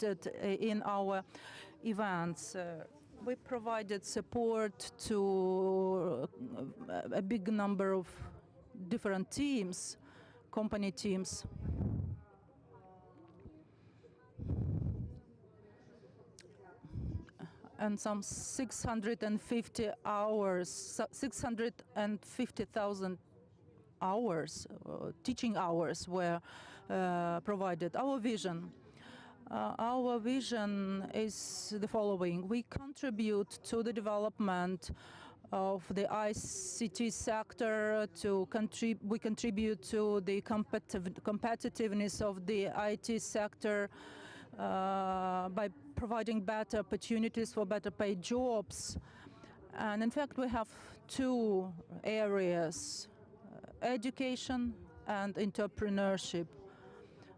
in our events. We provided support to a big number of different teams, company teams. And some 650 hours, 650,000 hours, teaching hours were provided. Our vision is the following. We contribute to the development of the ICT sector. We contribute to the competitiveness of the IT sector by providing better opportunities for better paid jobs. And in fact, we have two areas: education and entrepreneurship.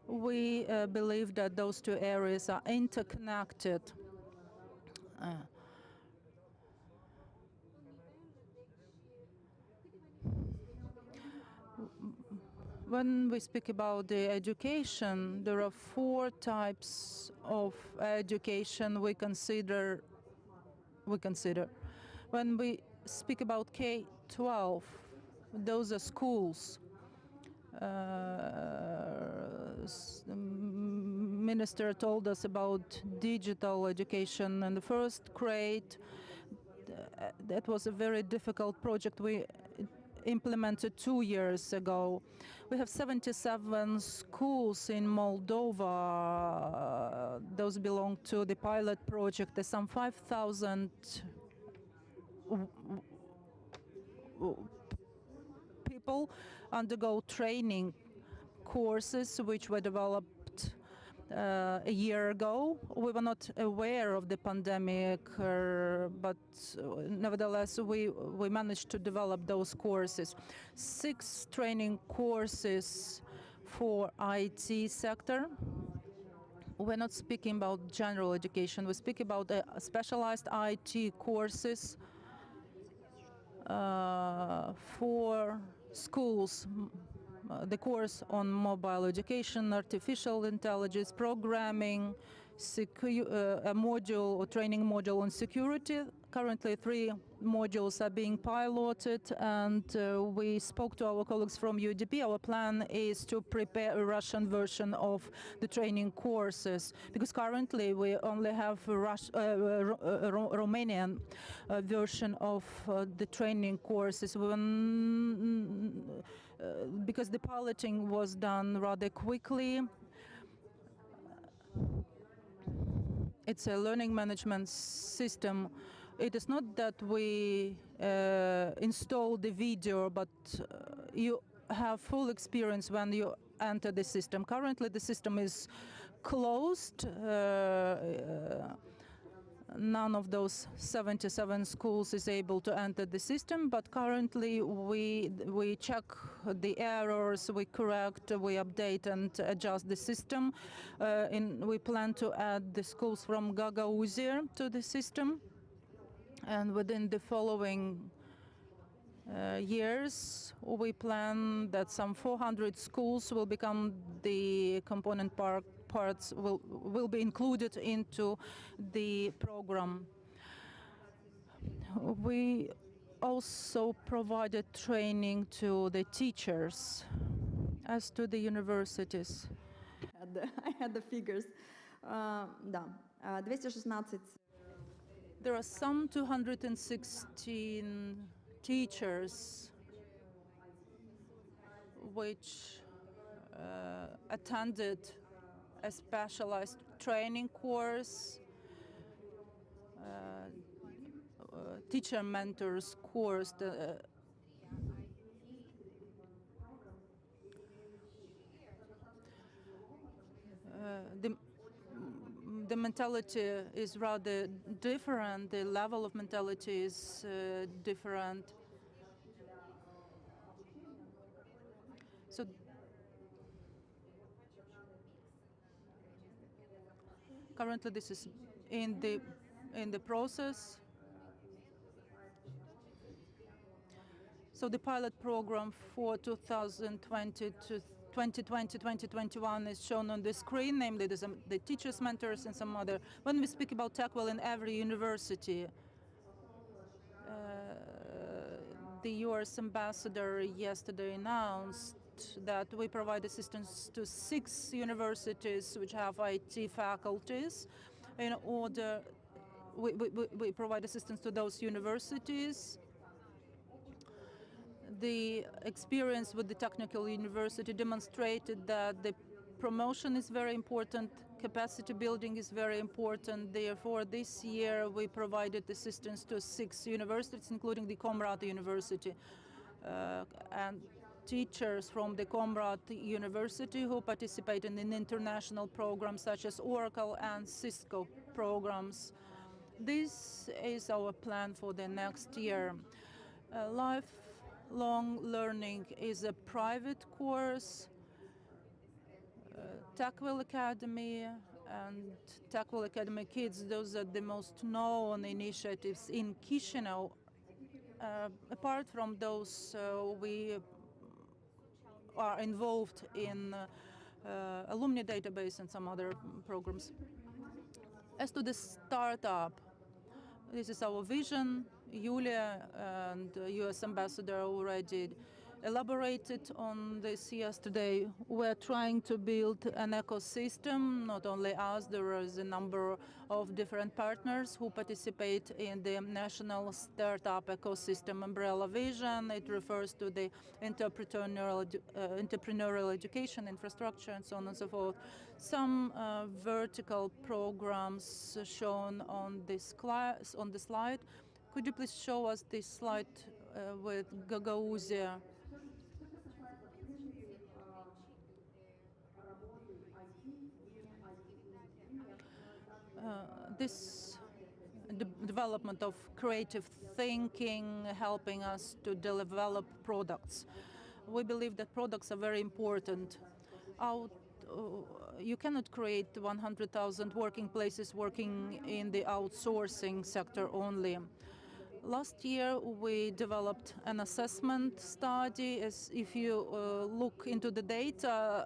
We believe that those two areas are interconnected. When we speak about the education, there are 4 types of education we consider. When we speak about K-12, those are schools. The minister told us about digital education in the first grade. That was a very difficult project we implemented 2 years ago. We have 77 schools in Moldova. Those belong to the pilot project. There's some 5,000 people undergo training courses which were developed a year ago. We were not aware of the pandemic, but nevertheless we managed to develop those courses. 6 training courses for IT sector. We're not speaking about general education. We speak about specialized IT courses for schools. The course on mobile education, artificial intelligence, programming, a module or training module on security. Currently 3 modules are being piloted, and we spoke to our colleagues from UDP. Our plan is to prepare a Russian version of the training courses, because currently we only have a Romanian version of the training courses. Because the piloting was done rather quickly. It's a learning management system. It is not that we install the video, but you have full experience when you enter the system. Currently, the system is closed. None of those 77 schools is able to enter the system, but currently we check the errors, we correct, we update and adjust the system. We plan to add the schools from Gagauzia to the system, and within the following years, we plan that some 400 schools will become the component parts will be included into the program. We also provided training to the teachers. As to the universities, I had the figures. Да, 216. There are some 216 teachers which attended a specialized training course, teacher mentors course. The mentality is rather different. The level of mentality is different. So currently this is in the process. So the pilot program for 2020 to 2020-2021 is shown on the screen, namely the teachers, mentors, and some other. When we speak about tech, well, in every university, the US ambassador yesterday announced that we provide assistance to 6 universities which have IT faculties. In order, we provide assistance to those universities. The experience with the technical university demonstrated that the promotion is very important, capacity building is very important. Therefore, this year we provided assistance to 6 universities, including the Comrade University, and teachers from the Comrade University who participate in international programs such as Oracle and Cisco programs. This is our plan for the next year. Lifelong learning is a private course. Tackwell Academy and Tackwell Academy Kids, those are the most known initiatives in Chisinau. Apart from those, we are involved in alumni database and some other programs. As to the startup, this is our vision. Yulia and US Ambassador already elaborated on this yesterday. We're trying to build an ecosystem, not only us, there is a number of different partners who participate in the National Startup Ecosystem Umbrella Vision. It refers to the entrepreneurial education infrastructure and so on and so forth. Some vertical programs shown on this on the slide. Could you please show us this slide with Gagauzia? This development of creative thinking helping us to develop products. We believe that products are very important. You cannot create 100,000 working places working in the outsourcing sector only. Last year, we developed an assessment study. As if you look into the data,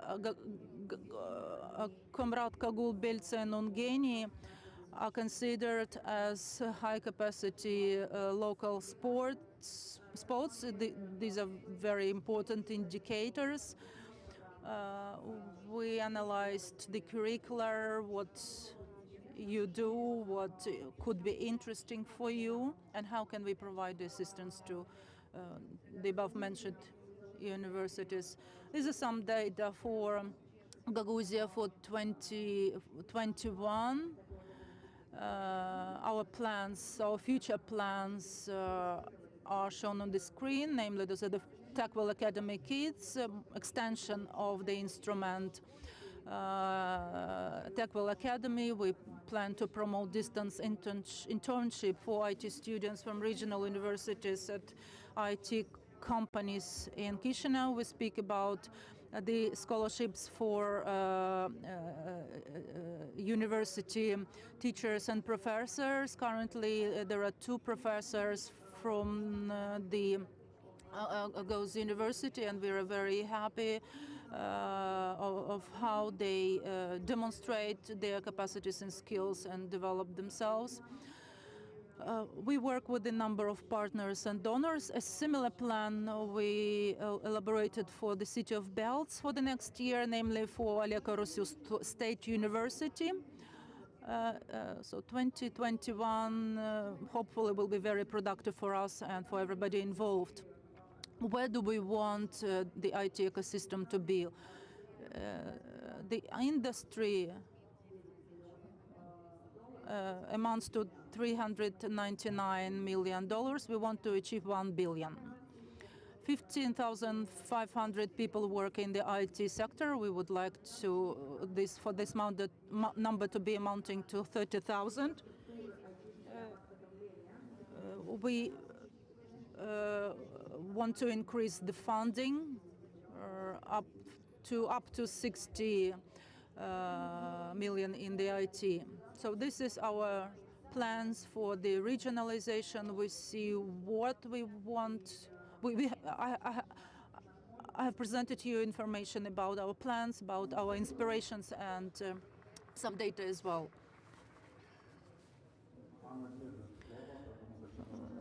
Comrade, Kagul, Belce, and Ungeni are considered as high-capacity local spots. These are very important indicators. We analyzed the curricular, what you do, what could be interesting for you, and how can we provide assistance to the above-mentioned universities. These are some data for Gagauzia for 2021. Our plans, our future plans are shown on the screen, namely those are the Tackwell Academy Kids, extension of the instrument Tackwell Academy. We plan to promote distance internship for IT students from regional universities at IT companies in Chisinau. We speak about the scholarships for university teachers and professors. Currently, there are 2 professors from the Gagauzia University, and we are very happy of how they demonstrate their capacities and skills and develop themselves. We work with a number of partners and donors. A similar plan we elaborated for the city of Belts for the next year, namely for Oleg Arusyl State University. So 2021 hopefully will be very productive for us and for everybody involved. Where do we want the IT ecosystem to be? The industry amounts to $399 million. We want to achieve $1 billion. 15,500 people work in the IT sector. We would like to for this number to be amounting to 30,000. We want to increase the funding up to 60 million in the IT. So this is our plans for the regionalization. We see what we want. I have presented to you information about our plans, about our inspirations, and some data as well.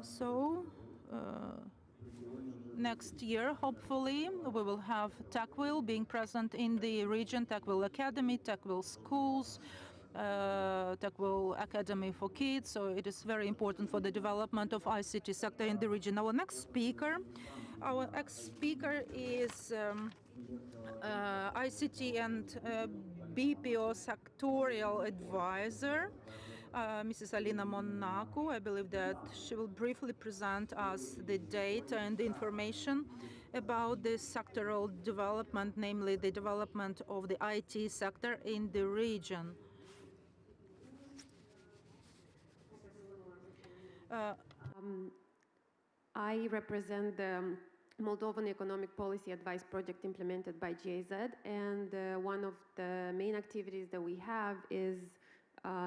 So, next year, hopefully, we will have TechWheel being present in the region, TechWheel Academy, TechWheel Schools, TechWheel Academy for Kids. So it is very important for the development of ICT sector in the region. Our next speaker is ICT and BPO sectorial advisor, Mrs. Alina Monaco. I believe that she will briefly present us the data and the information about the sectoral development, namely the development of the IT sector in the region. I represent the Moldovan Economic Policy Advice Project implemented by GIZ, and one of the main activities that we have is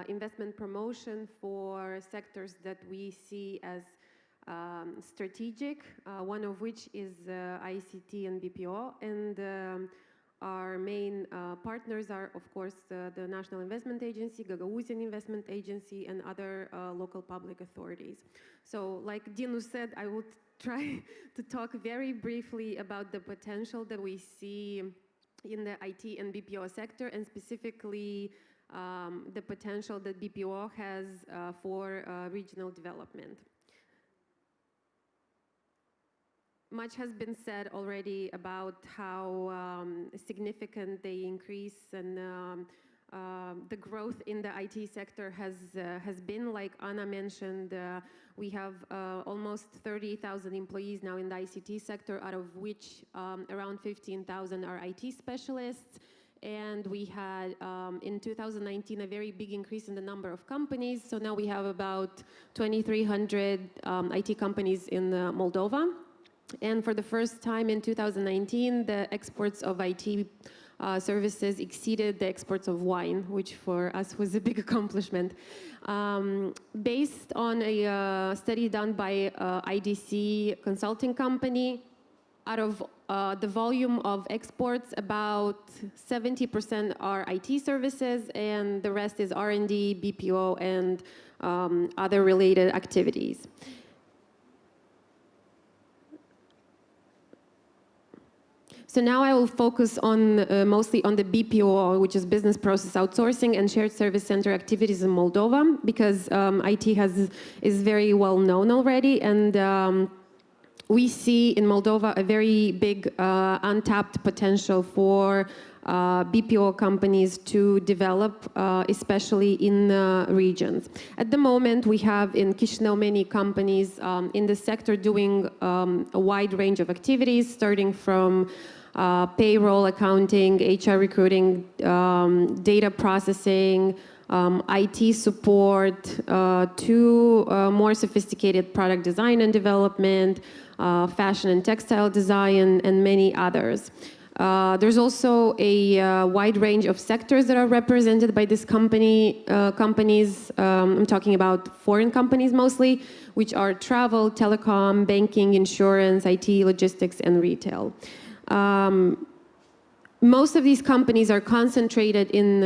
investment promotion for sectors that we see as strategic, one of which is ICT and BPO, and our main partners are, of course, the National Investment Agency, Gagauzia Investment Agency, and other local public authorities. So, like Dinu said, I would try to talk very briefly about the potential that we see in the IT and BPO sector, and specifically the potential that BPO has for regional development. Much has been said already about how significant the increase and the growth in the IT sector has been. Like Anna mentioned, we have almost 30,000 employees now in the ICT sector, out of which around 15,000 are IT specialists. And we had, in 2019, a very big increase in the number of companies. So now we have about 2,300 IT companies in Moldova. And for the first time in 2019, the exports of IT services exceeded the exports of wine, which for us was a big accomplishment. Based on a study done by IDC consulting company, out of the volume of exports, about 70% are IT services, and the rest is R&D, BPO, and other related activities. So now I will focus on mostly on the BPO, which is business process outsourcing and shared service center activities in Moldova, because IT is very well known already, and we see in Moldova a very big untapped potential for BPO companies to develop, especially in regions. At the moment, we have in Chisinau many companies in the sector doing a wide range of activities, starting from payroll, accounting, HR recruiting, data processing, IT support, to more sophisticated product design and development, fashion and textile design, and many others. There's also a wide range of sectors that are represented by this companies. I'm talking about foreign companies mostly, which are travel, telecom, banking, insurance, IT, logistics, and retail. Most of these companies are concentrated in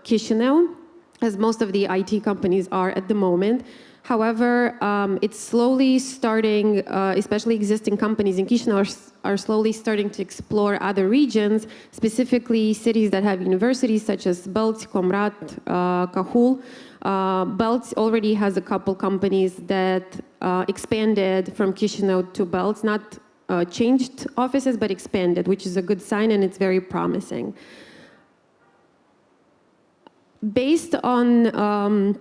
Chisinau, as most of the IT companies are at the moment. However, it's slowly starting, especially existing companies in Chisinau are slowly starting to explore other regions, specifically cities that have universities such as Belts, Comrat, Cahul. Belts already has a couple companies that expanded from Chisinau to Belts, not changed offices, but expanded, which is a good sign, and it's very promising. Based on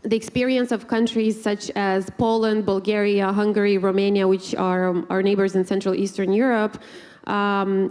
the experience of countries such as Poland, Bulgaria, Hungary, Romania, which are our neighbors in Central Eastern Europe,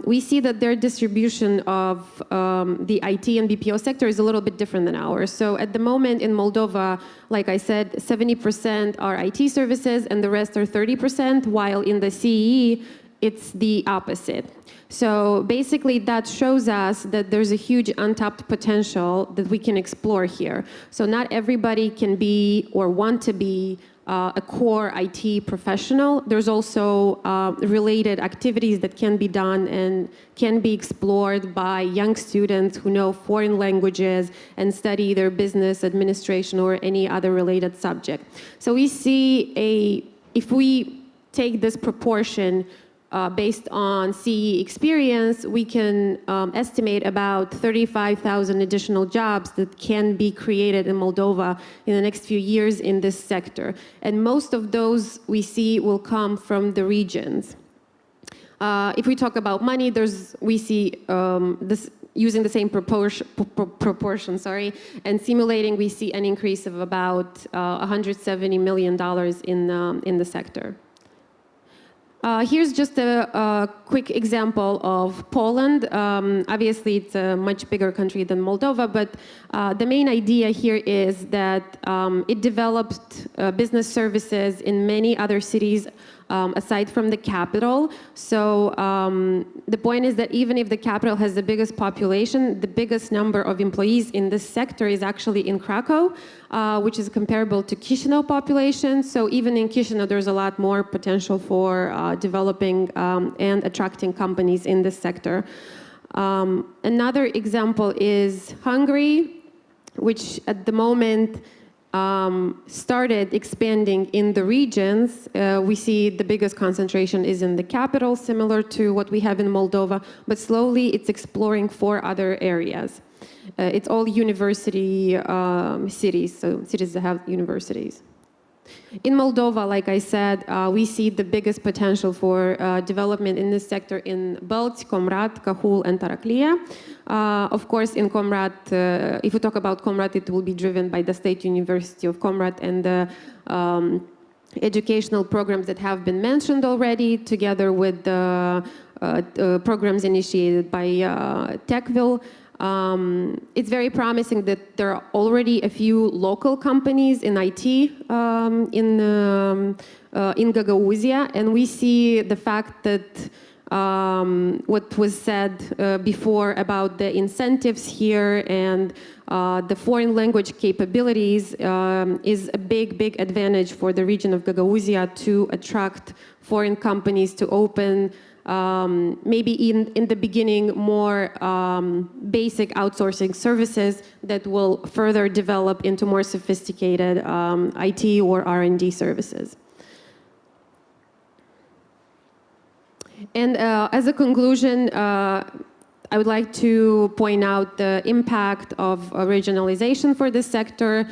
we see that their distribution of the IT and BPO sector is a little bit different than ours. So at the moment in Moldova, like I said, 70% are IT services and the rest are 30%, while in the CEE, it's the opposite. So basically that shows us that there's a huge untapped potential that we can explore here. So not everybody can be or want to be a core IT professional. There's also related activities that can be done and can be explored by young students who know foreign languages and study either business, administration, or any other related subject. So we see if we take this proportion based on CE experience, we can estimate about 35,000 additional jobs that can be created in Moldova in the next few years in this sector. And most of those we see will come from the regions. If we talk about money, we see this using the same proportion, and simulating, we see an increase of about $170 million in the sector. Here's just a quick example of Poland. Obviously, it's a much bigger country than Moldova, but the main idea here is that it developed business services in many other cities aside from the capital. So the point is that even if the capital has the biggest population, the biggest number of employees in this sector is actually in Krakow, which is comparable to Chisinau population. So even in Chisinau, there's a lot more potential for developing and attracting companies in this sector. Another example is Hungary, which at the moment started expanding in the regions. We see the biggest concentration is in the capital, similar to what we have in Moldova, but slowly it's exploring 4 other areas. It's all university cities, so cities that have universities. In Moldova, like I said, we see the biggest potential for development in this sector in Belts, Comrat, Cahul, and Taraclia. Of course, in Comrat, if we talk about Comrat, it will be driven by the State University of Comrat and the educational programs that have been mentioned already, together with the programs initiated by Techville. It's very promising that there are already a few local companies in IT in Gagauzia, and we see the fact that what was said before about the incentives here and the foreign language capabilities is a big advantage for the region of Gagauzia to attract foreign companies to open maybe in the beginning more basic outsourcing services that will further develop into more sophisticated IT or R&D services. And as a conclusion, I would like to point out the impact of regionalization for this sector.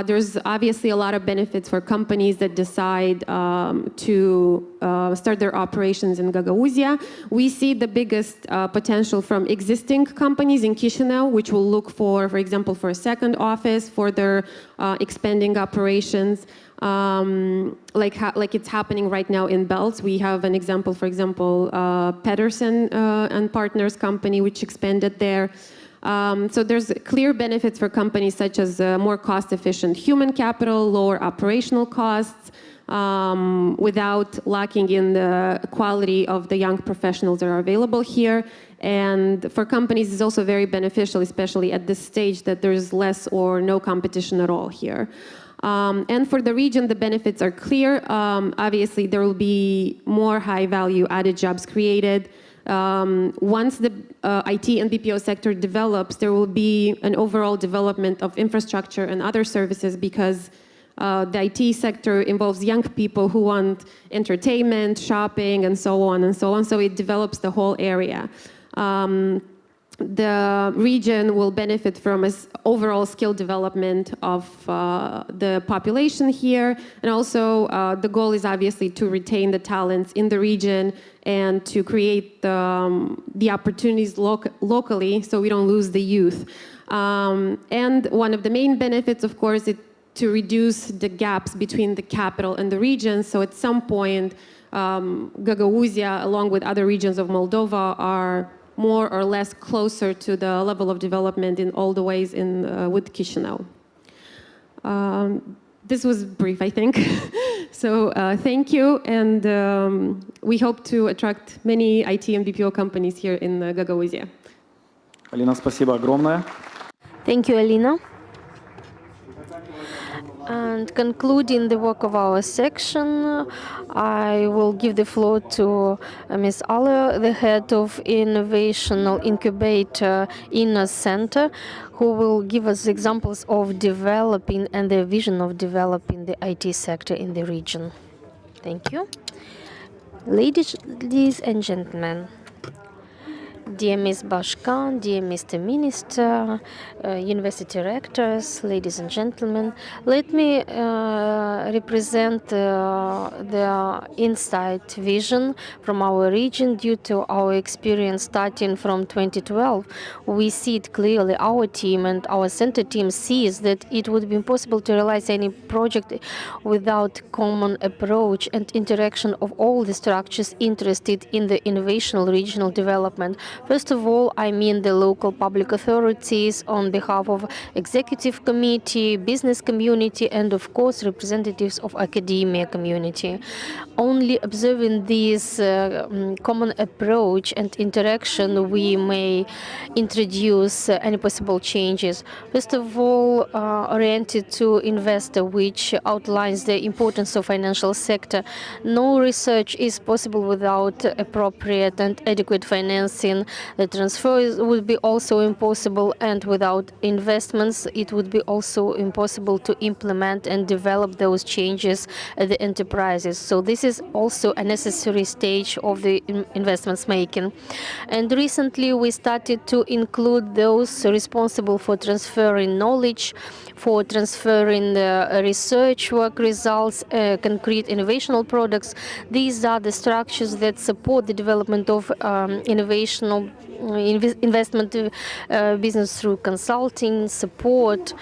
There's obviously a lot of benefits for companies that decide to start their operations in Gagauzia. We see the biggest potential from existing companies in Chisinau, which will look for example, for a second office for their expanding operations. Like it's happening right now in Belts. We have an example, for example, Pedersen and Partners company, which expanded there. So there's clear benefits for companies such as more cost-efficient human capital, lower operational costs, without lacking in the quality of the young professionals that are available here. And for companies, it's also very beneficial, especially at this stage, that there's less or no competition at all here. And for the region, the benefits are clear. Obviously, there will be more high-value added jobs created. Once the IT and BPO sector develops, there will be an overall development of infrastructure and other services because the IT sector involves young people who want entertainment, shopping, and so on and so on. So it develops the whole area. The region will benefit from an overall skill development of the population here. And also the goal is obviously to retain the talents in the region and to create the opportunities locally so we don't lose the youth. And one of the main benefits, of course, is to reduce the gaps between the capital and the region. So at some point, Gagauzia, along with other regions of Moldova, are more or less closer to the level of development in all the ways with Chisinau. This was brief, I think. So thank you, and we hope to attract many IT and BPO companies here in Gagauzia. Alina, спасибо огромное. Thank you, Alina. And concluding the work of our section, I will give the floor to Ms. Aller, the head of Innovational Incubator INNA Center, who will give us examples of developing and their vision of developing the IT sector in the region. Thank you. Ladies and gentlemen, dear Ms. Bashkan, dear Mr. Minister, university rectors, ladies and gentlemen, let me represent the insight vision from our region due to our experience starting from 2012. We see it clearly. Our team and our center team sees that it would be impossible to realize any project without common approach and interaction of all the structures interested in the innovational regional development. First of all, I mean the local public authorities on behalf of executive committee, business community, and of course representatives of academia community. Only observing this common approach and interaction, we may introduce any possible changes. First of all, oriented to investor, which outlines the importance of financial sector. No research is possible without appropriate and adequate financing. The transfer would be also impossible, and without investments, it would be also impossible to implement and develop those changes at the enterprises. So this is also a necessary stage of the investments making. And recently we started to include those responsible for transferring knowledge, for transferring the research work results, concrete innovational products. These are the structures that support the development of innovational investment business through consulting, support,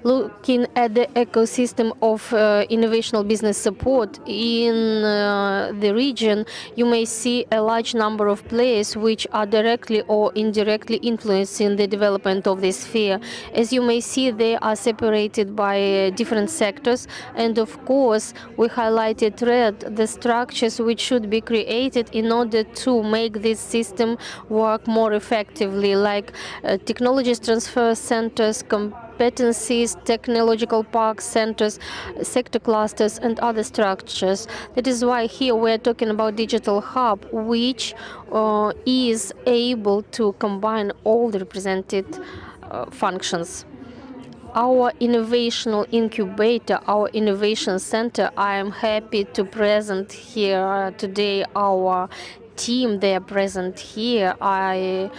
looking at the ecosystem of innovational business support in the region, you may see a large number of players which are directly or indirectly influencing the development of this sphere. As you may see, they are separated by different sectors, and of course we highlighted red the structures which should be created in order to make this system work more effectively, like technologies transfer centers, competencies, technological parks, centers, sector clusters, and other structures. That is why here we are talking about digital hub, which is able to combine all the represented functions. Our innovational incubator, our innovation center, I am happy to present here today our team. They are present here. I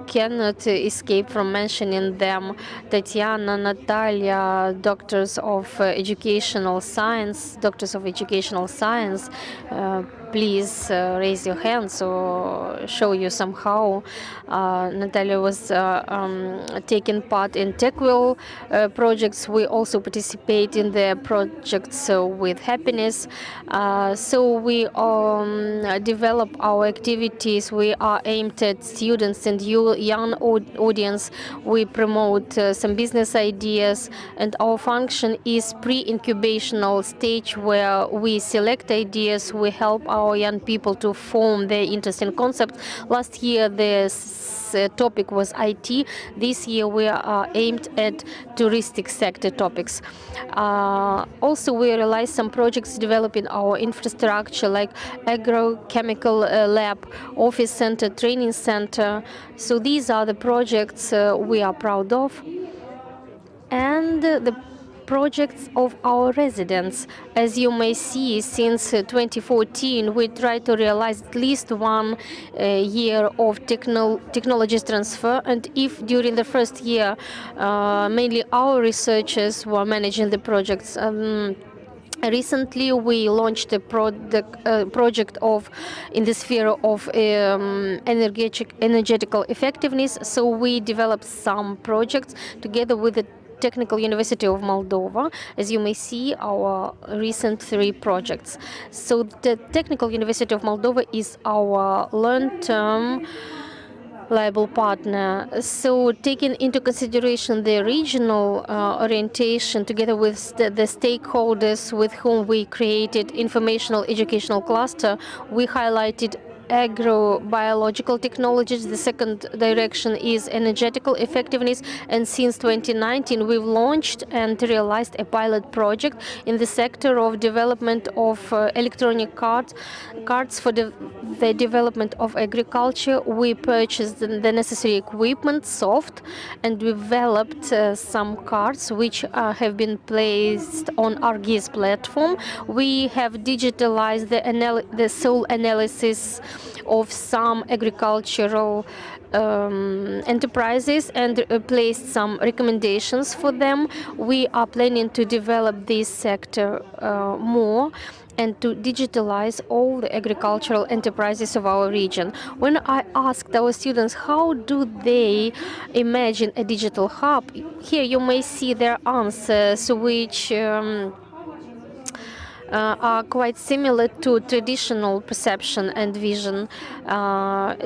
cannot escape from mentioning them. Tatiana, Natalia, doctors of educational science, please raise your hands or show you somehow. Natalia was taking part in TechWell projects. We also participate in the projects with happiness. So we develop our activities. We are aimed at students and young audience. We promote some business ideas, and our function is pre-incubational stage where we select ideas. We help our young people to form their interesting concepts. Last year the topic was IT. This year we are aimed at touristic sector topics. Also we realize some projects developing our infrastructure, like agrochemical lab, office center, training center. So these are the projects we are proud of. And the projects of our residents. As you may see, since 2014, we try to realize at least 1 year of technologies transfer. And if during the first year, mainly our researchers were managing the projects, recently, we launched a project in the sphere of energetical effectiveness. So we developed some projects together with the Technical University of Moldova. As you may see, our recent 3 projects. So the Technical University of Moldova is our long-term liable partner. So taking into consideration the regional orientation together with the stakeholders with whom we created informational educational cluster, we highlighted agrobiological technologies. The second direction is energetical effectiveness. And since 2019, we've launched and realized a pilot project in the sector of development of electronic cards for the development of agriculture. We purchased the necessary equipment, soft, and developed some cards which have been placed on ArcGIS platform. We have digitalized the soil analysis of some agricultural enterprises and placed some recommendations for them. We are planning to develop this sector more and to digitalize all the agricultural enterprises of our region. When I asked our students how do they imagine a digital hub, here you may see their answers, which are quite similar to traditional perception and vision.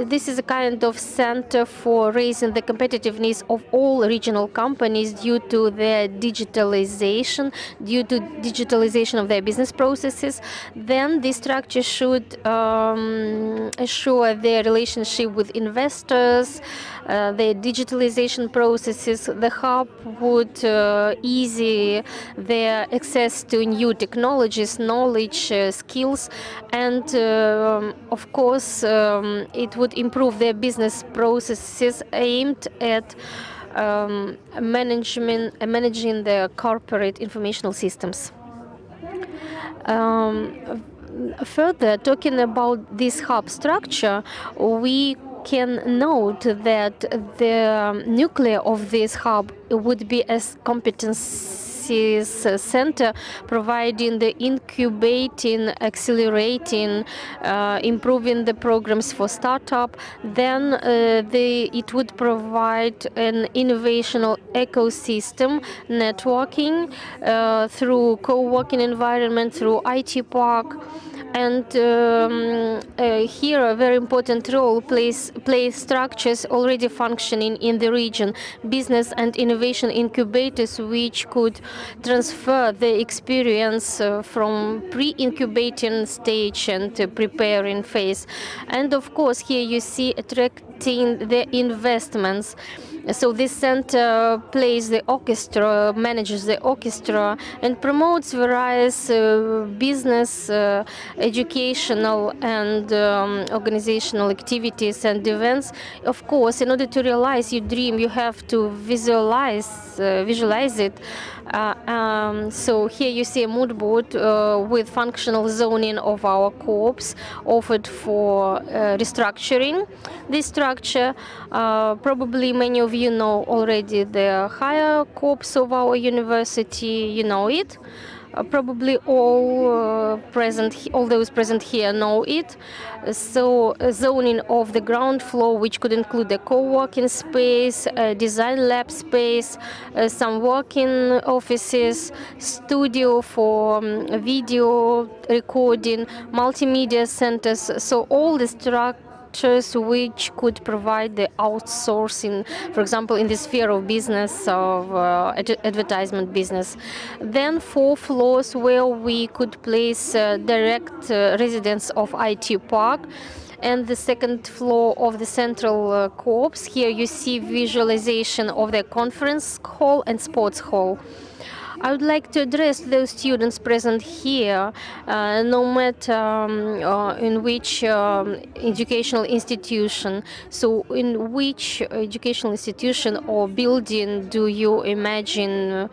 This is a kind of center for raising the competitiveness of all regional companies due to their digitalization, of their business processes. Then this structure should assure their relationship with investors, their digitalization processes. The hub would ease their access to new technologies, knowledge, skills, and of course it would improve their business processes aimed at managing their corporate informational systems. Further, talking about this hub structure, we can note that the nucleus of this hub would be a competencies center, providing the incubating, accelerating, improving the programs for startup. Then it would provide an innovational ecosystem, networking through co-working environment, through IT park. And here a very important role plays structures already functioning in the region, business and innovation incubators, which could transfer the experience from pre-incubating stage and preparing phase. And of course here you see attracting the investments. So this center plays the orchestra, manages the orchestra, and promotes various business, educational, and organizational activities and events. Of course, in order to realize your dream, you have to visualize it. So here you see a mood board with functional zoning of our corps offered for restructuring. This structure, probably many of you know already the higher corps of our university, you know it. Probably all those present here know it. So zoning of the ground floor, which could include a co-working space, a design lab space, some working offices, studio for video recording, multimedia centers. So all the structures which could provide the outsourcing, for example, in the sphere of business, of advertisement business. Then 4 floors where we could place direct residence of IT park. And the second floor of the central corps. Here you see visualization of the conference hall and sports hall. I would like to address those students present here, no matter in which educational institution. So in which educational institution or building do you imagine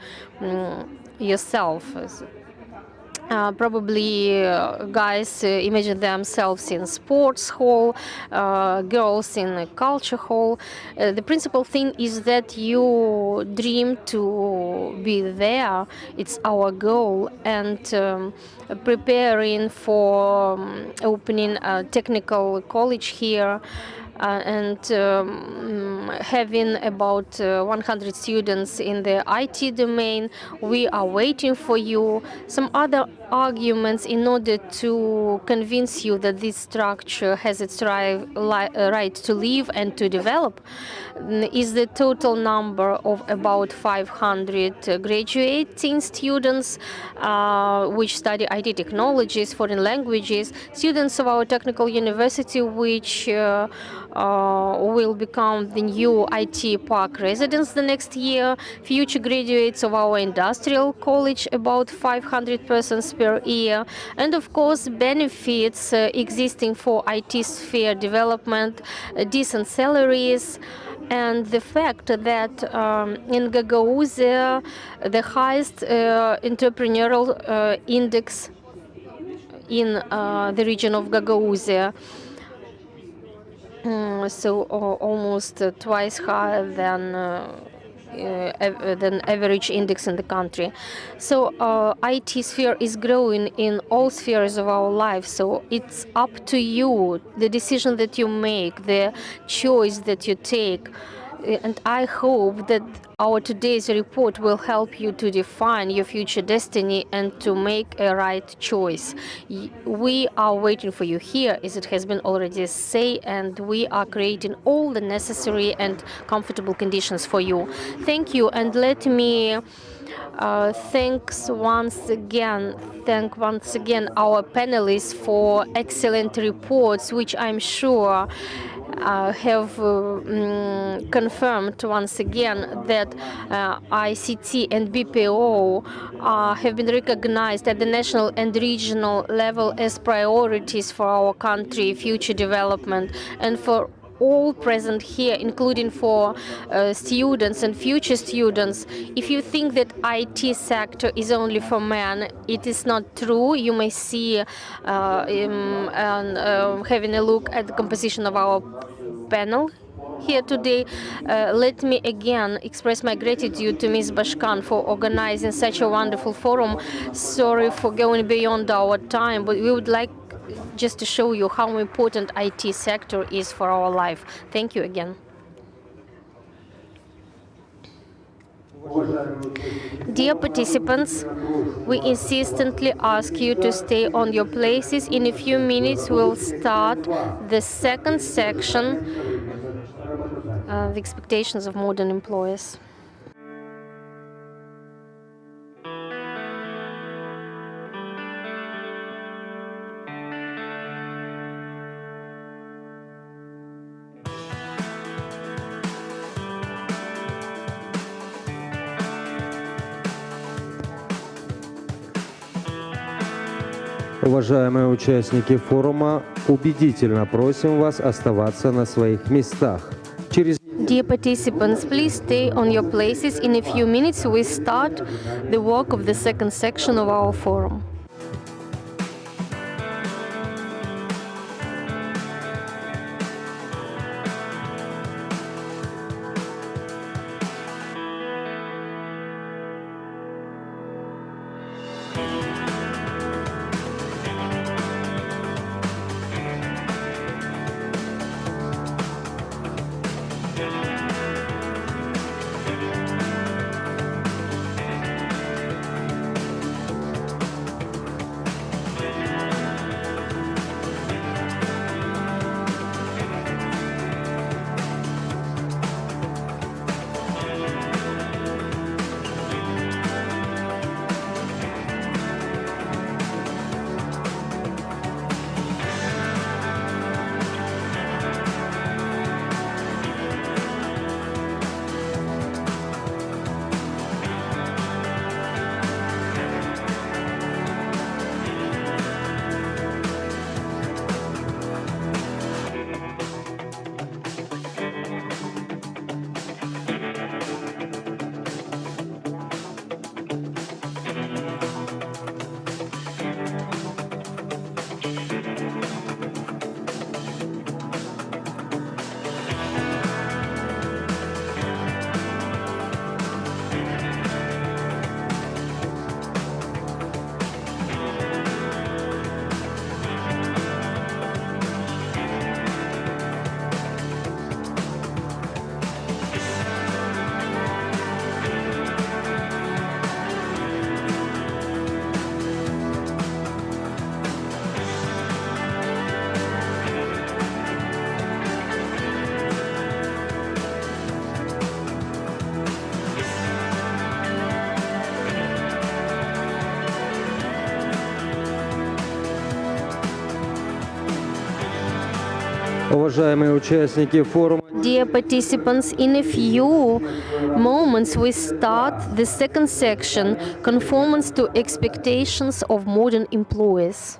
yourself? Probably guys imagine themselves in sports hall, girls in a culture hall. The principal thing is that you dream to be there. It's our goal. And preparing for opening a technical college here, and having about 100 students in the IT domain. We are waiting for you. Some other arguments in order to convince you that this structure has its right to live and to develop is the total number of about 500 graduating students which study IT technologies, foreign languages, students of our technical university which will become the new IT park residents the next year, future graduates of our industrial college, about 500 persons per year, and of course benefits existing for IT sphere development, decent salaries, and the fact that in Gagauzia the highest entrepreneurial index in the region of Gagauzia, so almost twice higher than average index in the country. So IT sphere is growing in all spheres of our life. So it's up to you, the decision that you make, the choice that you take. And I hope that our today's report will help you to define your future destiny and to make a right choice. We are waiting for you here, as it has been already said, and we are creating all the necessary and comfortable conditions for you. Thank you, and let me thank once again our panelists for excellent reports, which I'm sure have confirmed once again that ICT and BPO have been recognized at the national and regional level as priorities for our country future development, and for all present here, including for students and future students. If you think that IT sector is only for men, it is not true. You may see having a look at the composition of our panel here today. Let me again express my gratitude to Ms. Bashkan for organizing such a wonderful forum. Sorry for going beyond our time, but we would like just to show you how important IT sector is for our life. Thank you again. Dear participants, we insistently ask you to stay on your places. In a few minutes, we'll start the second section, the expectations of modern employers. Уважаемые участники форума, убедительно просим вас оставаться на своих местах. Dear participants, please stay on your places. In a few minutes, we start the work of the second section of our forum. Уважаемые участники форума, Dear participants, in a few moments we start the second section, conformance to expectations of modern employees.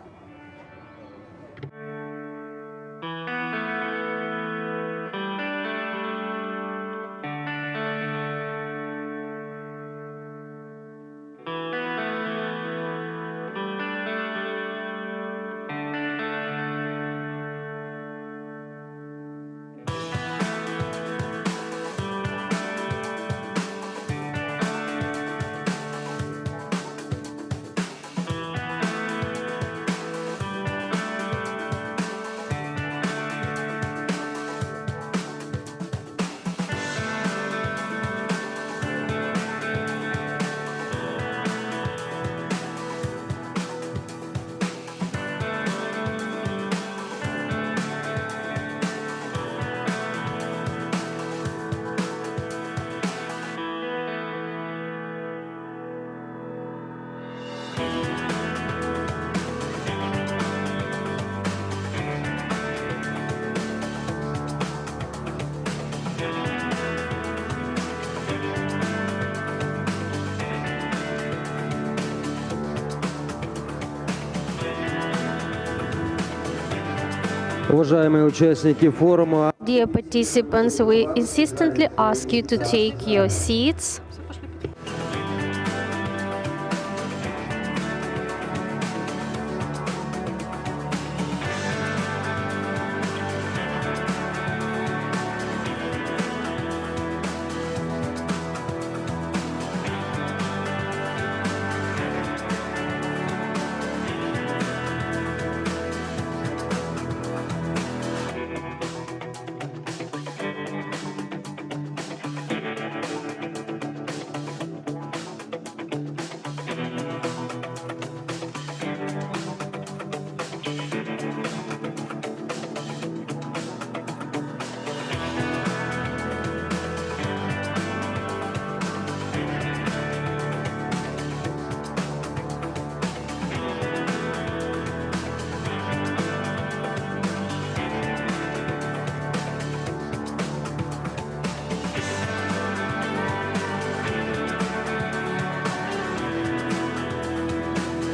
уважаемые участники форума, Dear participants, we insistently ask you to take your seats.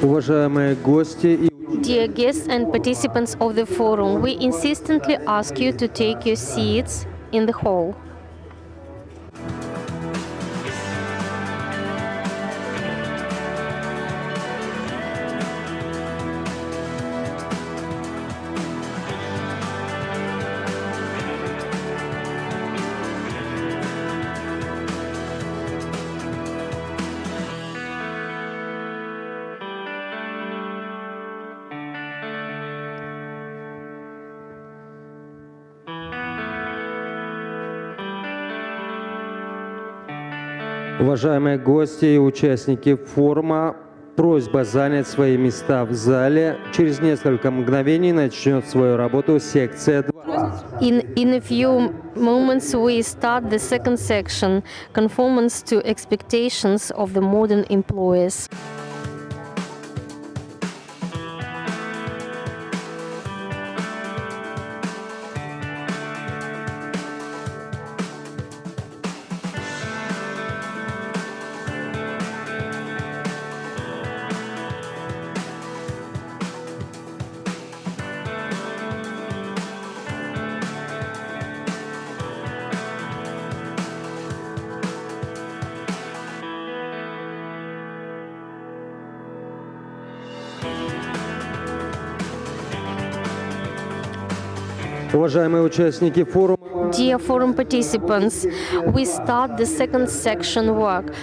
уважаемые гости и Dear guests and participants of the forum, we insistently ask you to take your seats in the hall. уважаемые гости и участники форума, просьба занять свои места в зале. Через несколько мгновений начнет свою работу секция 2. In a few moments we start the second section, conformance to expectations of the modern employees. Уважаемые участники форума, Dear forum participants, we start the second section work,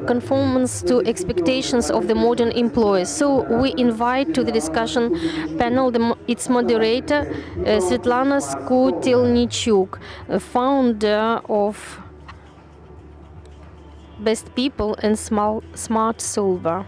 conformance to expectations of the modern employees. So we invite to the discussion panel its moderator, Svetlana Skutelnichuk, founder of Best People and Smart Solver.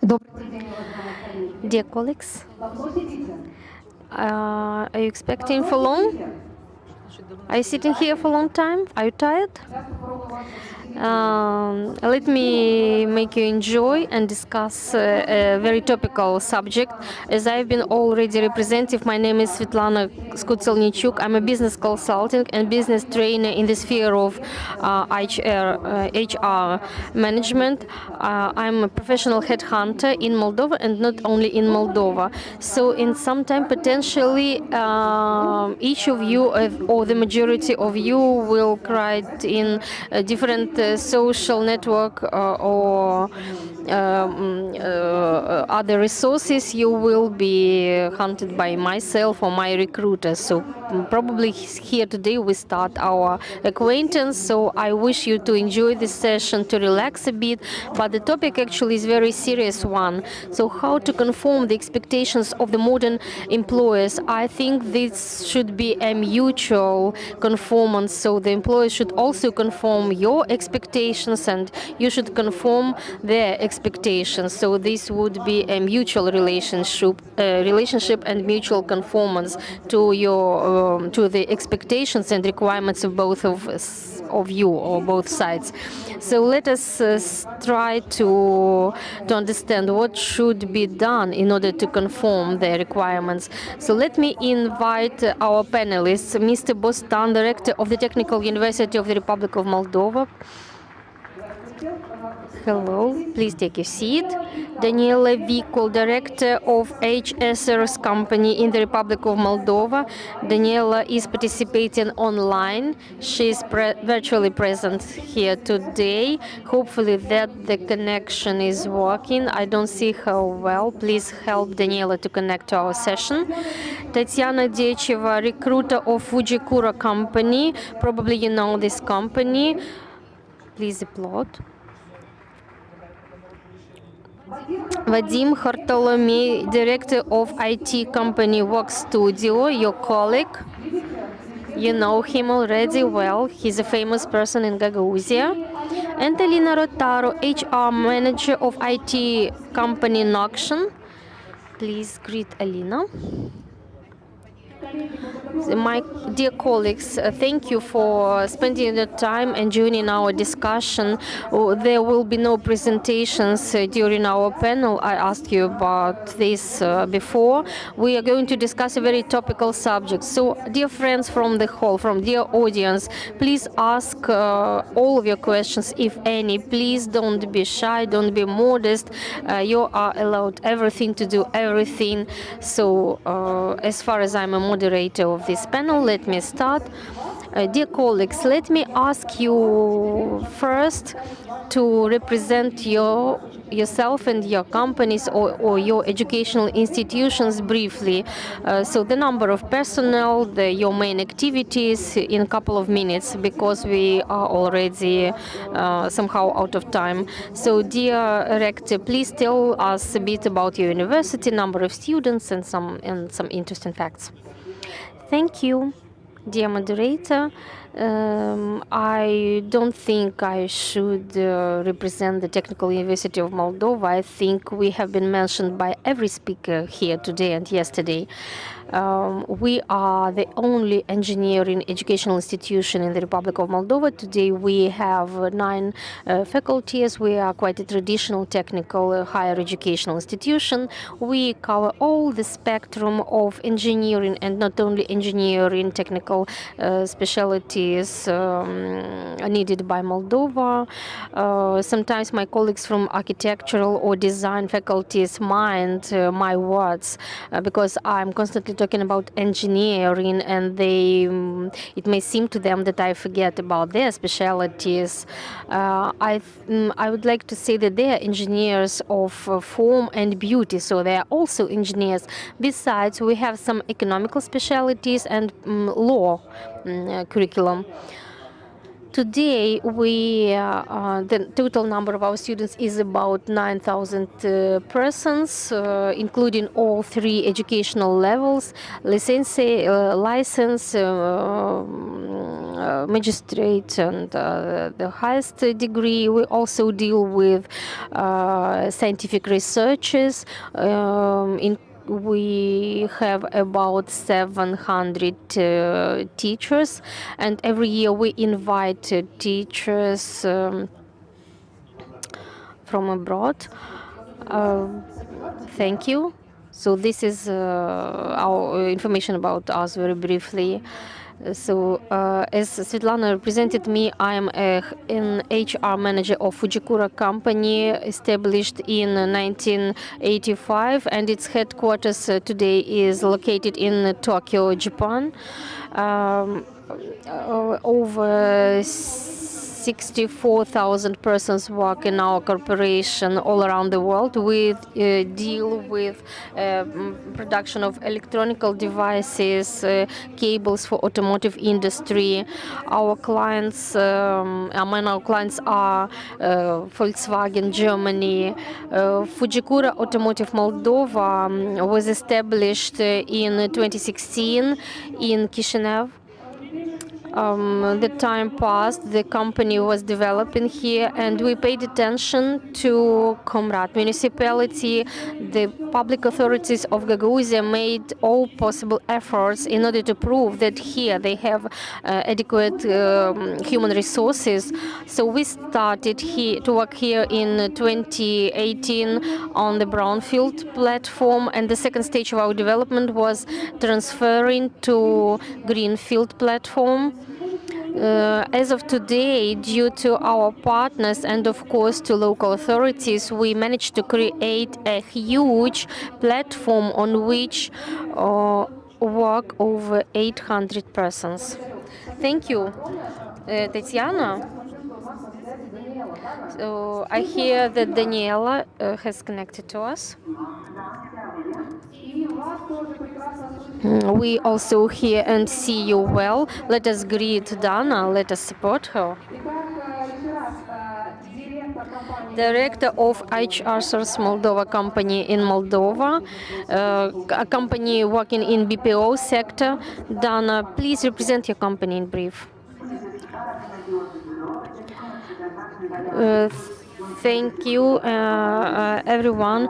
Dear colleagues, are you expecting for long? Are you sitting here for a long time? Are you tired? Let me make you enjoy and discuss a very topical subject. As I've been already represented, my name is Svetlana Skutselnichuk. I'm a business consultant and business trainer in the sphere of HR management. I'm a professional headhunter in Moldova and not only in Moldova. So in some time, potentially, each of you or the majority of you will create in a different social network or other resources. You will be hunted by myself or my recruiter. So probably here today we start our acquaintance. So I wish you to enjoy this session, to relax a bit. But the topic actually is a very serious one. So how to conform the expectations of the modern employers? I think this should be a mutual conformance. So the employers should also conform your expectations and you should conform their expectations. So this would be a mutual relationship and mutual conformance to your to the expectations and requirements of both of you or both sides. So let us try to understand what should be done in order to conform the requirements. So let me invite our panelists, Mr. Bostan, Director of the Technical University of the Republic of Moldova. Hello, please take a seat. Daniela Vikul, Director of HSR's company in the Republic of Moldova. Daniela is participating online. She is virtually present here today. Hopefully that the connection is working. I don't see her well. Please help Daniela to connect to our session. Tatiana Decheva, recruiter of Fujikura company. Probably you know this company. Please applaud. Vadim Hartolomei, Director of IT company Work Studio, your colleague. You know him already well. He's a famous person in Gagauzia. And Alina Rotaro, HR Manager of IT company Noction. Please greet Alina. My dear colleagues, thank you for spending the time and joining our discussion. There will be no presentations during our panel. I asked you about this before. We are going to discuss a very topical subject. So, dear friends from the hall, from dear audience, please ask all of your questions, if any. Please don't be shy, don't be modest. You are allowed everything to do everything. So, as far as I'm a moderator of this panel, let me start. Dear colleagues, let me ask you first to represent yourself and your companies or your educational institutions briefly. So the number of personnel, your main activities in a couple of minutes, because we are already somehow out of time. So dear Rector, please tell us a bit about your university, number of students, and some interesting facts. Thank you, dear moderator. I don't think I should represent the Technical University of Moldova. I think we have been mentioned by every speaker here today and yesterday. We are the only engineering educational institution in the Republic of Moldova. Today we have 9 faculties. We are quite a traditional technical higher educational institution. We cover all the spectrum of engineering, and not only engineering, technical specialties needed by Moldova. Sometimes my colleagues from architectural or design faculties mind my words because I'm constantly talking about engineering, and it may seem to them that I forget about their specialties. I would like to say that they are engineers of form and beauty, so they are also engineers. Besides, we have some economical specialties and law curriculum. Today, the total number of our students is about 9,000 persons, including all 3 educational levels: license, magistrate and the highest degree. We also deal with scientific researches. We have about 700 teachers, and every year we invite teachers from abroad. Thank you. So this is our information about us very briefly. As Svetlana represented me, I am an HR manager of Fujikura company, established in 1985, and its headquarters today is located in Tokyo, Japan. Over 64,000 persons work in our corporation all around the world. We deal with production of electronic devices, cables for automotive industry. Our clients, among our clients are Volkswagen Germany. Fujikura Automotive Moldova was established in 2016 in Chisinau. The time passed, the company was developing here, and we paid attention to Comrat municipality. The public authorities of Gagauzia made all possible efforts in order to prove that here they have adequate human resources. So we started here to work here in 2018 on the brownfield platform, and the second stage of our development was transferring to greenfield platform. As of today, due to our partners and of course to local authorities, we managed to create a huge platform on which work over 800 persons. Thank you, Tatiana. So I hear that Daniela has connected to us. We also hear and see you well. Let us greet Dana, let us support her. Director of HR Source Moldova company in Moldova, a company working in BPO sector. Dana, please represent your company in brief. Thank you, everyone.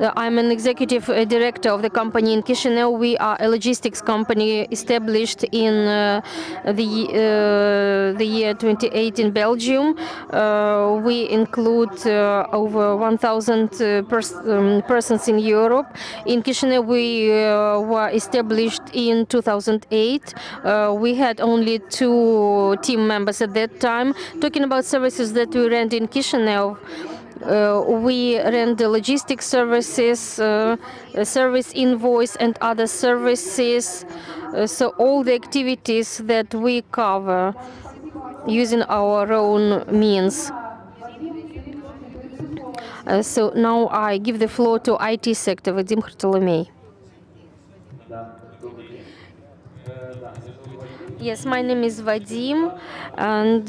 I'm an executive director of the company in Chisinau. We are a logistics company established in the year 2008 in Belgium. We include over 1,000 persons in Europe. In Chisinau, we were established in 2008. We had only 2 team members at that time. Talking about services that we rent in Chisinau, we rent the logistics services, service invoice and other services. So all the activities that we cover using our own means. So now I give the floor to IT sector, Vadim Khartolomei. Yes, my name is Vadim, and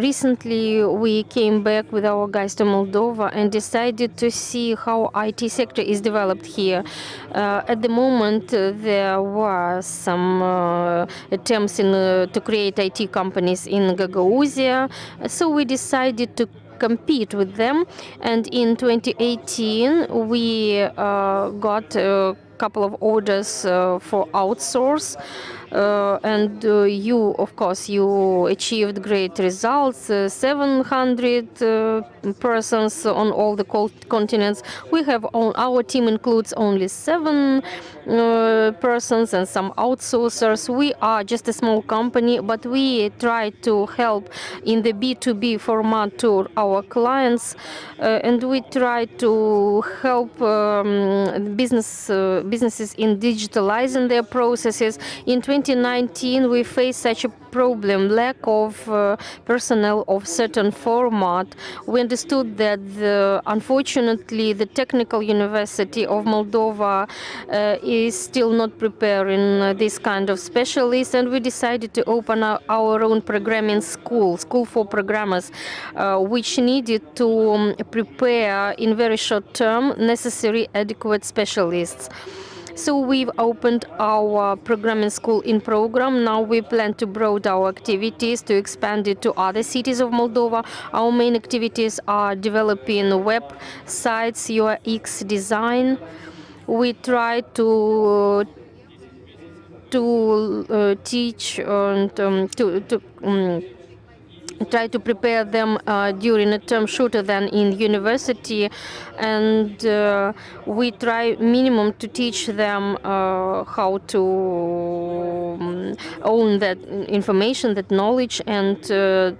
recently we came back with our guys to Moldova and decided to see how IT sector is developed here. At the moment, there were some attempts to create IT companies in Gagauzia, so we decided to compete with them, and in 2018 we got a couple of orders for outsource. And you, of course, you achieved great results. 700 persons on all the continents. We have our team includes only 7 persons and some outsourcers. We are just a small company, but we try to help in the B2B format to our clients, and we try to help businesses in digitalizing their processes. In 2019 we faced such a problem, lack of personnel of certain format. We understood that unfortunately the Technical University of Moldova is still not preparing this kind of specialists, and we decided to open our own programming school for programmers, which needed to prepare in very short term necessary adequate specialists. So we've opened our programming school in program. Now we plan to broaden our activities, to expand it to other cities of Moldova. Our main activities are developing websites, UX design. We try to teach and try to prepare them during a term shorter than in university, and we try minimum to teach them how to own that information, that knowledge, and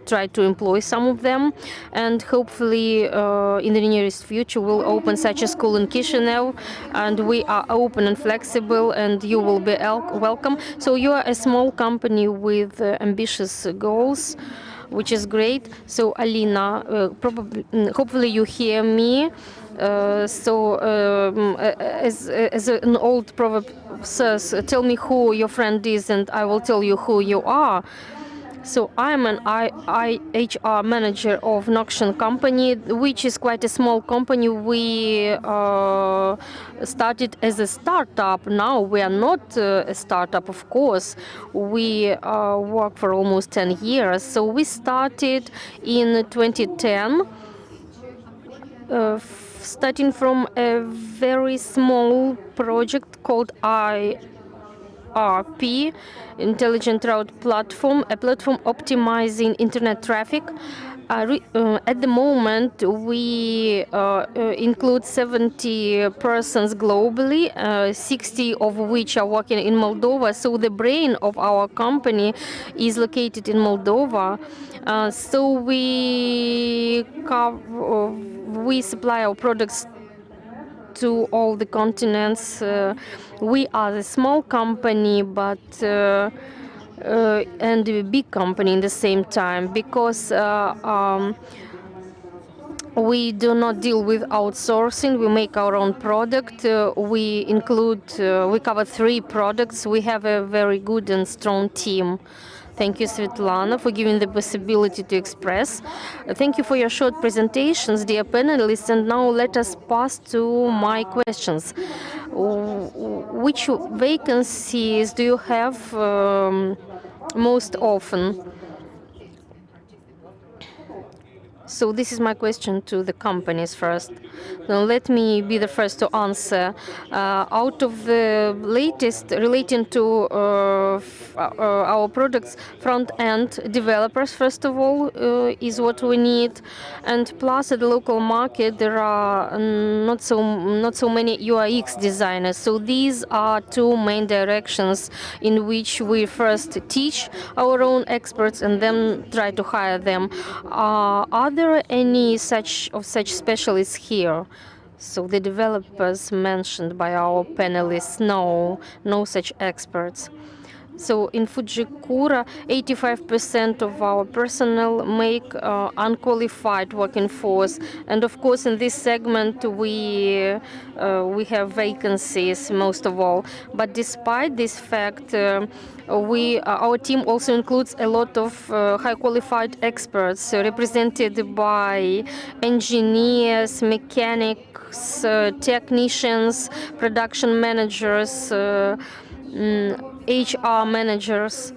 try to employ some of them. And hopefully in the nearest future we'll open such a school in Chisinau, and we are open and flexible, and you will be welcome. So you are a small company with ambitious goals, which is great. So Alina, hopefully you hear me. As an old proverb says, tell me who your friend is and I will tell you who you are. So I'm an HR manager of Noxian company, which is quite a small company. We started as a startup. Now we are not a startup, of course. We work for almost 10 years. So we started in 2010, starting from a very small project called IRP, Intelligent Route Platform, a platform optimizing internet traffic. At the moment, we include 70 persons globally, 60 of which are working in Moldova. So the brain of our company is located in Moldova. So we supply our products to all the continents. We are a small company, but and a big company in the same time, because we do not deal with outsourcing. We make our own product. We cover 3 products. We have a very good and strong team. Thank you, Svetlana, for giving the possibility to express. Thank you for your short presentations, dear panelists. And now let us pass to my questions. Which vacancies do you have most often? So this is my question to the companies first. Now let me be the first to answer. Out of the latest relating to our products, front-end developers, first of all, is what we need. And plus at the local market, there are not so many UX designers. So these are 2 main directions in which we first teach our own experts and then try to hire them. Are there any such specialists here? So the developers mentioned by our panelists, no such experts. So in Fujikura, 85% of our personnel make unqualified working force, and of course in this segment we have vacancies most of all. But despite this fact, our team also includes a lot of high qualified experts represented by engineers, mechanics, technicians, production managers, HR managers.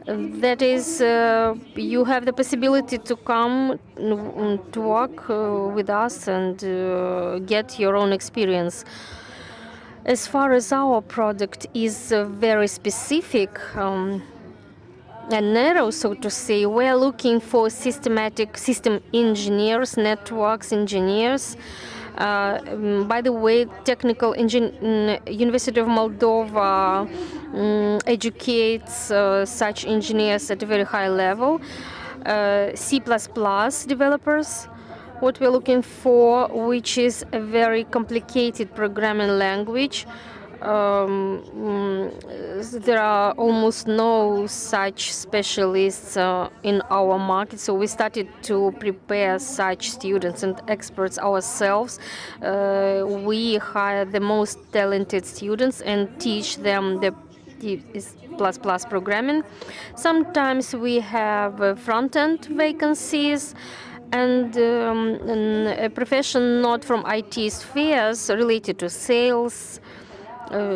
That is, you have the possibility to come to work with us and get your own experience. As far as our product is very specific and narrow, so to say, we're looking for systematic system engineers, networks engineers. By the way, University of Moldova educates such engineers at a very high level. C++ developers, what we're looking for, which is a very complicated programming language. there are almost no such specialists in our market, so we started to prepare such students and experts ourselves. We hire the most talented students and teach them the C++ programming. Sometimes we have front-end vacancies and a profession not from IT spheres related to sales,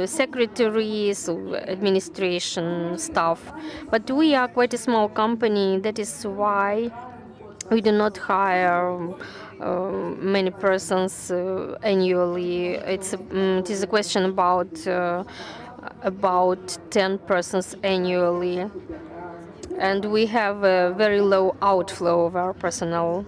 secretaries, administration staff. But we are quite a small company. That is why we do not hire many persons annually. It is a question about 10 persons annually, and we have a very low outflow of our personnel.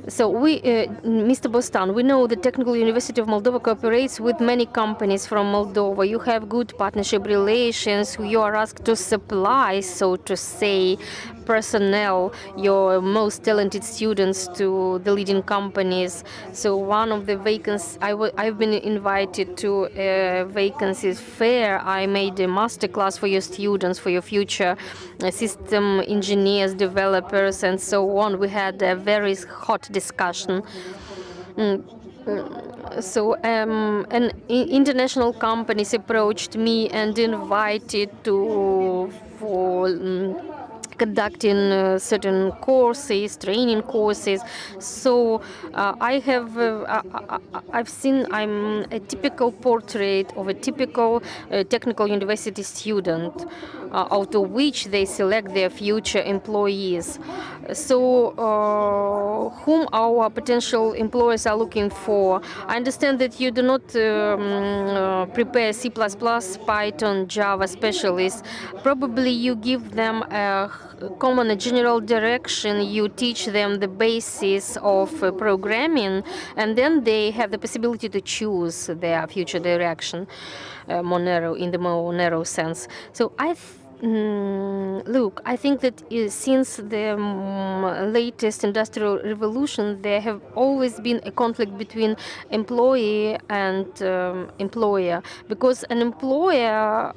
So Mr. Bostan, we know the Technical University of Moldova cooperates with many companies from Moldova. You have good partnership relations. You are asked to supply, so to say, personnel, your most talented students to the leading companies. So one of the vacancies, I've been invited to a vacancies fair. I made a master class for your students, for your future system engineers, developers, and so on. We had a very hot discussion. So international companies approached me and invited to for conducting certain courses, training courses. So I've seen, I'm a typical portrait of a typical technical university student, out of which they select their future employees. So whom our potential employers are looking for. I understand that you do not prepare C++, Python, Java specialists. Probably you give them a common, a general direction. You teach them the basis of programming, and then they have the possibility to choose their future direction, more narrow, in the more narrow sense. So look, I think that since the latest industrial revolution, there have always been a conflict between employee and employer, because an employer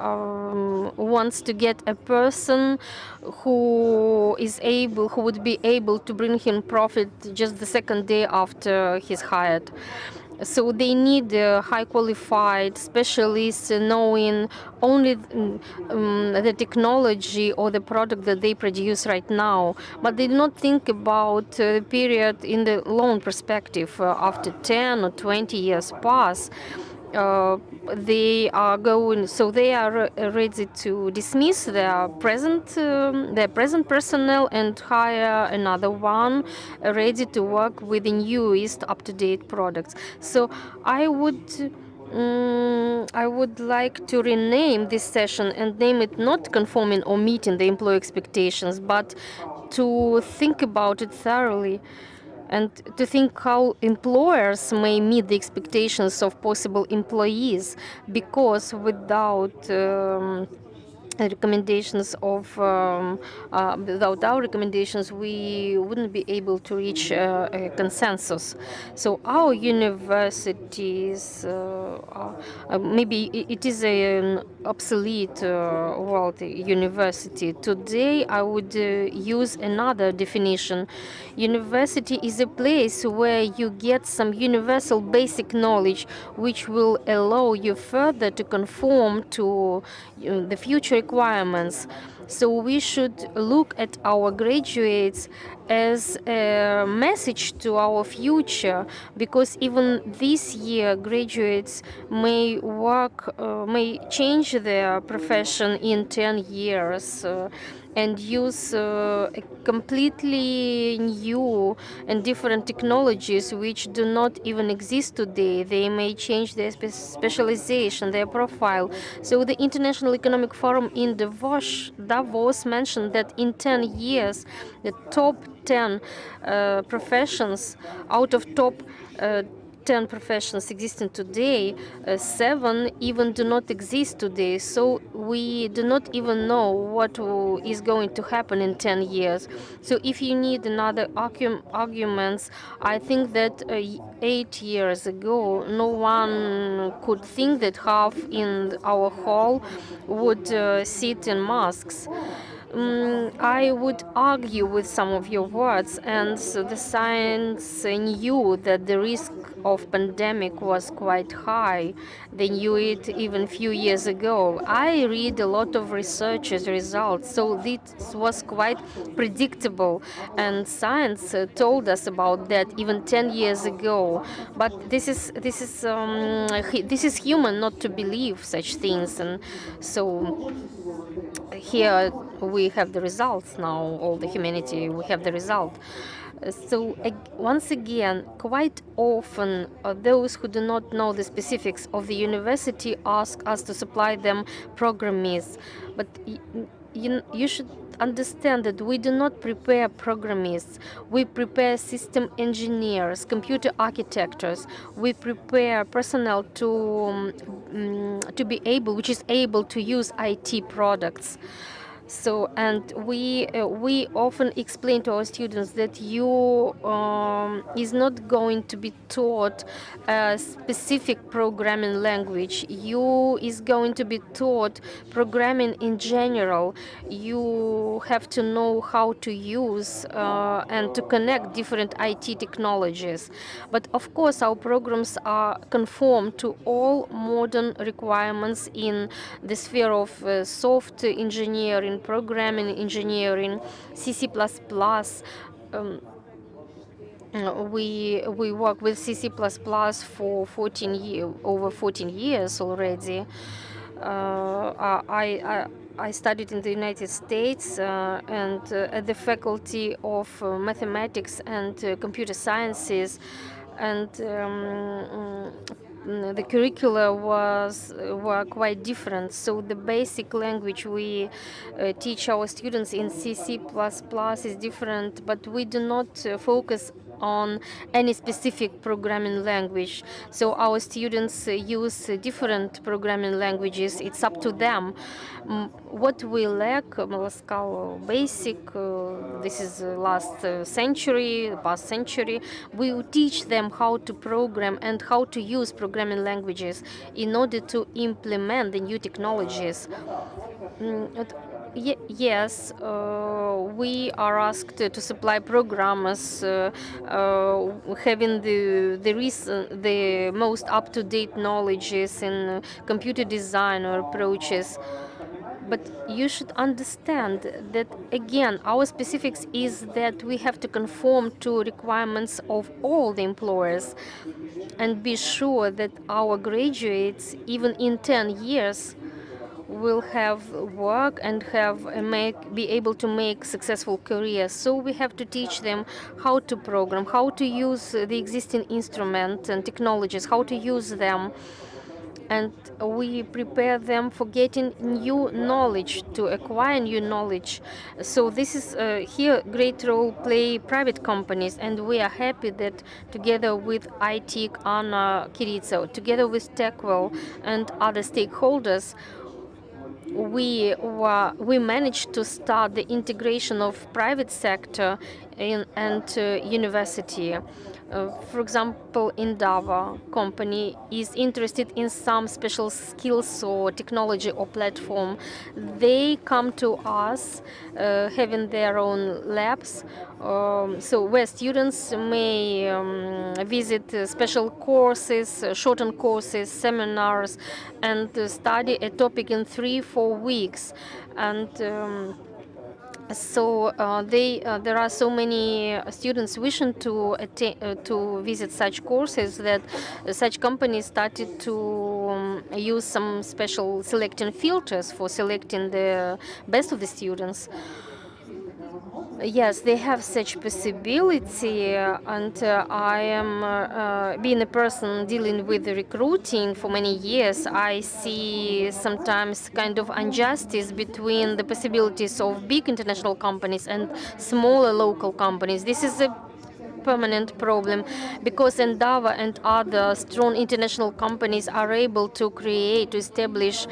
wants to get a person who would be able to bring him profit just the second day after he's hired. So they need high qualified specialists knowing only the technology or the product that they produce right now. But they do not think about the period in the long perspective. After 10 or 20 years pass, they are going, so they are ready to dismiss their present personnel and hire another one ready to work with the newest up-to-date products. So I would like to rename this session and name it not conforming or meeting the employee expectations, but to think about it thoroughly and to think how employers may meet the expectations of possible employees, because without recommendations without our recommendations, we wouldn't be able to reach a consensus. So our universities, maybe it is an obsolete word, university. Today I would use another definition. University is a place where you get some universal basic knowledge which will allow you further to conform to the future requirements. So we should look at our graduates as a message to our future, because even this year graduates may may change their profession in 10 years and use completely new and different technologies which do not even exist today. They may change their specialization, their profile. So the International Economic Forum in Davos mentioned that in 10 years, the top 10 professions out of top 10 professions existing today, 7 even do not exist today. So we do not even know what is going to happen in 10 years. So if you need another arguments, I think that 8 years ago, no one could think that half in our hall would sit in masks. I would argue with some of your words, and so the science knew that the risk of pandemic was quite high. They knew it even a few years ago. I read a lot of researchers' results, so this was quite predictable, and science told us about that even 10 years ago. But this is human not to believe such things, and so here we have the results now. All the humanity, we have the result. So once again, quite often those who do not know the specifics of the university ask us to supply them programmers. But you should understand that we do not prepare programmers. We prepare system engineers, computer architects. We prepare personnel to be able, which is able to use IT products. So, and we often explain to our students that you is not going to be taught a specific programming language. You is going to be taught programming in general. You have to know how to use and to connect different IT technologies. But of course, our programs are conform to all modern requirements in the sphere of soft engineering, programming engineering, C++. We work with C++ for over 14 years already. I studied in the United States and at the Faculty of Mathematics and Computer Sciences, and the curricula were quite different. So the basic language we teach our students in C++ is different, but we do not focus on any specific programming language. So our students use different programming languages. It's up to them. What we lack, Moscow Basic, this is last century, past century, we teach them how to program and how to use programming languages in order to implement the new technologies. Yes, we are asked to supply programmers having the most up-to-date knowledges in computer design or approaches. But you should understand that, again, our specifics is that we have to conform to requirements of all the employers and be sure that our graduates, even in 10 years, will have work and be able to make successful careers. So we have to teach them how to program, how to use the existing instruments and technologies, how to use them. And we prepare them for getting new knowledge, to acquire new knowledge. So this is here great role play private companies, and we are happy that together with IT, Anna Kiritsa, together with TechWell and other stakeholders, we managed to start the integration of private sector and university. For example, Indava company is interested in some special skills or technology or platform. They come to us having their own labs, so where students may visit special courses, shortened courses, seminars, and study a topic in 3-4 weeks. And so there are so many students wishing to visit such courses that such companies started to use some special selecting filters for selecting the best of the students. Yes, they have such possibility, and I am being a person dealing with recruiting for many years. I see sometimes kind of injustice between the possibilities of big international companies and smaller local companies. This is a permanent problem, because Endava and other strong international companies are able to establish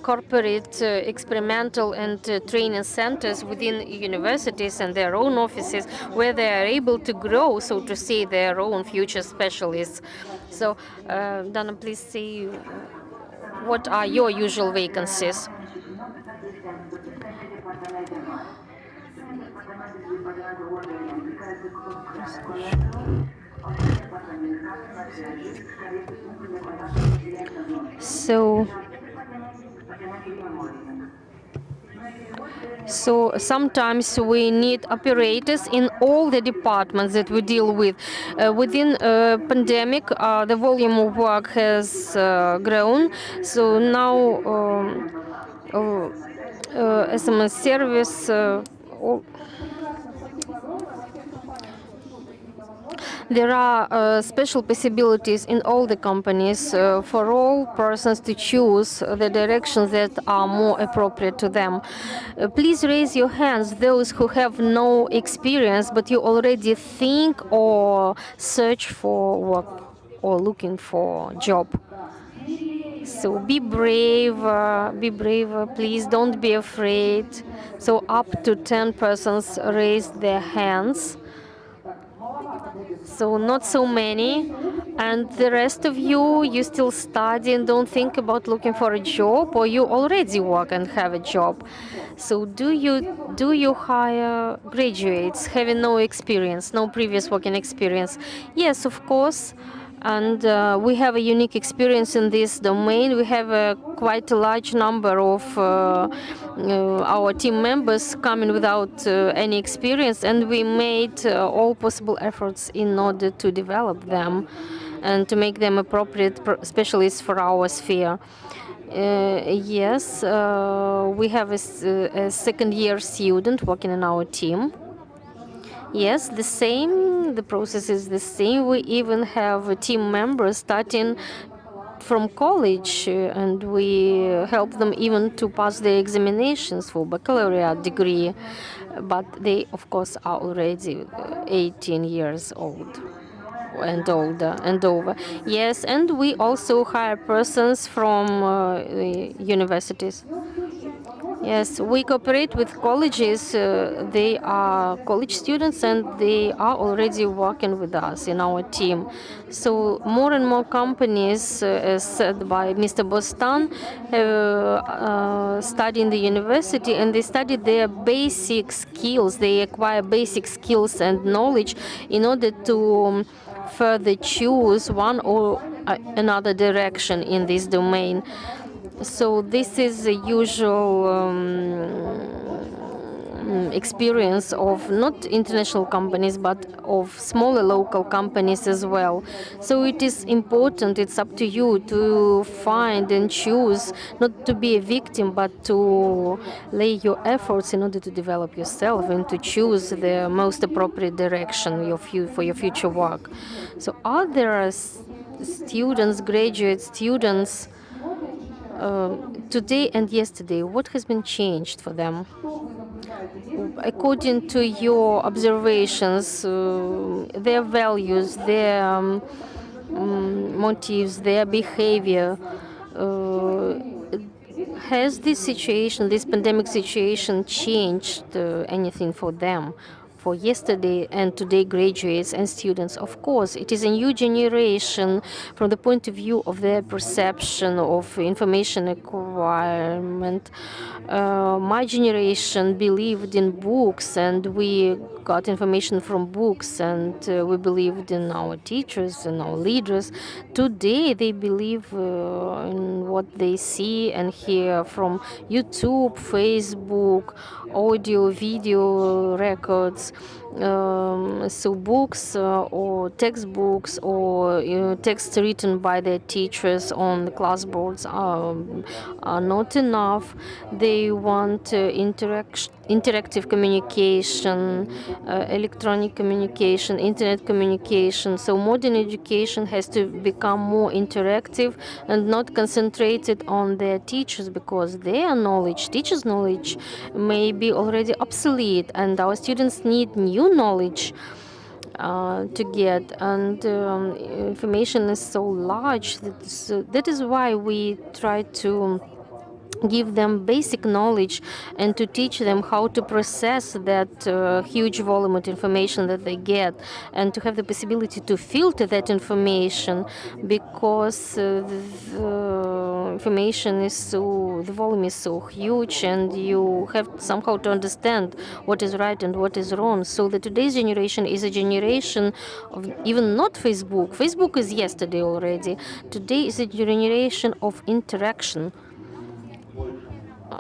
corporate experimental and training centers within universities and their own offices, where they are able to grow, so to say, their own future specialists. So, Dana, please say, what are your usual vacancies? So sometimes we need operators in all the departments that we deal with. Within pandemic, the volume of work has grown. So now SMS service. There are special possibilities in all the companies for all persons to choose the directions that are more appropriate to them. Please raise your hands, those who have no experience, but you already think or search for work or looking for job. So be brave, please don't be afraid. So up to 10 persons raised their hands. So not so many. And the rest of you still study and don't think about looking for a job, or you already work and have a job. So do you hire graduates having no experience, no previous working experience? Yes, of course. And we have a unique experience in this domain. We have quite a large number of our team members coming without any experience, and we made all possible efforts in order to develop them and to make them appropriate specialists for our sphere. Yes, we have a second-year student working in our team. Yes, the same. The process is the same. We even have team members starting from college, and we help them even to pass the examinations for baccalaureate degree. But they, of course, are already 18 years old and older and over. Yes, and we also hire persons from universities. Yes, we cooperate with colleges. They are college students and they are already working with us in our team. So more and more companies, as said by Mr. Bostan, study in the university, and they study their basic skills. They acquire basic skills and knowledge in order to further choose one or another direction in this domain. So this is the usual experience of not international companies, but of smaller local companies as well. So it is important, it's up to you to find and choose, not to be a victim, but to lay your efforts in order to develop yourself and to choose the most appropriate direction for your future work. So are there students, graduate students, today and yesterday, what has been changed for them? According to your observations, their values, their motives, their behavior, has this situation, this pandemic situation, changed anything for them? For yesterday and today graduates and students, of course, it is a new generation from the point of view of their perception of information acquirement. My generation believed in books, and we got information from books, and we believed in our teachers and our leaders. Today, they believe in what they see and hear from YouTube, Facebook, audio, video records. So books or textbooks or texts written by their teachers on the classboards are not enough. They want interactive communication, electronic communication, internet communication. So modern education has to become more interactive and not concentrated on their teachers, because their knowledge, teachers' knowledge, may be already obsolete, and our students need new knowledge. to get, and information is so large that is why we try to give them basic knowledge and to teach them how to process that huge volume of information that they get, and to have the possibility to filter that information, because the information is the volume is so huge, and you have somehow to understand what is right and what is wrong. So the today's generation is a generation of even not Facebook. Facebook is yesterday already. Today is a generation of interaction,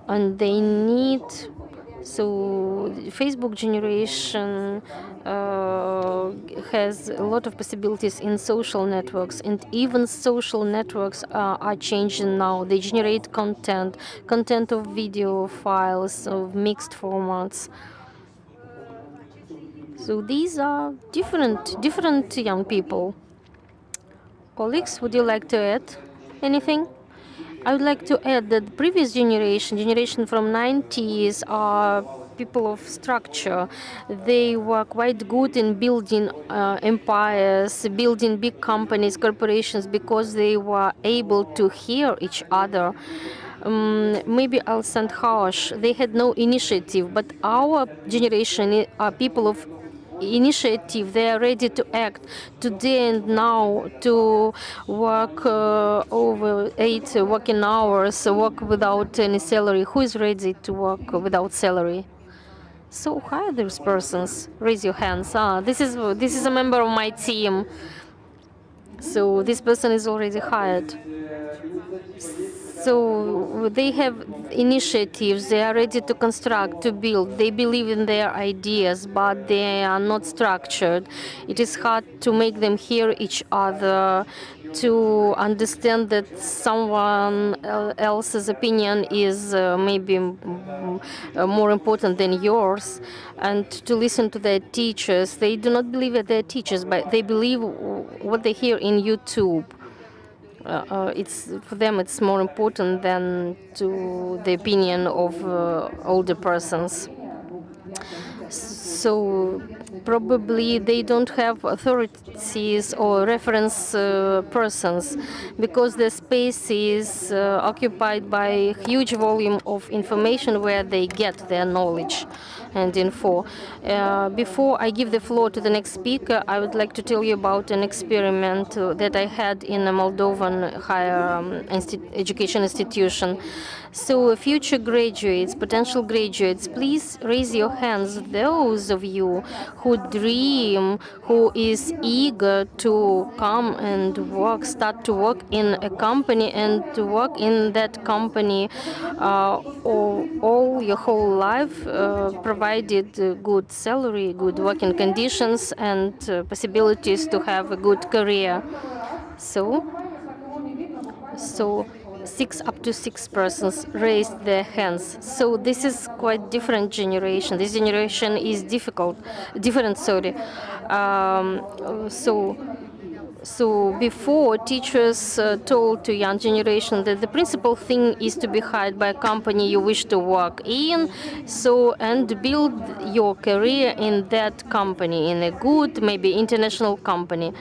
and they need, so Facebook generation has a lot of possibilities in social networks, and even social networks are changing now. They generate content of video files of mixed formats. So these are different young people. Colleagues, would you like to add anything? I would like to add that the previous generation from 90s, are people of structure. They were quite good in building empires, building big companies, corporations, because they were able to hear each other. Maybe I'll sound harsh. They had no initiative, but our generation are people of initiative. They are ready to act today and now, to work over 8 working hours, work without any salary. Who is ready to work without salary? So hire those persons. Raise your hands. This is a member of my team. So this person is already hired. So they have initiatives, they are ready to construct, to build, they believe in their ideas, but they are not structured. It is hard to make them hear each other, to understand that someone else's opinion is maybe more important than yours, and to listen to their teachers. They do not believe that they're teachers, but they believe what they hear in YouTube. It's for them it's more important than to the opinion of older persons. So probably they don't have authorities or reference persons, because the space is occupied by a huge volume of information where they get their knowledge and info. Before I give the floor to the next speaker, I would like to tell you about an experiment that I had in a Moldovan higher education institution. So future graduates, potential graduates, please raise your hands, those of you who dream, who is eager to come and work, start to work in a company and to work in that company all your whole life, provided good salary, good working conditions, and possibilities to have a good career. So up to six persons raised their hands. So this is quite different generation. This generation is different. Sorry. So before, teachers told to young generation that the principal thing is to be hired by a company you wish to work in, and build your career in that company, in a good, maybe international company.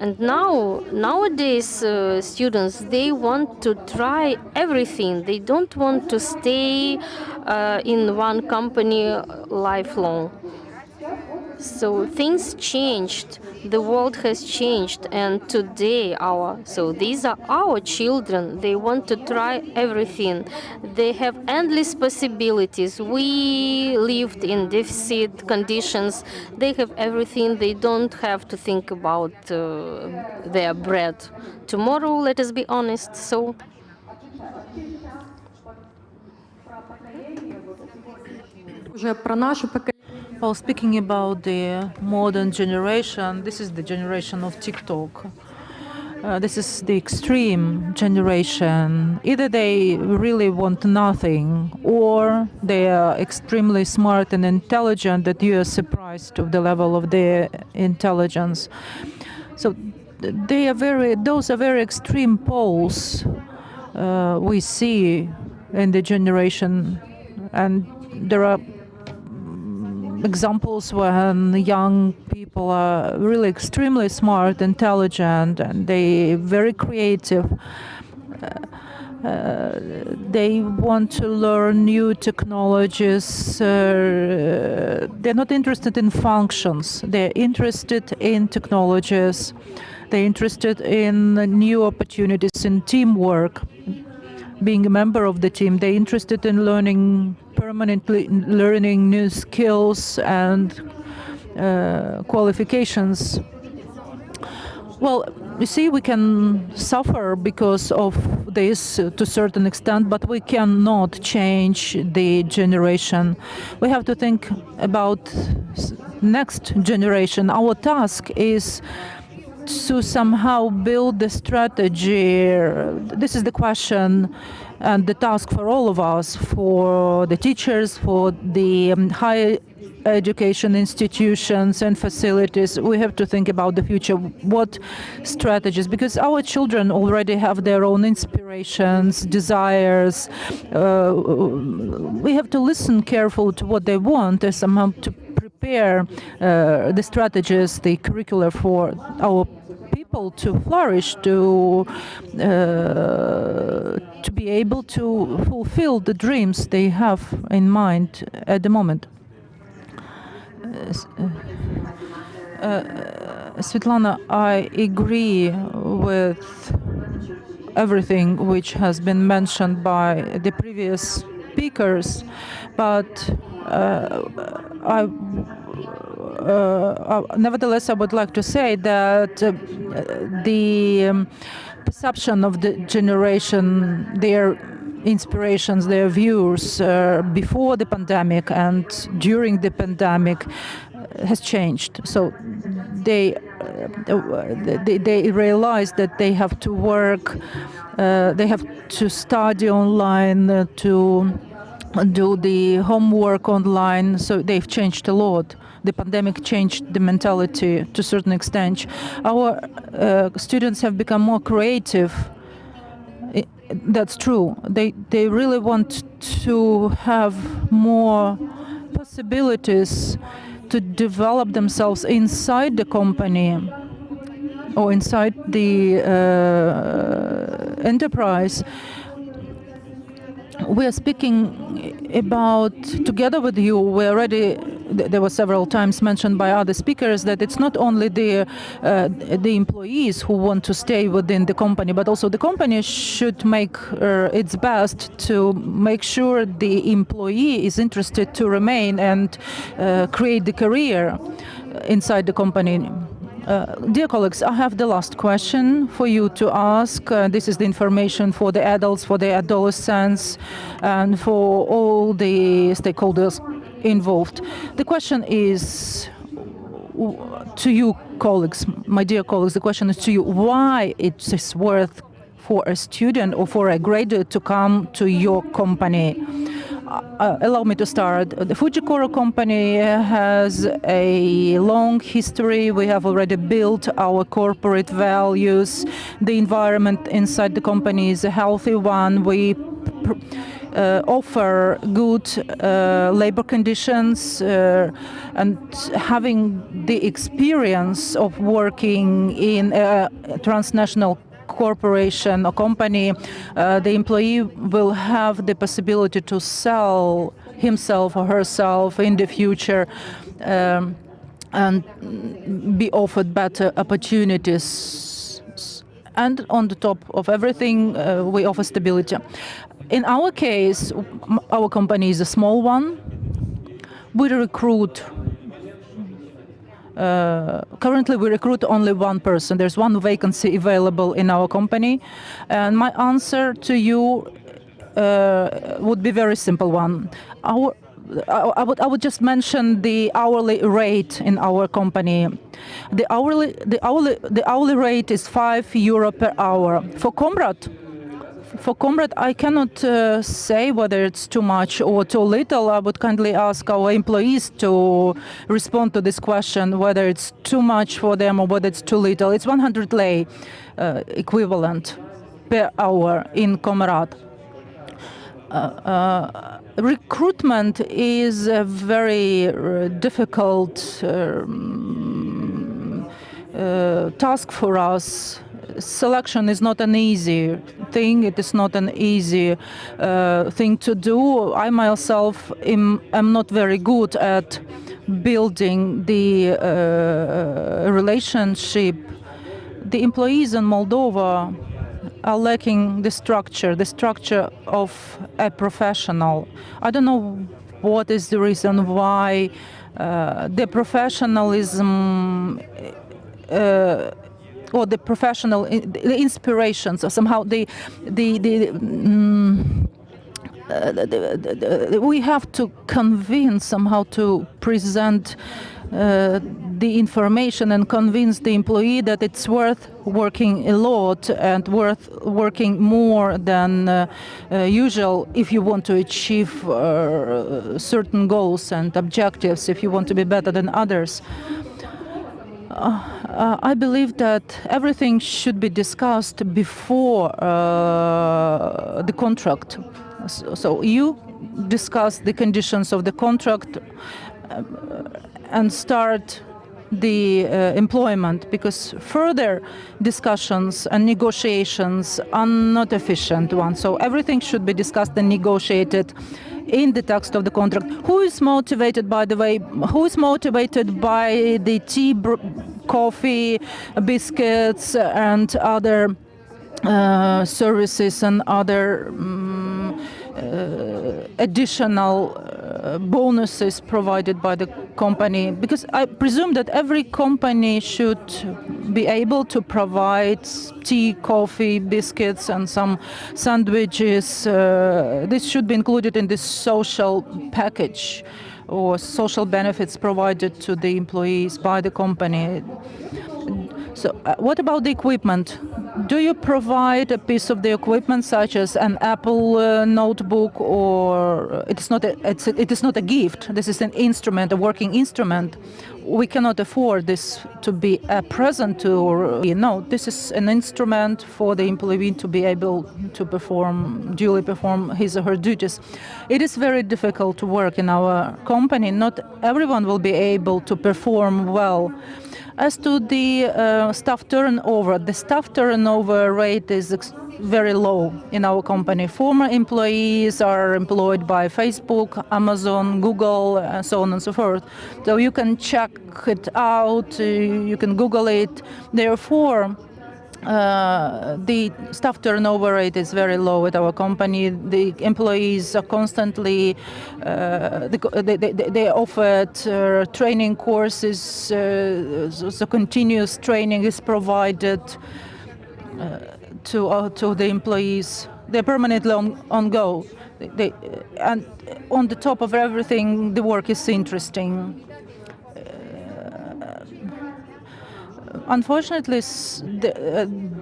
And nowadays, students, they want to try everything. They don't want to stay in one company lifelong. So things changed. The world has changed, and today these are our children. They want to try everything. They have endless possibilities. We lived in deficit conditions. They have everything. They don't have to think about their bread tomorrow. Let us be honest. So. Well, speaking about the modern generation, this is the generation of TikTok. This is the extreme generation. Either they really want nothing, or they are extremely smart and intelligent that you are surprised of the level of their intelligence. So those are very extreme poles we see in the generation, and there are examples when young people are really extremely smart, intelligent, and they very creative. They want to learn new technologies. They're not interested in functions. They're interested in technologies. They're interested in new opportunities, in teamwork, being a member of the team. They're interested in learning, permanently learning new skills and qualifications. Well, you see, we can suffer because of this to a certain extent, but we cannot change the generation. We have to think about next generation. Our task is to somehow build the strategy. This is the question and the task for all of us, for the teachers, for the higher education institutions and facilities. We have to think about the future. What strategies? Because our children already have their own inspirations, desires. We have to listen carefully to what they want and somehow to prepare the strategies, the curricula for our people to flourish, to be able to fulfill the dreams they have in mind at the moment. Svetlana, I agree with everything which has been mentioned by the previous speakers, but nevertheless, I would like to say that the perception of the generation, their inspirations, their views before the pandemic and during the pandemic has changed. So they realize that they have to work, they have to study online, to do the homework online. So they've changed a lot. The pandemic changed the mentality to a certain extent. Our students have become more creative. That's true. They really want to have more possibilities to develop themselves inside the company or inside the enterprise. We are speaking about, together with you, we already, there were several times mentioned by other speakers that it's not only the employees who want to stay within the company, but also the company should make its best to make sure the employee is interested to remain and create the career inside the company. Dear colleagues, I have the last question for you to ask. This is the information for the adults, for the adolescents, and for all the stakeholders involved. The question is to you, colleagues, my dear colleagues, the question is to you, why it is worth for a student or for a graduate to come to your company? Allow me to start. The Fujikura company has a long history. We have already built our corporate values. The environment inside the company is a healthy one. We offer good labor conditions, and having the experience of working in a transnational corporation or company, the employee will have the possibility to sell himself or herself in the future and be offered better opportunities. And on the top of everything, we offer stability. In our case, our company is a small one. We recruit currently, we recruit only one person. There's one vacancy available in our company. And my answer to you would be a very simple one. I would just mention the hourly rate in our company. The hourly rate is €5 per hour. For Comrade, I cannot say whether it's too much or too little. I would kindly ask our employees to respond to this question, whether it's too much for them or whether it's too little. It's 100 lei equivalent per hour in Comrade. recruitment is a very difficult task for us. Selection is not an easy thing. It is not an easy thing to do. I myself am not very good at building the relationship. The employees in Moldova are lacking the structure of a professional. I don't know what is the reason why the professionalism or the professional the inspirations, or somehow we have to convince somehow to present the information and convince the employee that it's worth working a lot and worth working more than usual if you want to achieve certain goals and objectives, if you want to be better than others. I believe that everything should be discussed before the contract. So you discuss the conditions of the contract and start the employment, because further discussions and negotiations are not efficient ones. So everything should be discussed and negotiated in the text of the contract. Who is motivated, by the way, who is motivated by the tea, coffee, biscuits and other services and other additional bonuses provided by the company? Because I presume that every company should be able to provide tea, coffee, biscuits and some sandwiches. This should be included in this social package or social benefits provided to the employees by the company. So what about the equipment? Do you provide a piece of the equipment such as an Apple notebook, or it is not a gift? This is an instrument, a working instrument. We cannot afford this to be a present to, no, this is an instrument for the employee to be able to duly perform his or her duties. It is very difficult to work in our company. Not everyone will be able to perform well. As to the staff turnover, the staff turnover rate is very low in our company. Former employees are employed by Facebook, Amazon, Google, and so on and so forth. So you can check it out, you can Google it. Therefore, the staff turnover rate is very low at our company. The employees are constantly, they offered training courses, so continuous training is provided to the employees. They're permanently on go. And on the top of everything, the work is interesting. Unfortunately,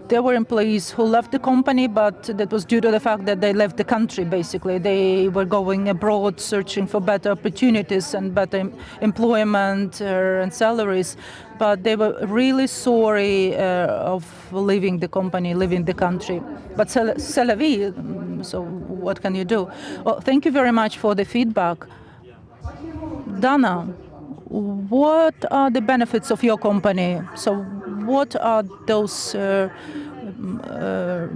there were employees who left the company, but that was due to the fact that they left the country, basically. They were going abroad, searching for better opportunities and better employment and salaries. But they were really sorry of leaving the company, leaving the country. But c'est la vie, so what can you do? Well, thank you very much for the feedback. Dana, what are the benefits of your company? So what are those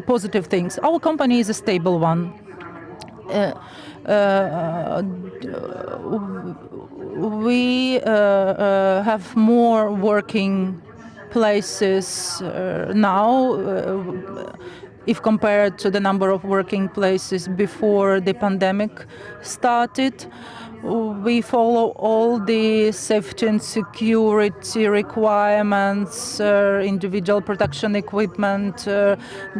positive things? Our company is a stable one. We have more working places now if compared to the number of working places before the pandemic started. We follow all the safety and security requirements, individual protection equipment,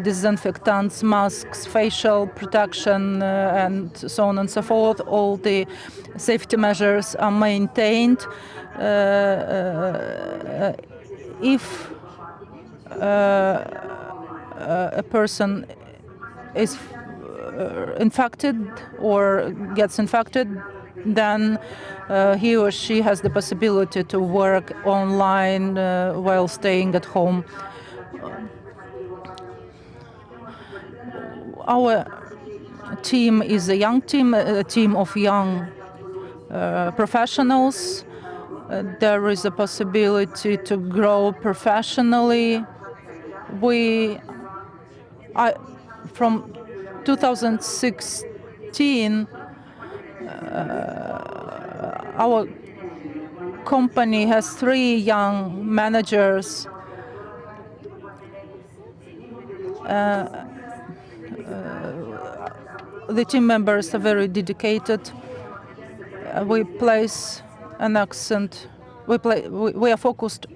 disinfectants, masks, facial protection, and so on and so forth. All the safety measures are maintained. If a person is infected or gets infected, then he or she has the possibility to work online while staying at home. team is a young team, a team of young professionals. There is a possibility to grow professionally. From 2016, our company has 3 young managers. The team members are very dedicated. We place an accent. We are focused.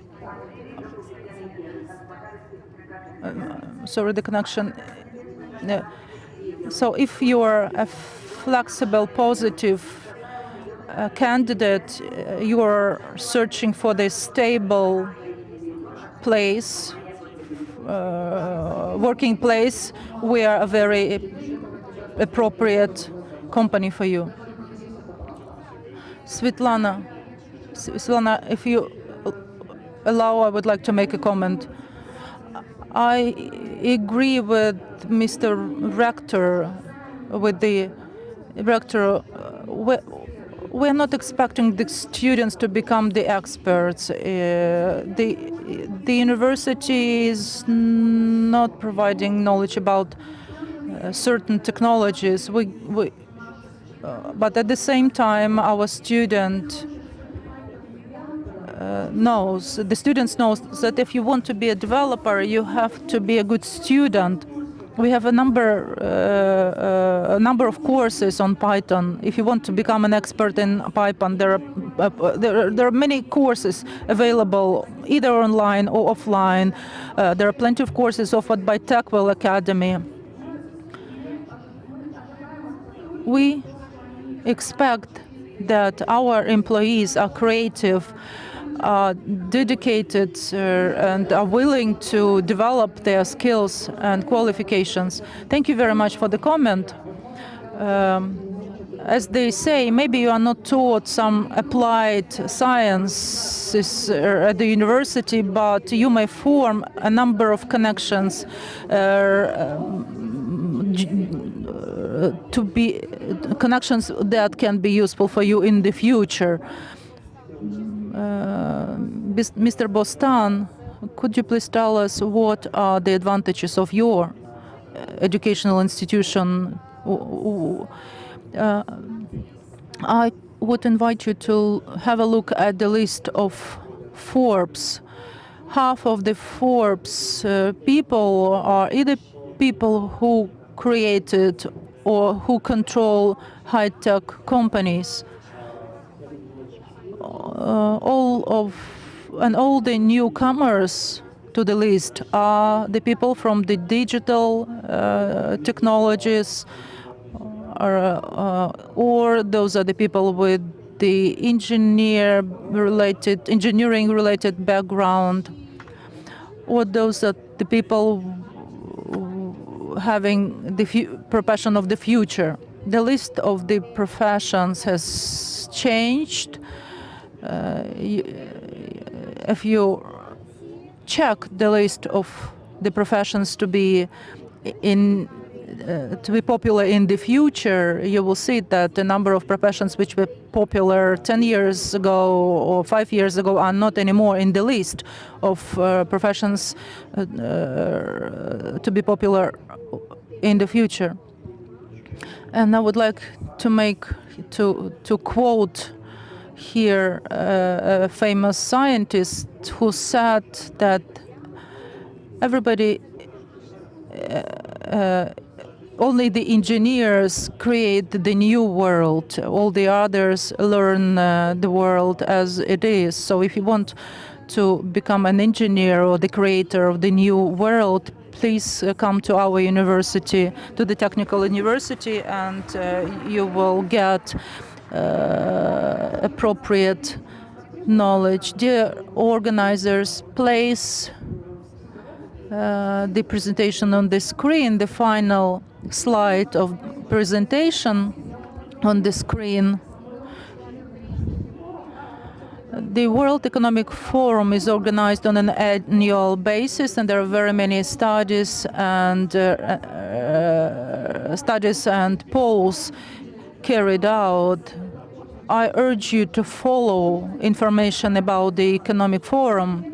Sorry, the connection. So if you are a flexible, positive candidate, you are searching for the stable place, working place, we are a very appropriate company for you. Svetlana, if you allow, I would like to make a comment. I agree with Mr. Rector, with the rector. We're not expecting the students to become the experts. The university is not providing knowledge about certain technologies. But at the same time, our student the students knows that if you want to be a developer, you have to be a good student. We have a number of courses on Python. If you want to become an expert in Python, there are many courses available, either online or offline. There are plenty of courses offered by Techwell Academy. We expect that our employees are creative, are dedicated, and are willing to develop their skills and qualifications. Thank you very much for the comment. As they say, maybe you are not taught some applied sciences at the university, but you may form a number of connections to be connections that can be useful for you in the future. Mr. Bostan, could you please tell us what are the advantages of your educational institution? I would invite you to have a look at the list of Forbes. Half of the Forbes people are either people who created or who control high-tech companies. All the newcomers to the list are the people from the digital technologies, or those are the people with the engineering-related background, or those are the people having the profession of the future. The list of the professions has changed. If you check the list of the professions to be popular in the future, you will see that the number of professions which were popular 10 years ago or 5 years ago are not anymore in the list of professions to be popular in the future. And I would like to quote here a famous scientist who said that only the engineers create the new world. All the others learn the world as it is. So if you want to become an engineer or the creator of the new world, please come to our university, to the Technical University, and you will get appropriate knowledge. Dear organizers, place the presentation on the screen, the final slide of presentation on the screen. The World Economic Forum is organized on an annual basis, and there are very many studies and studies and polls carried out, I urge you to follow information about the Economic Forum.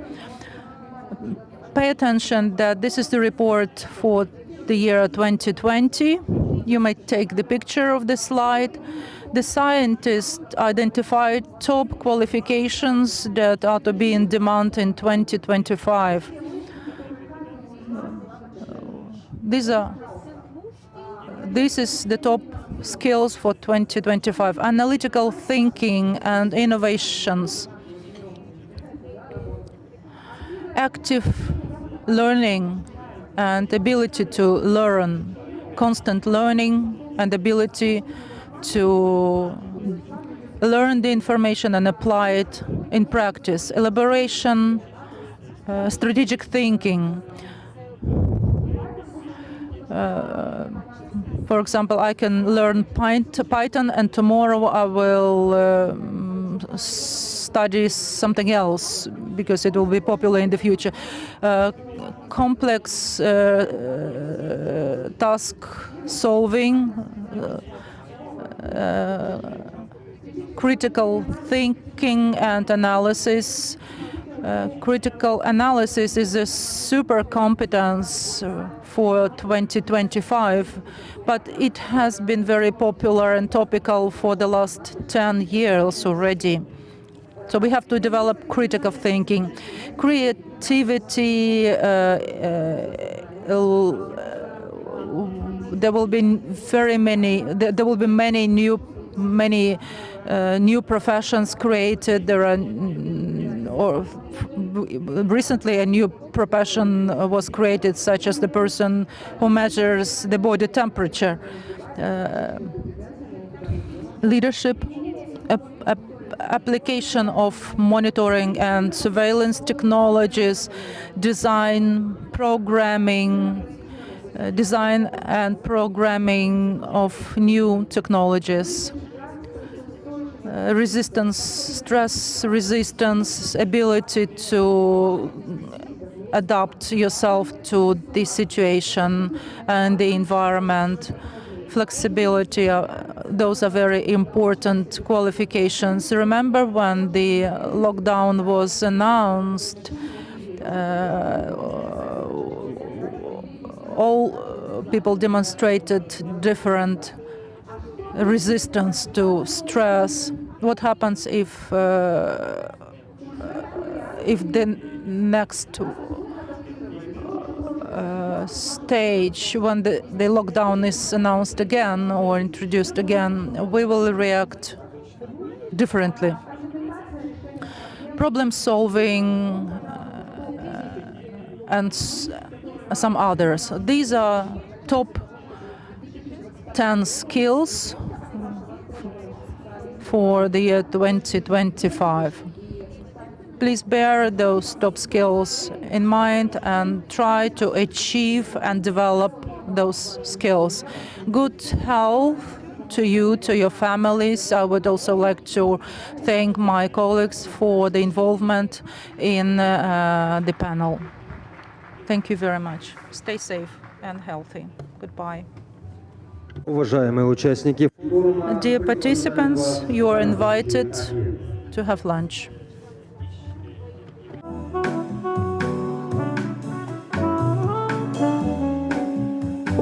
Pay attention that this is the report for the year 2020. You might take the picture of the slide. The scientists identified top qualifications that are to be in demand in 2025. This is the top skills for 2025: analytical thinking and innovations, active learning and ability to learn, constant learning and ability to learn the information and apply it in practice, elaboration, strategic thinking. For example, I can learn Python, and tomorrow I will study something else because it will be popular in the future. Complex task solving, critical thinking and analysis. Critical analysis is a super competence for 2025, but it has been very popular and topical for the last 10 years already. So we have to develop critical thinking. Creativity, there will be many new professions created. There are recently a new profession was created, such as the person who measures the body temperature. Leadership, application of monitoring and surveillance technologies, design and programming of new technologies. Resistance, stress resistance, ability to adapt yourself to the situation and the environment, flexibility, those are very important qualifications. Remember when the lockdown was announced, all people demonstrated different resistance to stress. What happens if the next stage, when the lockdown is announced again or introduced again, we will react differently. Problem solving and some others. These are top 10 skills for the year 2025. Please bear those top skills in mind and try to achieve and develop those skills. Good health to you, to your families. I would also like to thank my colleagues for the involvement in the panel. Thank you very much. Stay safe and healthy. Goodbye. Уважаемые участники форума, Dear participants, you are invited to have lunch.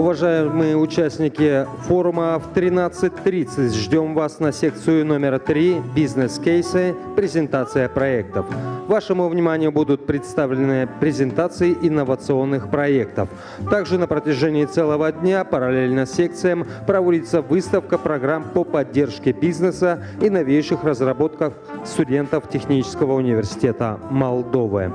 уважаемые участники форума, в 13:30 ждем вас на секцию номер 3 «Бизнес-кейсы. Презентация проектов». Вашему вниманию будут представлены презентации инновационных проектов. Также на протяжении целого дня параллельно секциям проводится выставка программ по поддержке бизнеса и новейших разработках студентов Технического университета Молдовы.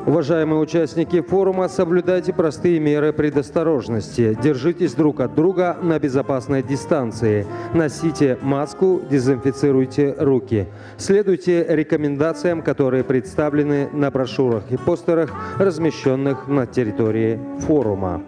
Уважаемые участники форума, соблюдайте простые меры предосторожности. Держитесь друг от друга на безопасной дистанции. Носите маску, дезинфицируйте руки. Следуйте рекомендациям, которые представлены на брошюрах и постерах, размещенных на территории форума.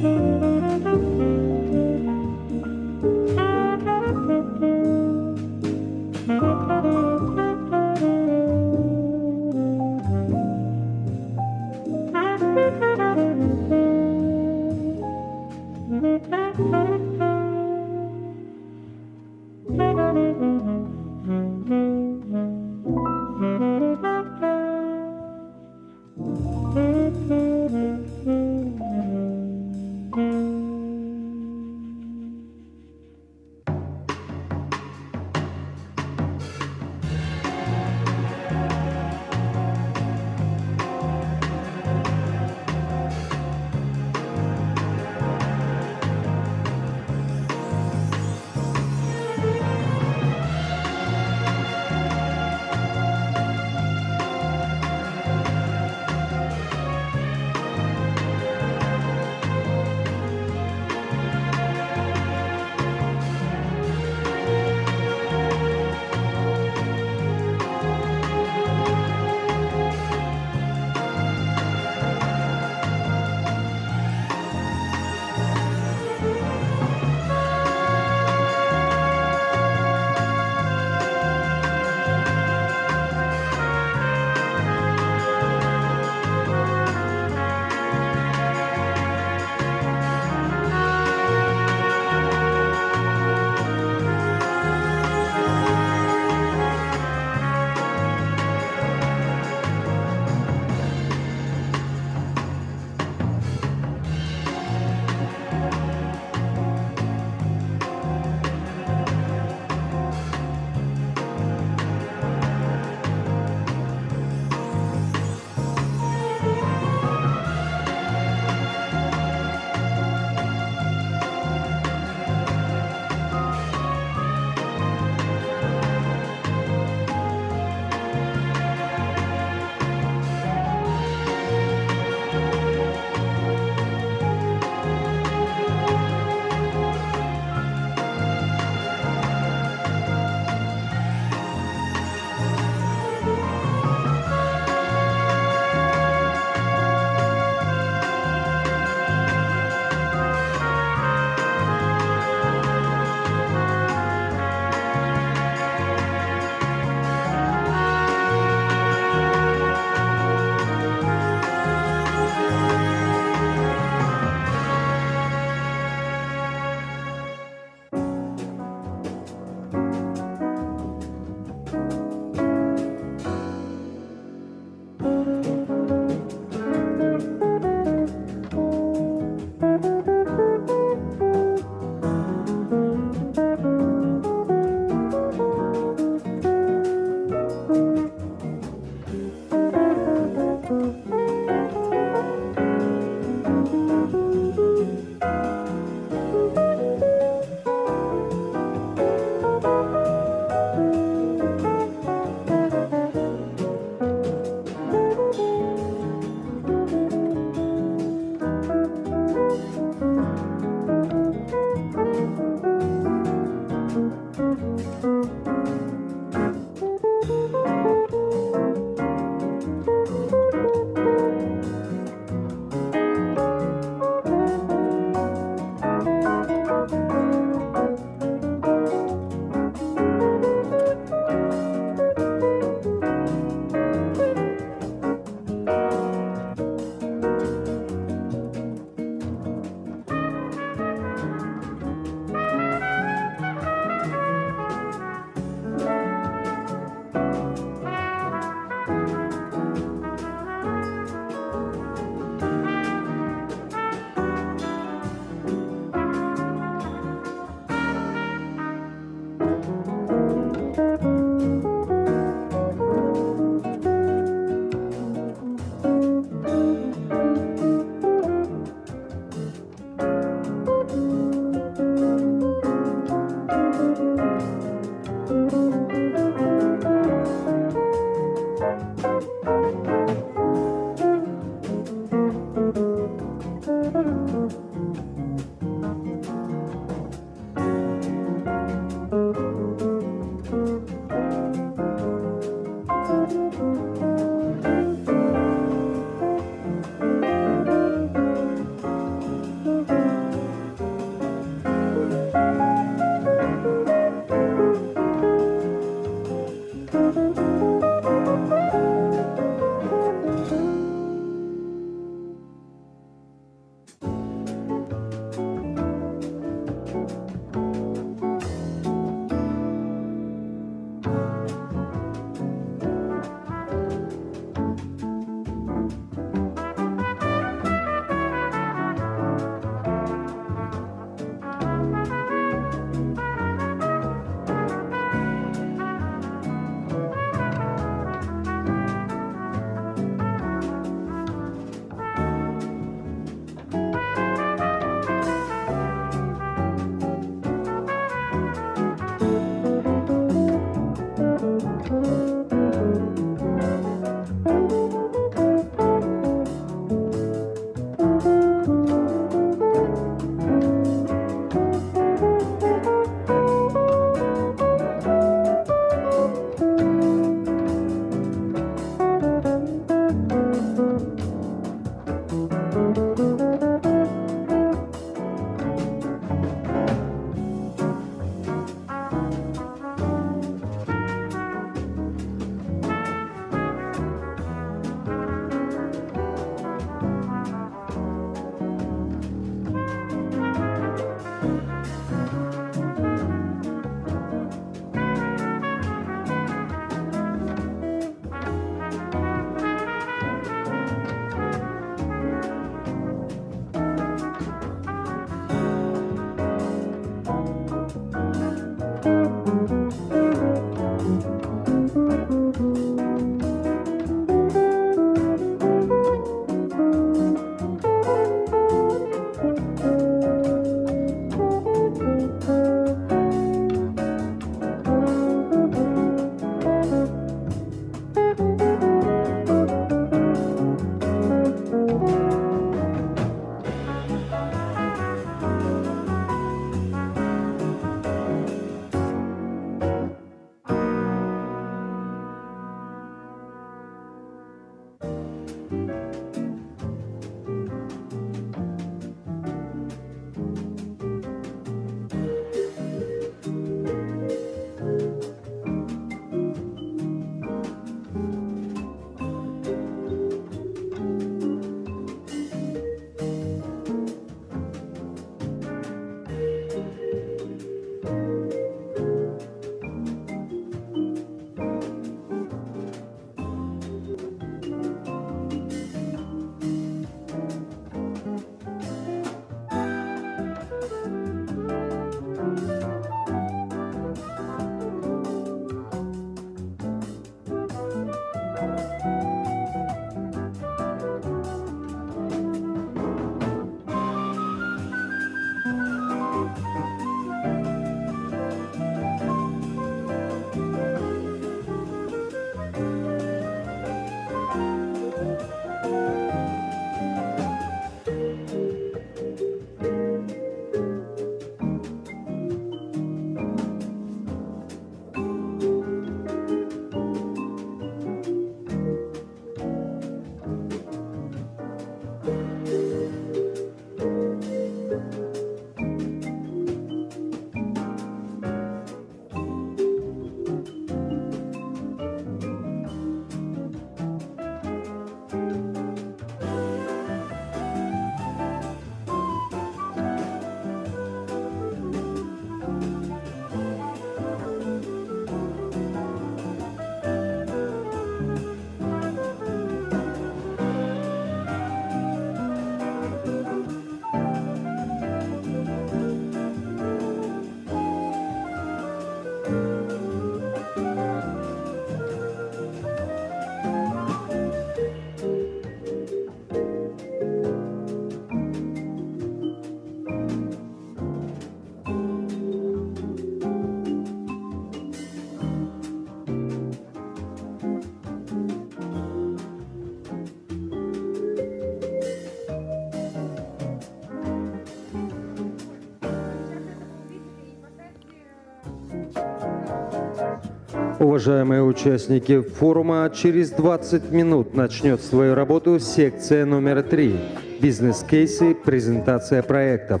Уважаемые участники форума, через 20 минут начнет свою работу секция номер 3 «Бизнес-кейсы. Презентация проектов».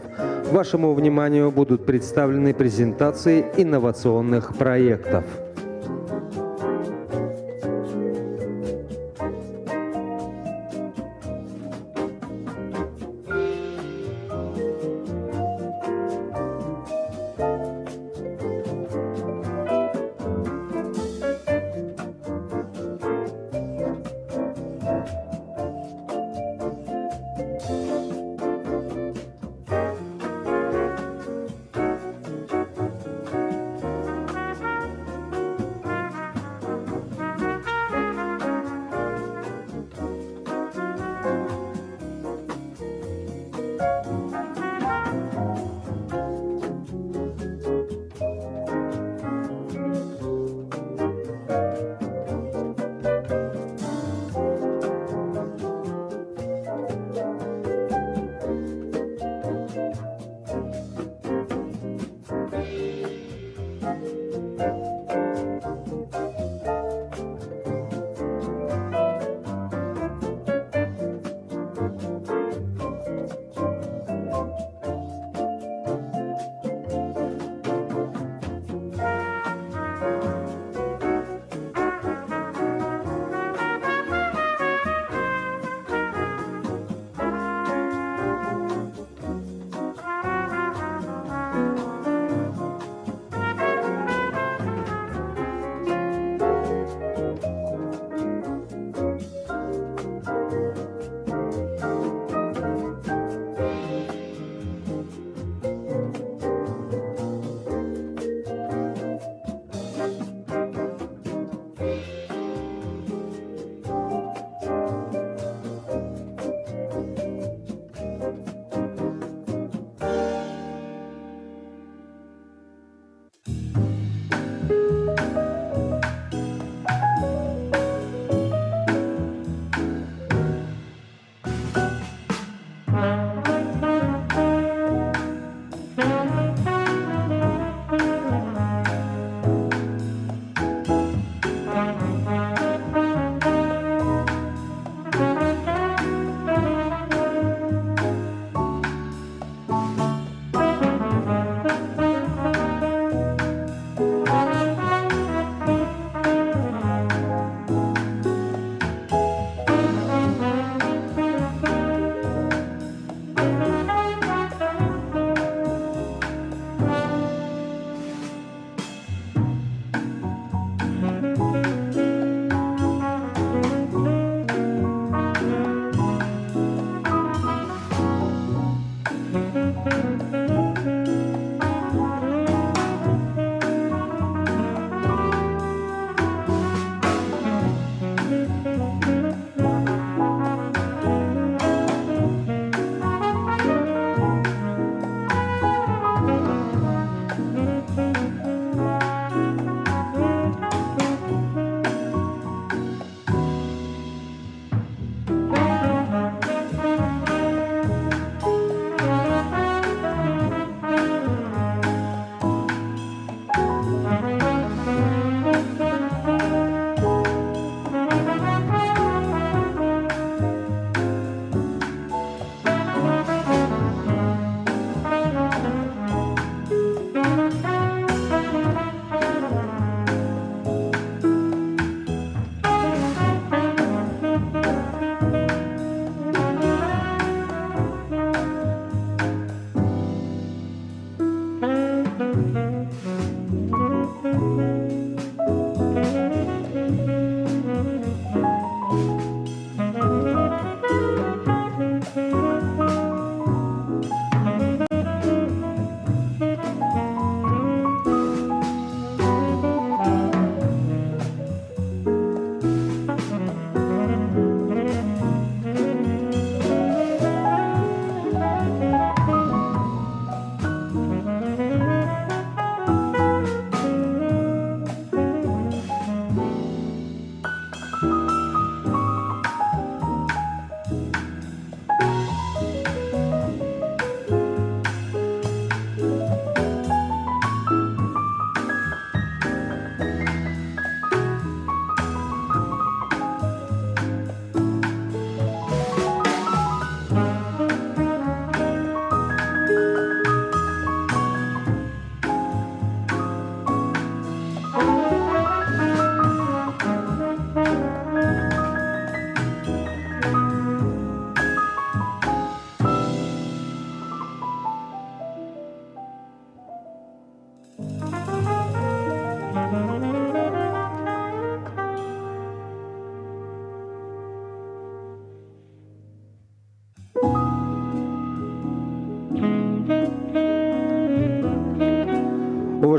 Вашему вниманию будут представлены презентации инновационных проектов.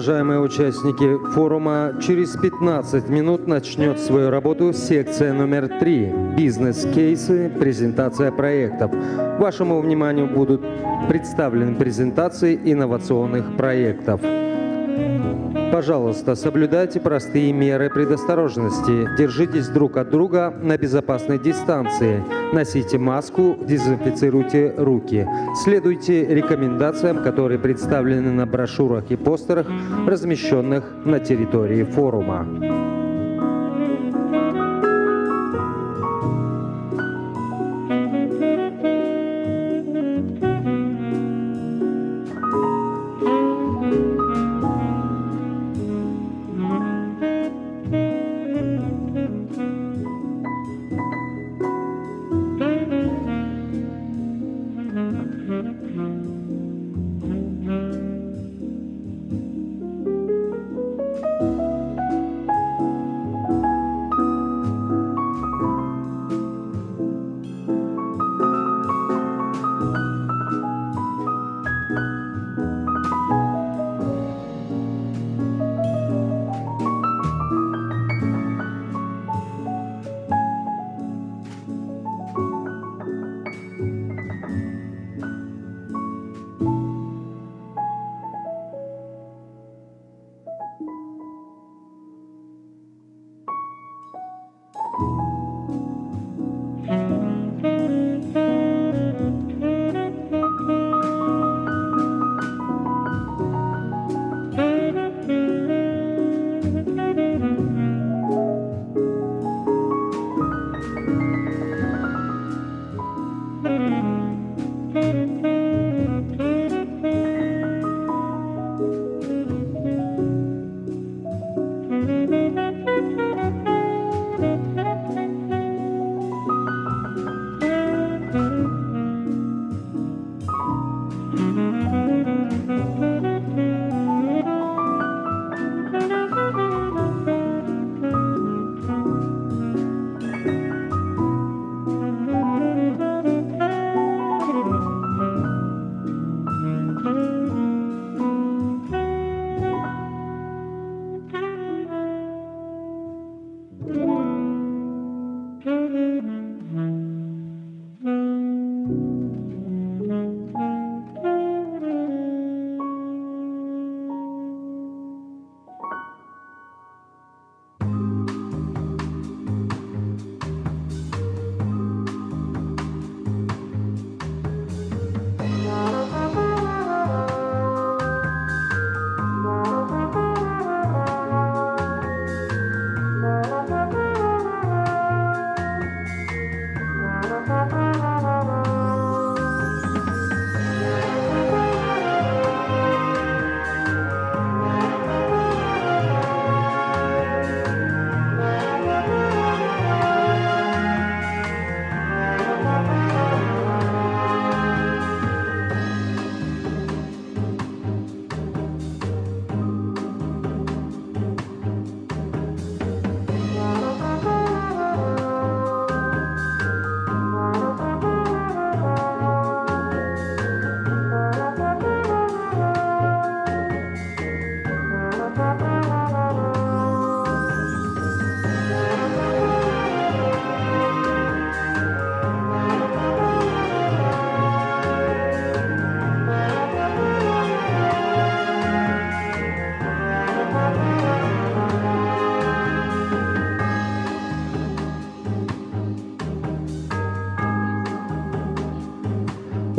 Уважаемые участники форума, через 15 минут начнет свою работу секция номер 3 «Бизнес-кейсы. Презентация проектов». Вашему вниманию будут представлены презентации инновационных проектов. Пожалуйста, соблюдайте простые меры предосторожности. Держитесь друг от друга на безопасной дистанции. Носите маску, дезинфицируйте руки. Следуйте рекомендациям, которые представлены на брошюрах и постерах, размещенных на территории форума.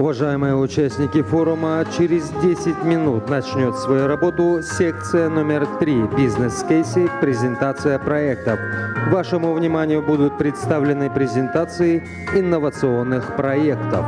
Уважаемые участники форума, через 10 минут начнет свою работу секция номер 3 «Бизнес-кейсы. Презентация проектов». Вашему вниманию будут представлены презентации инновационных проектов.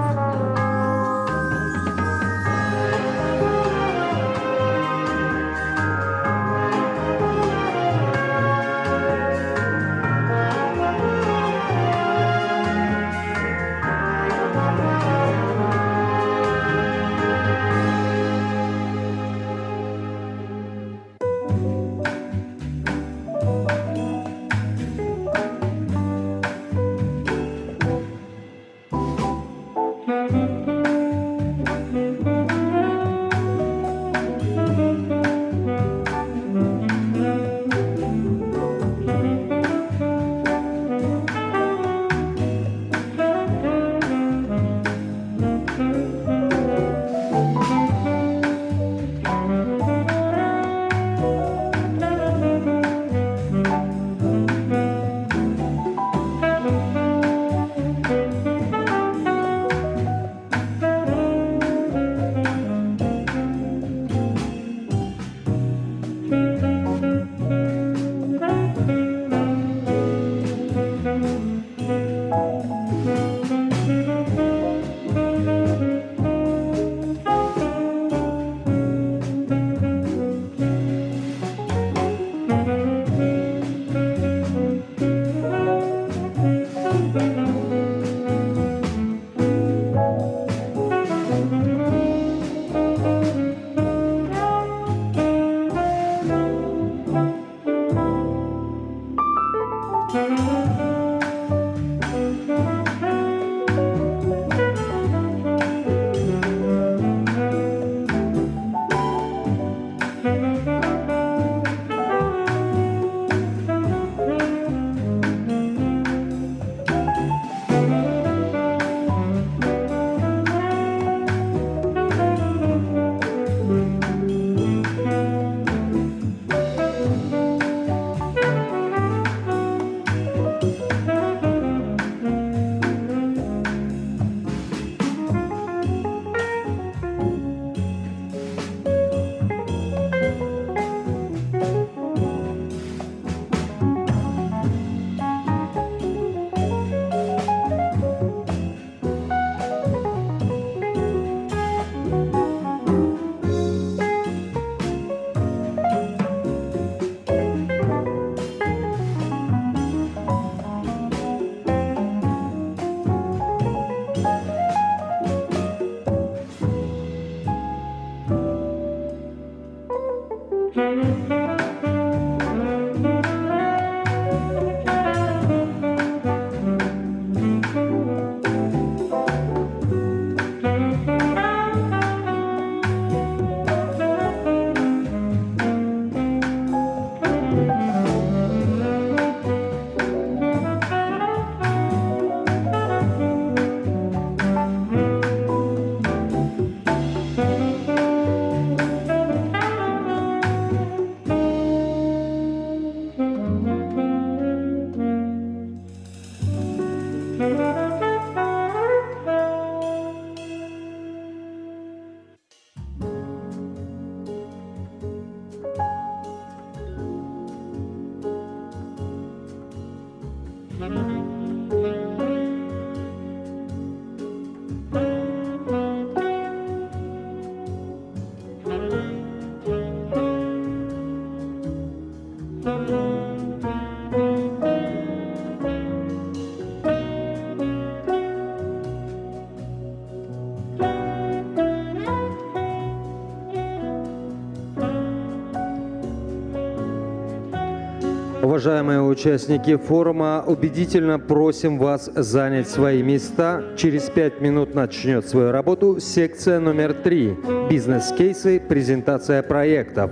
Уважаемые участники форума, убедительно просим вас занять свои места. Через 5 минут начнет свою работу секция номер 3 «Бизнес-кейсы. Презентация проектов».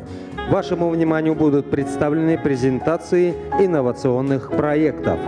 Вашему вниманию будут представлены презентации инновационных проектов.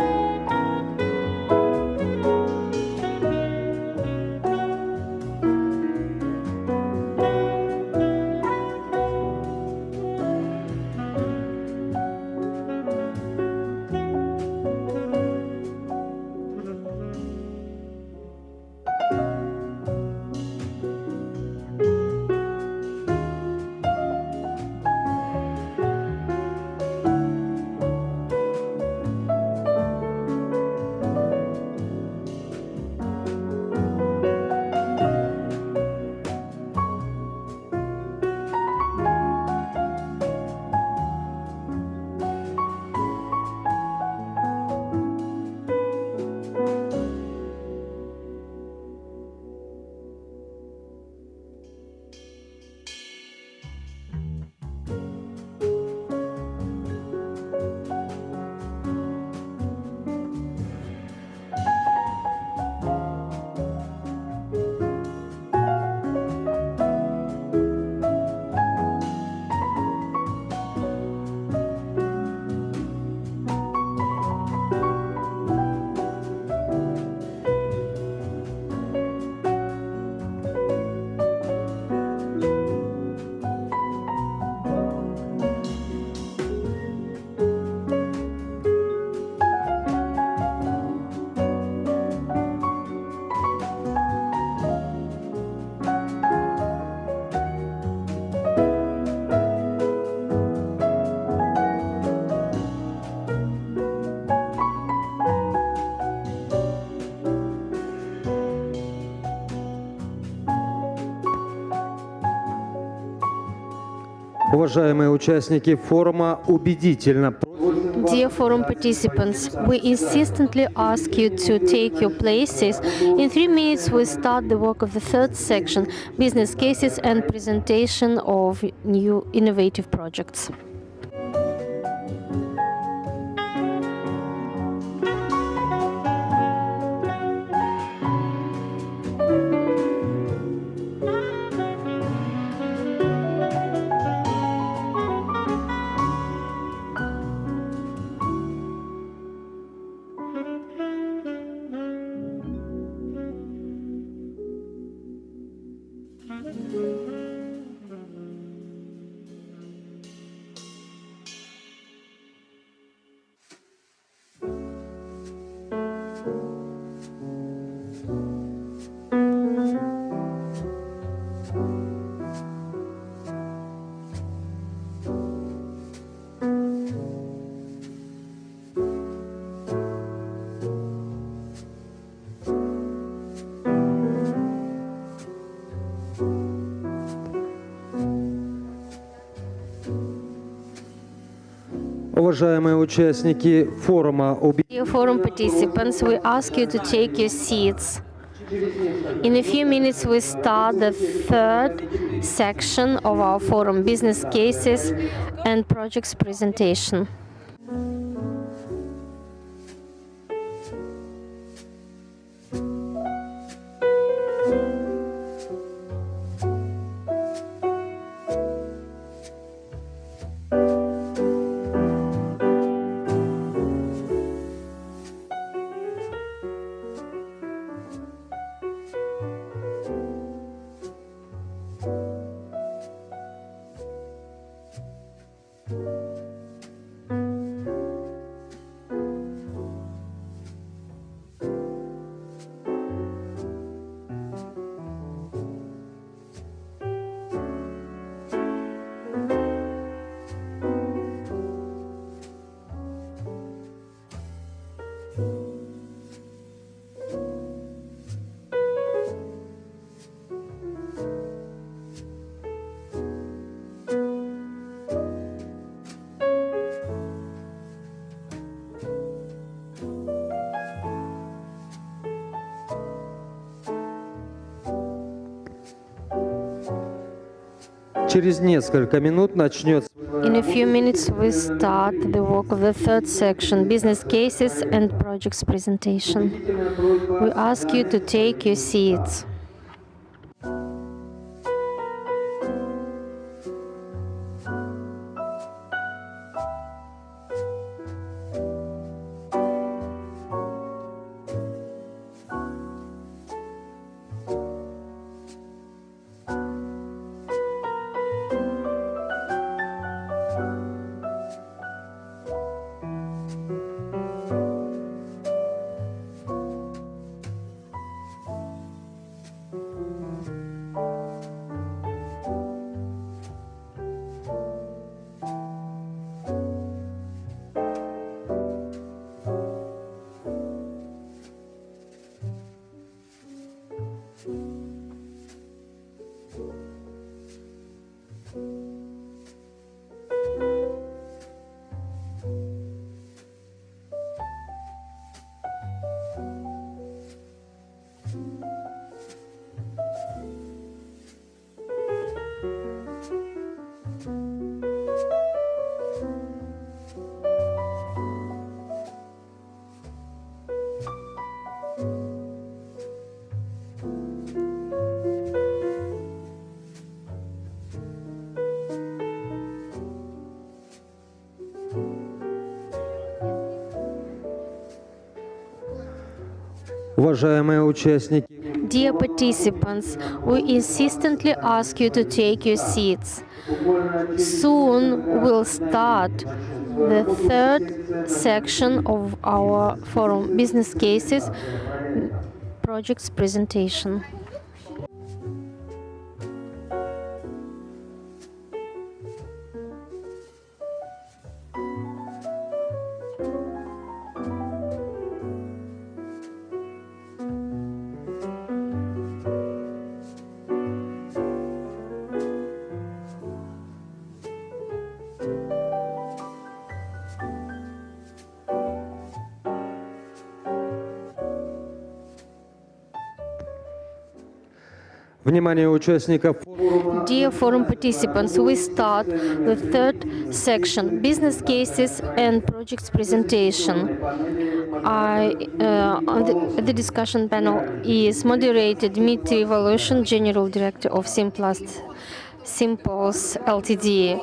Уважаемые участники форума, убедительно. Dear forum participants, we insistently ask you to take your places. In 3 minutes, we start the work of the third section, business cases and presentation of new innovative projects. Уважаемые участники форума Dear forum participants, we ask you to take your seats. In a few minutes, we start the third section of our forum, business cases and projects presentation. Через несколько минут начнется In a few minutes, we start the work of the third section, business cases and projects presentation. We ask you to take your seats. Уважаемые участники, Dear participants, we insistently ask you to take your seats. Soon we'll start the third section of our forum, business cases, projects presentation. внимание участников форума. Dear forum participants, we start the third section, business cases and projects presentation. The discussion panel is moderated Dmitry Voloshin, General Director of Simples Ltd.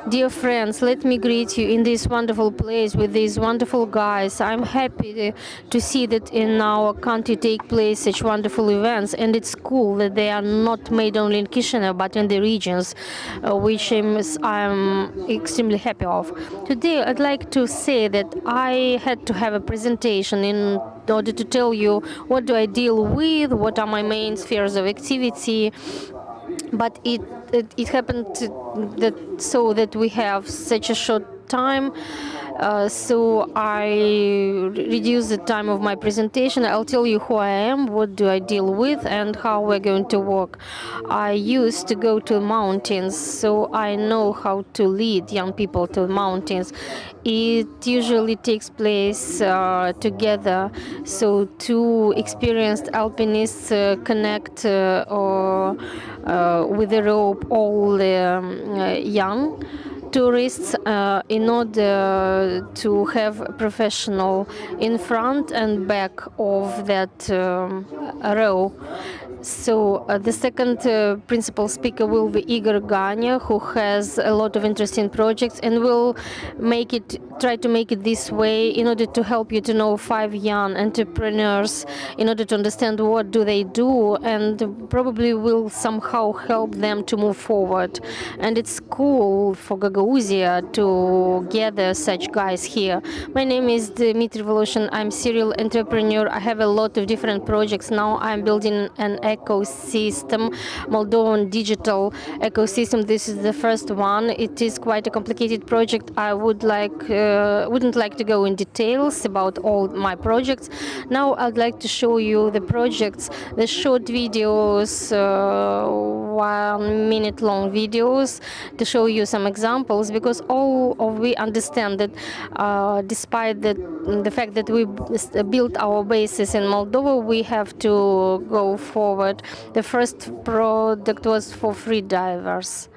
Dear friends, let me greet you in this wonderful place with these wonderful guys. I'm happy to see that in our country take place such wonderful events, and it's cool that they are not made only in Chisinau but in the regions, which I'm extremely happy of. Today I'd like to say that I had to have a presentation in order to tell you what do I deal with, what are my main spheres of activity. But it happened that we have such a short time, So I reduce the time of my presentation. I'll tell you who I am, what do I deal with, and how we're going to work. I used to go to mountains, so I know how to lead young people to mountains. It usually takes place together, so two experienced alpinists connect or with a rope all young tourists in order to have a professional in front and back of that row. So the second principal speaker will be Igor Ganya, who has a lot of interesting projects and will try to make it this way in order to help you to know 5 young entrepreneurs, in order to understand what do they do, and probably will somehow help them to move forward. And it's cool for Gagauzia to gather such guys here. My name is Dmitry Voloshin. I'm serial entrepreneur. I have a lot of different projects. Now I'm building an ecosystem, Moldovan digital ecosystem. This is the first one. It is quite a complicated project. I wouldn't like to go in details about all my projects. Now I'd like to show you the projects, the short videos, 1 minute long videos, to show you some examples, because we understand that despite the fact that we built our bases in Moldova, we have to go forward. The first product was for free divers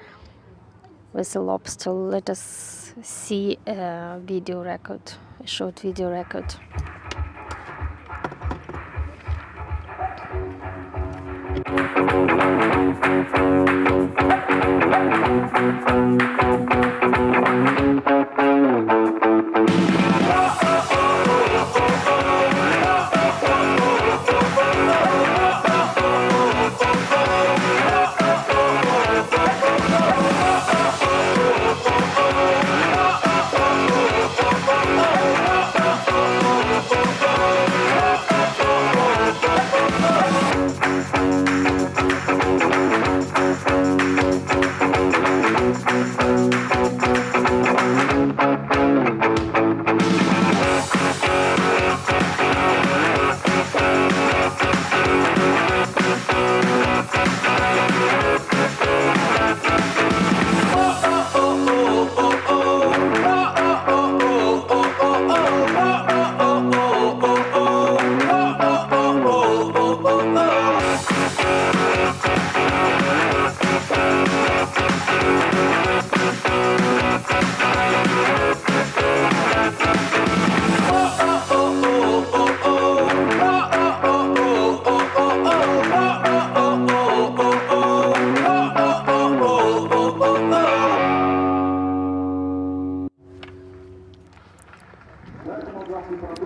with a lobster. Let us see a video record, a short video record.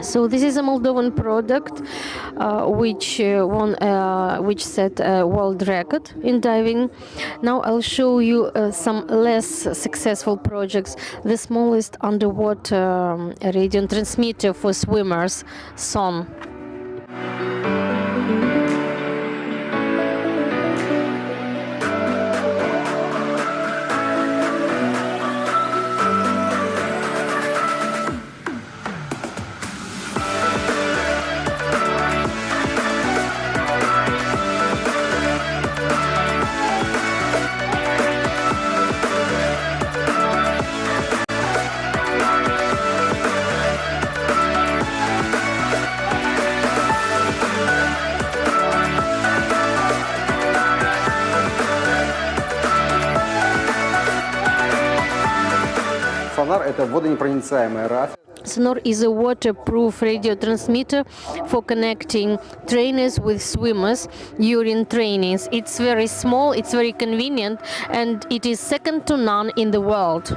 So this is a Moldovan product which set a world record in diving. Now I'll show you some less successful projects. The smallest underwater radio transmitter for swimmers, SON. Сонар – это водонепроницаемая рация. Sonor is a waterproof radio transmitter for connecting trainers with swimmers during trainings. It's very small, it's very convenient, and it is second to none in the world.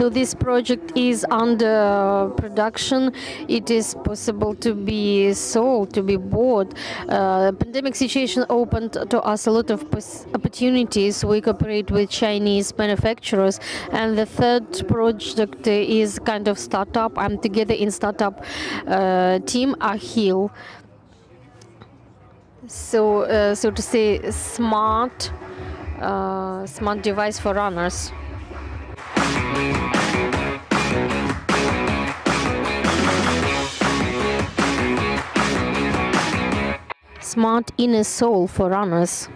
So this project is under production. It is possible to be sold, to be bought. Pandemic situation opened to us a lot of opportunities. We cooperate with Chinese manufacturers, and the third project is kind of startup. I'm together in startup team Ahil. So to say, smart device for runners. Smart inner soul for runners.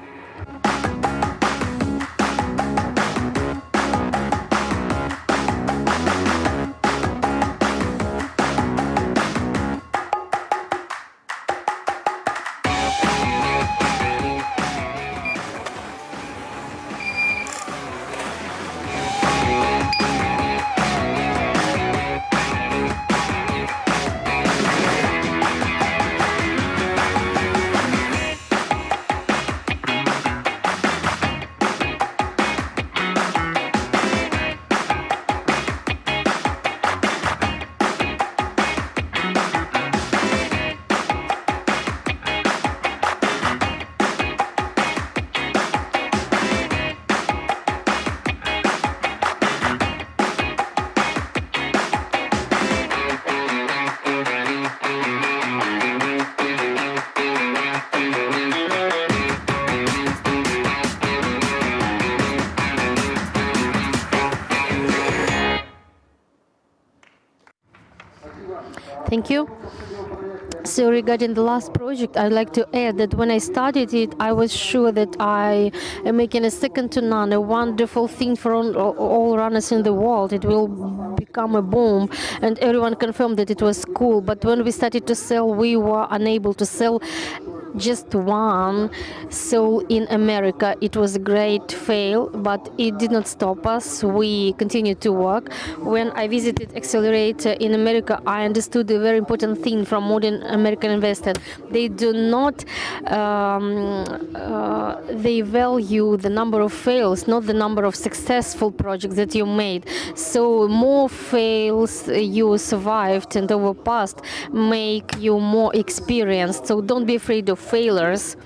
Thank you. So regarding the last project, I'd like to add that when I started it, I was sure that I am making a second to none, a wonderful thing for all runners in the world. It will become a boom, and everyone confirmed that it was cool. But when we started to sell, we were unable to sell just one. So in America, it was a great fail, but it did not stop us. We continued to work. When I visited Accelerator in America, I understood a very important thing from modern American investors. They do not, they value the number of fails, not the number of successful projects that you made. So more fails you survived and overpassed make you more experienced. So don't be afraid of failures.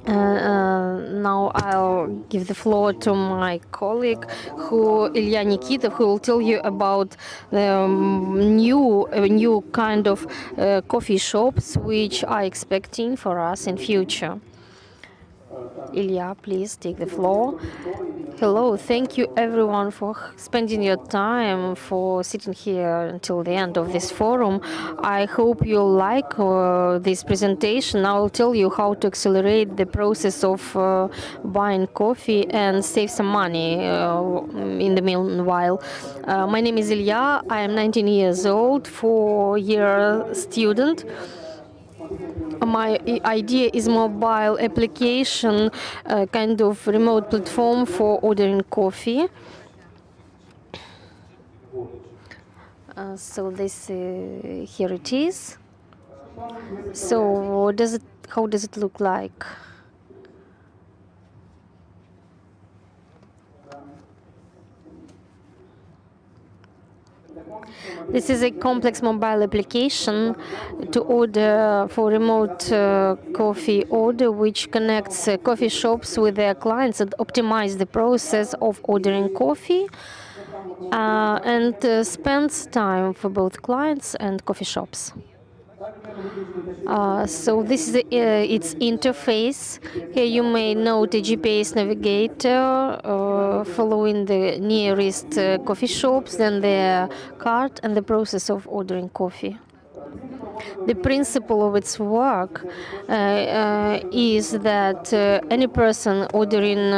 Now I'll give the floor to my colleague, Ilya Nikitov, who will tell you about the new kind of coffee shops which are expecting for us in future. Ilya, please take the floor. Hello, thank you everyone for spending your time, for sitting here until the end of this forum. I hope you like this presentation. I will tell you how to accelerate the process of buying coffee and save some money in the meanwhile. My name is Ilya. I am 19 years old, 4-year student. My idea is mobile application, kind of remote platform for ordering coffee. So this here it is. So how does it look like? This is a complex mobile application to order for remote coffee order, which connects coffee shops with their clients and optimize the process of ordering coffee and spends time for both clients and coffee shops. So this is its interface. Here you may note a GPS navigator following the nearest coffee shops, then their cart, and the process of ordering coffee. The principle of its work is that any person ordering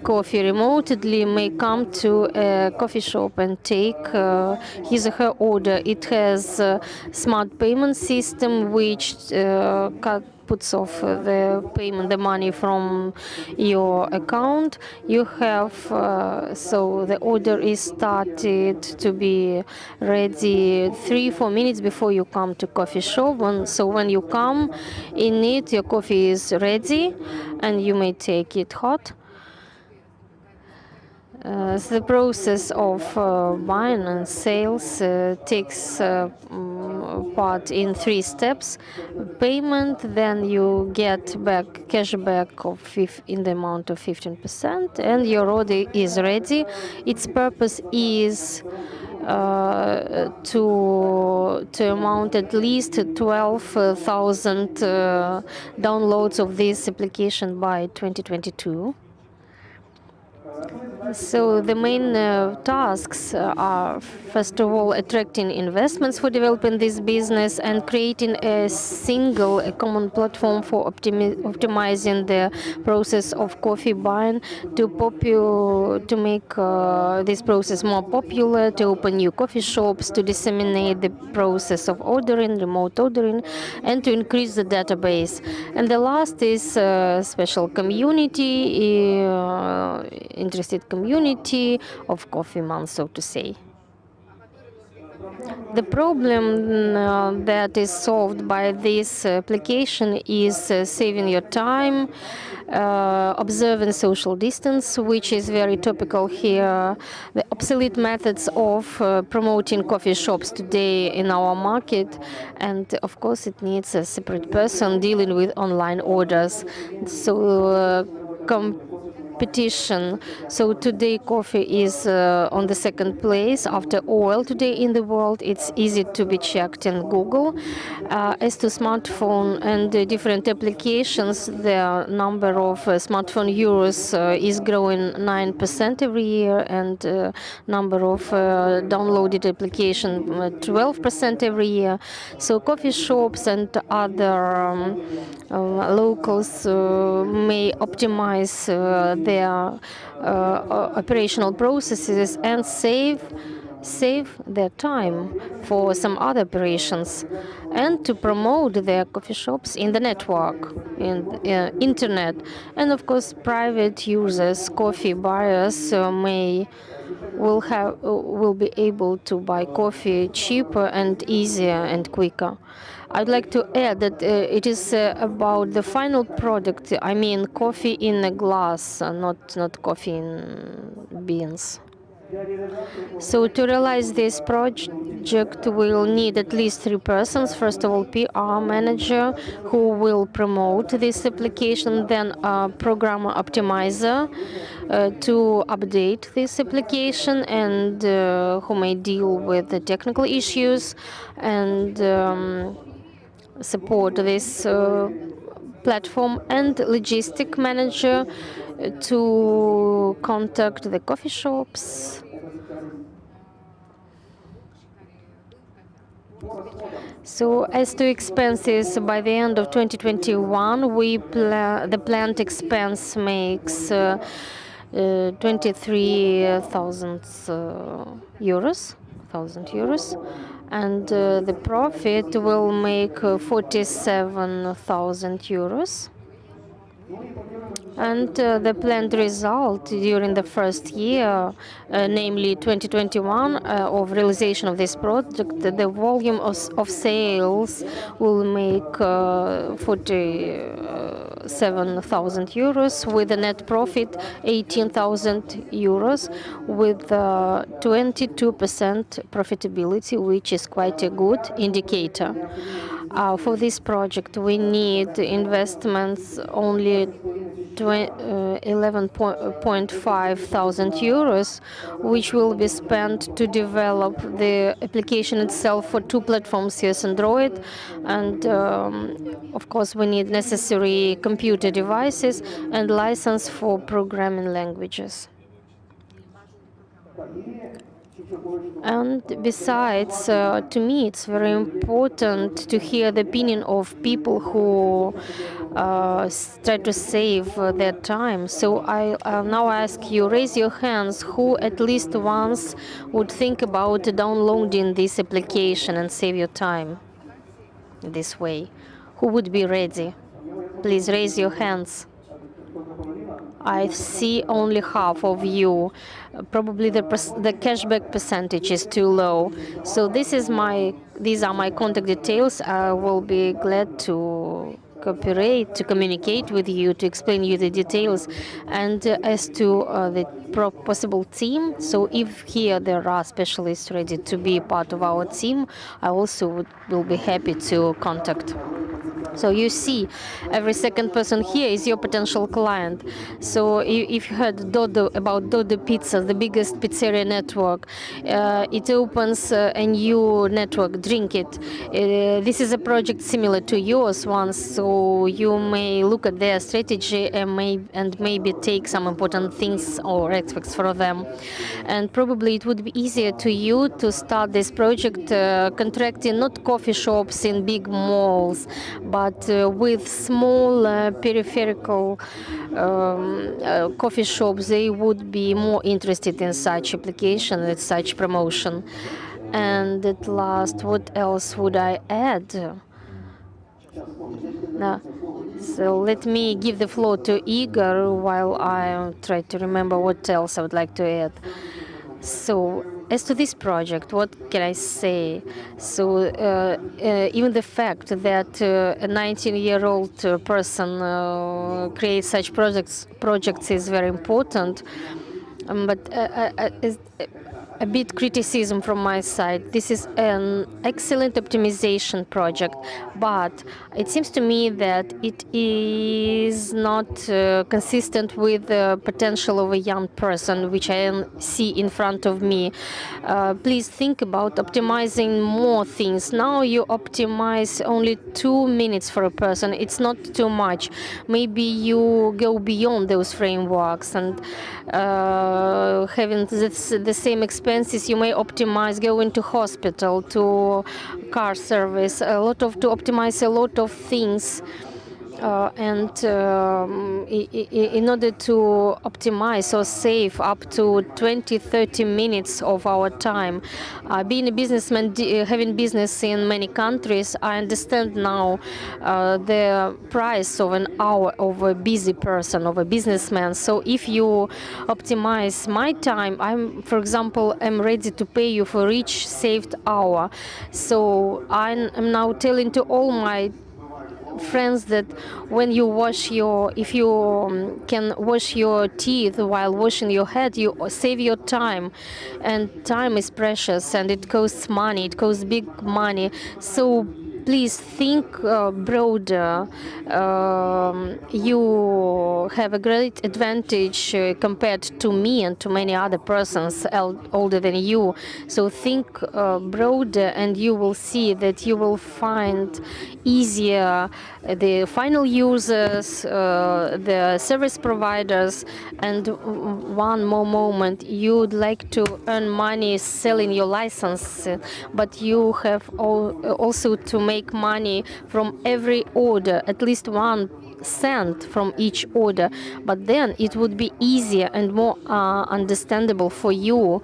coffee remotely may come to a coffee shop and take his or her order. It has a smart payment system which puts off the payment, the money from your account. You have, so the order is started to be ready 3-4 minutes before you come to coffee shop. So when you come in it, your coffee is ready and you may take it hot. The process of buying and sales takes part in 3 steps. Payment, then you get back cashback of in the amount of 15%, and your order is ready. Its purpose is to amount at least 12,000 downloads of this application by 2022. So the main tasks are, first of all, attracting investments for developing this business and creating a common platform for optimizing the process of coffee buying to make this process more popular, to open new coffee shops, to disseminate the process of ordering, remote ordering, and to increase the database. And the last is special community, interested community of Coffee Month, so to say. The problem that is solved by this application is saving your time, observing social distance, which is very topical here, the obsolete methods of promoting coffee shops today in our market, and of course it needs a separate person dealing with online orders. So competition. So today coffee is on the 2nd place after oil today in the world. It's easy to be checked in Google. As to smartphone and different applications, the number of smartphone users is growing 9% every year, and number of downloaded application 12% every year. So coffee shops and other locals may optimize their operational processes and save their time for some other operations, and to promote their coffee shops in the network, in internet. And of course, private users, coffee buyers will be able to buy coffee cheaper and easier and quicker. I'd like to add that it is about the final product. I mean, coffee in a glass, not coffee in beans. So to realize this project, we'll need at least 3 persons. First of all, PR manager who will promote this application, then a program optimizer to update this application, and who may deal with the technical issues and support this platform, and logistic manager to contact the coffee shops. So as to expenses, by the end of 2021, the planned expense makes 23,000 euros, and the profit will make 47,000 euros. And the planned result during the first year, namely 2021, of realization of this project, the volume of sales will make 47,000 euros, with a net profit 18,000 euros, with 22% profitability, which is quite a good indicator. For this project, we need investments only 11.5 thousand euros, which will be spent to develop the application itself for 2 platforms, iOS and Android. And of course, we need necessary computer devices and license for programming languages. And besides, to me, it's very important to hear the opinion of people who try to save their time. So I now ask you, raise your hands, who at least once would think about downloading this application and save your time this way. Who would be ready? Please raise your hands. I see only half of you. Probably the cashback percentage is too low. So these are my contact details. I will be glad to cooperate, to communicate with you, to explain you the details. And as to the possible team, so if here there are specialists ready to be part of our team, I also will be happy to contact. So you see, every second person here is your potential client. So if you heard about Dodo Pizza, the biggest pizzeria network, it opens a new network, Drink It. This is a project similar to yours once, so you may look at their strategy and maybe take some important things or aspects for them. And probably it would be easier to you to start this project contracting not coffee shops in big malls, but with small peripheral coffee shops. They would be more interested in such application and such promotion. And at last, what else would I add? Now, so let me give the floor to Igor while I try to remember what else I would like to add. So, as to this project, what can I say? So, even the fact that a 19-year-old person creates such projects is very important. But a bit criticism from my side. This is an excellent optimization project, but it seems to me that it is not consistent with the potential of a young person, which I see in front of me. Please think about optimizing more things. Now you optimize only 2 minutes for a person. It's not too much. Maybe you go beyond those frameworks and having the same expenses, you may optimize going to hospital, to car service, to optimize a lot of things. And in order to optimize or save up to 20-30 minutes of our time. Being a businessman, having business in many countries, I understand now the price of an hour of a busy person, of a businessman. So if you optimize my time, for example, I'm ready to pay you for each saved hour. So I'm now telling to all my friends that when you if you can wash your teeth while washing your head, you save your time, and time is precious and it costs money, it costs big money. So please think broader. You have a great advantage compared to me and to many other persons older than you. So think broader, and you will see that you will find easier the final users, the service providers. And one more moment, you'd like to earn money selling your license, but you have also to make money from every order, at least 1 cent from each order. But then it would be easier and more understandable for you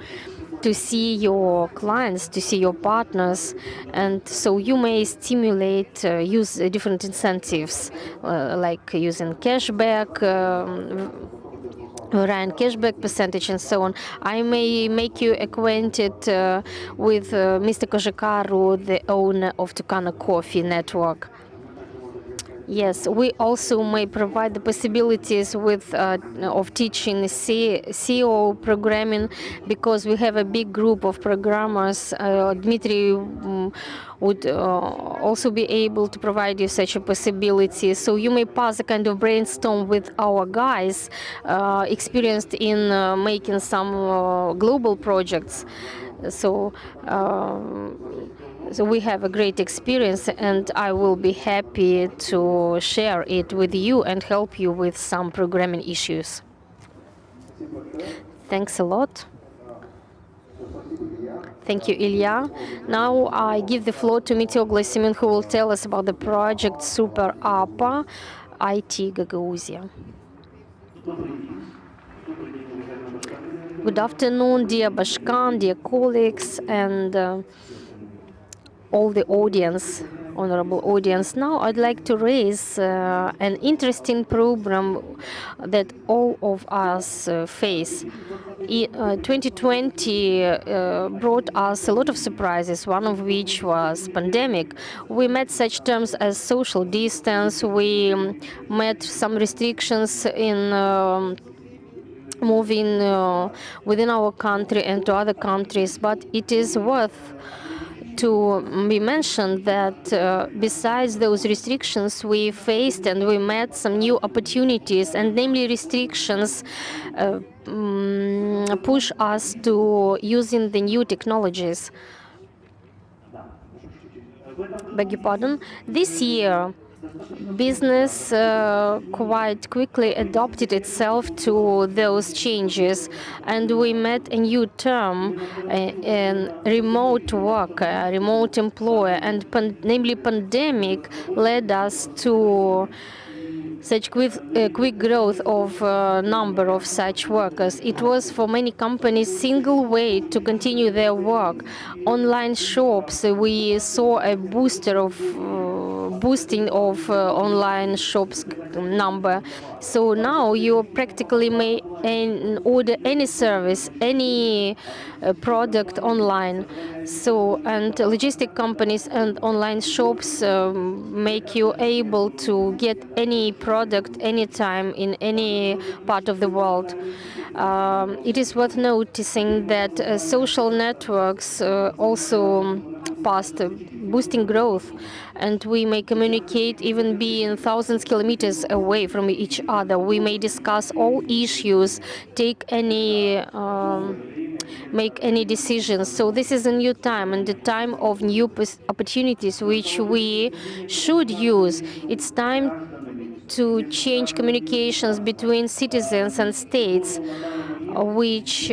to see your clients, to see your partners. And so you may stimulate, use different incentives, like using cashback, Ryan cashback percentage, and so on. I may make you acquainted with Mr. Kozhikaru, the owner of Tucana Coffee Network. Yes, we also may provide the possibilities of teaching SEO programming, because we have a big group of programmers. Dmitry would also be able to provide you such a possibility. So you may pass a kind of brainstorm with our guys experienced in making some global projects. So we have a great experience, and I will be happy to share it with you and help you with some programming issues. Thanks a lot. Thank you, Ilya. Now I give the floor to Mityo Glasimin, who will tell us about the project Super APA IT Gagauzia. Good afternoon, dear Bashkan, dear colleagues, and all the audience. honorable audience. Now I'd like to raise an interesting problem that all of us face. 2020 brought us a lot of surprises, one of which was pandemic. We met such terms as social distance. We met some restrictions in moving within our country and to other countries. But it is worth to be mentioned that besides those restrictions, we faced and we met some new opportunities, and namely restrictions push us to using the new technologies. Beg your pardon. This year, business quite quickly adopted itself to those changes, and we met a new term in remote work, remote employer, and namely pandemic led us to such quick growth of number of such workers. It was for many companies single way to continue their work. Online shops, we saw a boosting of online shops number. So now you practically may order any service, any product online. So, and logistic companies and online shops make you able to get any product anytime in any part of the world. It is worth noticing that social networks also passed boosting growth, and we may communicate even being thousands of kilometers away from each other. We may discuss all issues, take any make any decisions. So this is a new time, and the time of new opportunities which we should use. It's time to change communications between citizens and states, which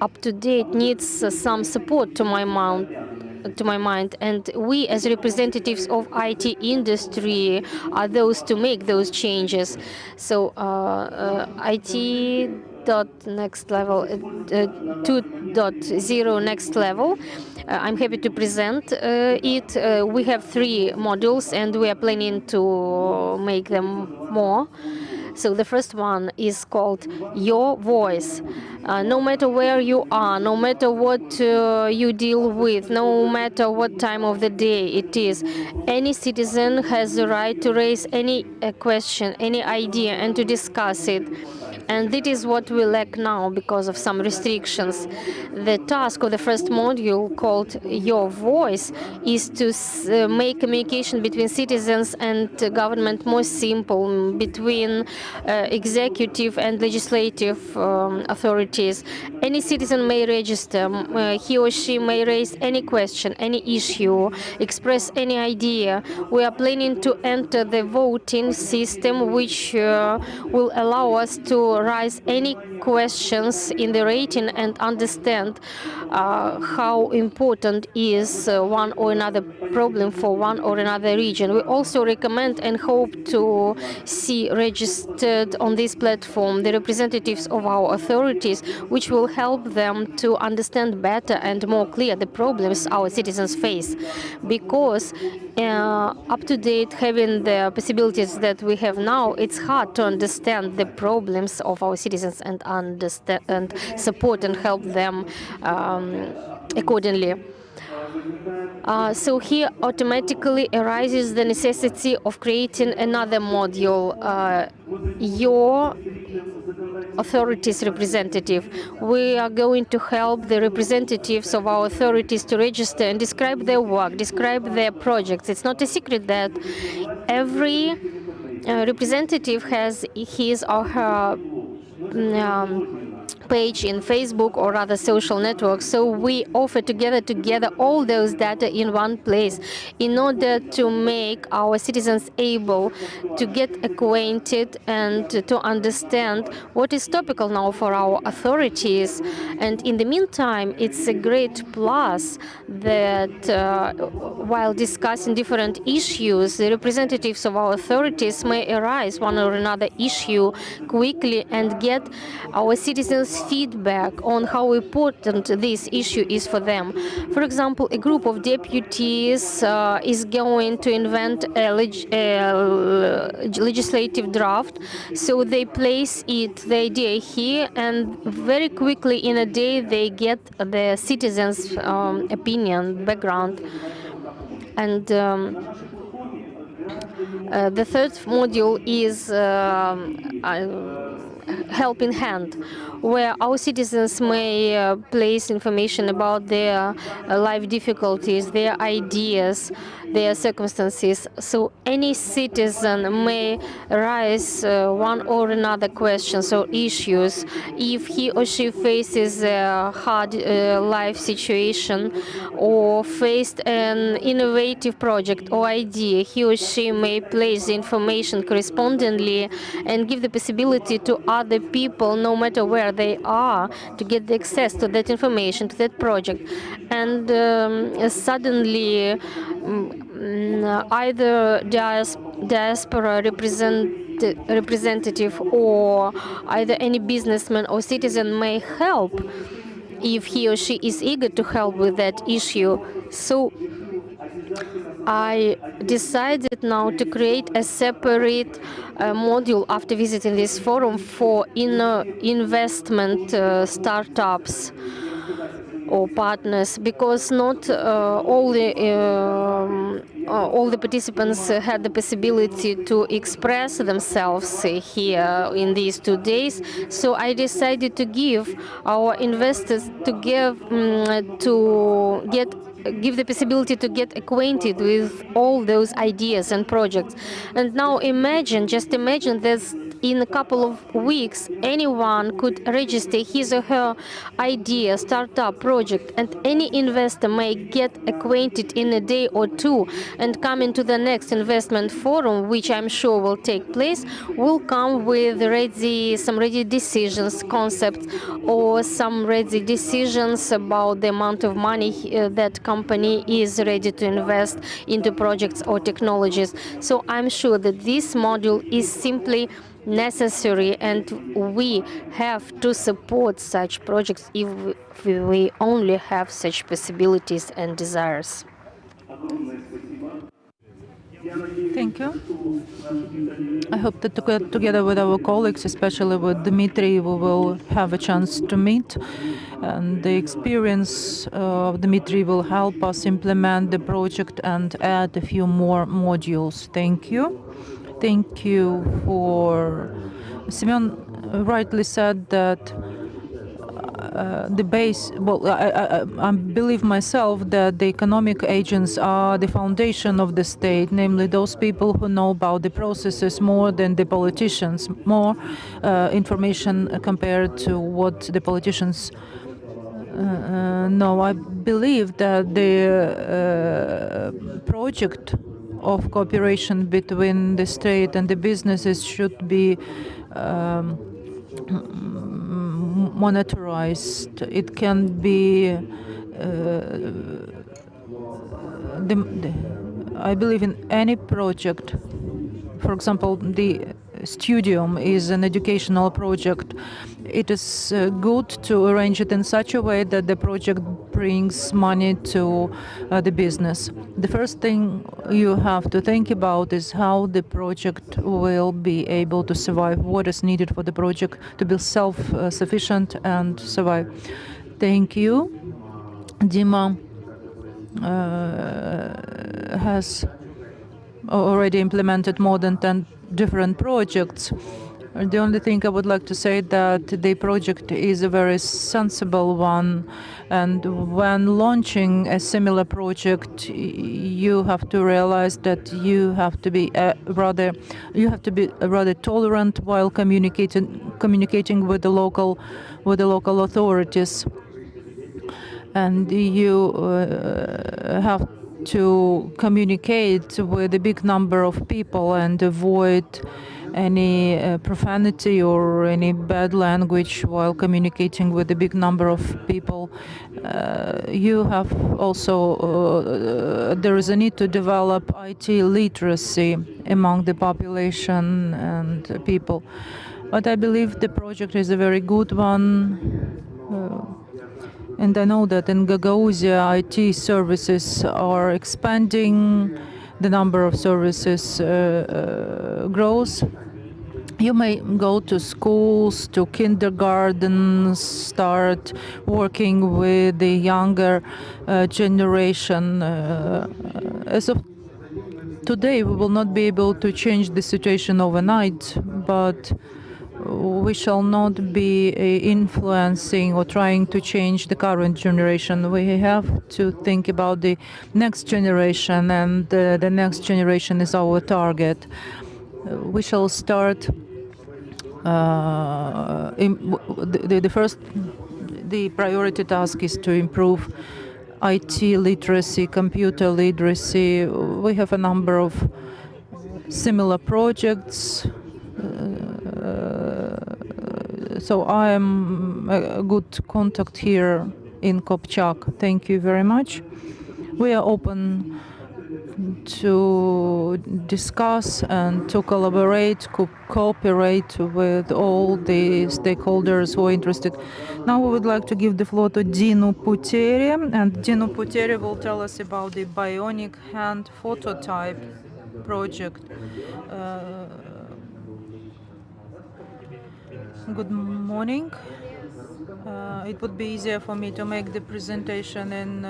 up to date needs some support to my mind, and we as representatives of IT industry are those to make those changes. So IT next level 2.0 next level. I'm happy to present it. We have 3 modules, and we are planning to make them more. So the first one is called Your Voice. No matter where you are, no matter what you deal with, no matter what time of the day it is, any citizen has the right to raise any question, any idea, and to discuss it. And this is what we lack now because of some restrictions. The task of the first module, called Your Voice, is to make communication between citizens and government more simple, between executive and legislative authorities. Any citizen may register. He or she may raise any question, any issue, express any idea. We are planning to enter the voting system, which will allow us to raise any questions in the rating and understand how important is one or another problem for one or another region. We also recommend and hope to see registered on this platform the representatives of our authorities, which will help them to understand better and more clear the problems our citizens face. Because up to date, having the possibilities that we have now, it's hard to understand the problems of our citizens and understand and support and help them accordingly. So here automatically arises the necessity of creating another module, Your Authorities Representative. We are going to help the representatives of our authorities to register and describe their work, describe their projects. It's not a secret that every representative has his or her page in Facebook or other social networks. So we offer together all those data in one place in order to make our citizens able to get acquainted and to understand what is topical now for our authorities. And in the meantime, it's a great plus that while discussing different issues, the representatives of our authorities may arise one or another issue quickly and get our citizens people's feedback on how important this issue is for them. For example, a group of deputies is going to invent a legislative draft, so they place the idea here, and very quickly in a day they get the citizens' opinion, background. And the third module is help in hand, where our citizens may place information about their life difficulties, their ideas, their circumstances. So any citizen may raise one or another questions or issues if he or she faces a hard life situation or faced an innovative project or idea. He or she may place the information correspondingly and give the possibility to other people, no matter where they are, to get the access to that information, to that project. And suddenly, either diaspora representative or either any businessman or citizen may help if he or she is eager to help with that issue. So I decided now to create a separate module after visiting this forum for investment startups or partners, because not all the participants had the possibility to express themselves here in these 2 days. So I decided to give our investors give the possibility to get acquainted with all those ideas and projects. And now just imagine that in a couple of weeks, anyone could register his or her idea, startup, project, and any investor may get acquainted in a day or two and come into the next investment forum, which I'm sure will take place, will come with some ready decisions, concepts, or some ready decisions about the amount of money that company is ready to invest into projects or technologies. So I'm sure that this module is simply necessary, and we have to support such projects if we only have such possibilities and desires. Thank you. I hope that together with our colleagues, especially with Dmitry, we will have a chance to meet. And the experience of Dmitry will help us implement the project and add a few more modules. Thank you. Thank you for... Semyon rightly said that the base, well, I believe myself that the economic agents are the foundation of the state, namely those people who know about the processes more than the politicians, more information compared to what the politicians know. I believe that the project of cooperation between the state and the businesses should be monitorized. It can be I believe in any project. For example, the studium is an educational project. It is good to arrange it in such a way that the project brings money to the business. The first thing you have to think about is how the project will be able to survive, what is needed for the project to be self-sufficient and survive. Thank you. Dima has already implemented more than 10 different projects. The only thing I would like to say that the project is a very sensible one, and when launching a similar project, you have to realize that you have to be rather tolerant while communicating with the local authorities, and you have to communicate with a big number of people and avoid any profanity or any bad language while communicating with a big number of people. You have also, there is a need to develop IT literacy among the population and people. But I believe the project is a very good one. And I know that in Gagauzia, IT services are expanding, the number of services grows. You may go to schools, to kindergartens, start working with the younger generation. As of today, we will not be able to change the situation overnight, but we shall not be influencing or trying to change the current generation. We have to think about the next generation, and the next generation is our target. We shall start the priority task is to improve IT literacy, computer literacy. We have a number of similar projects. So I am a good contact here in Kopchak. Thank you very much. We are open to discuss and to collaborate, cooperate with all the stakeholders who are interested. Now we would like to give the floor to Dinu Puteri, and Dinu Puteri will tell us about the bionic hand phototype project. Good morning. It would be easier for me to make the presentation in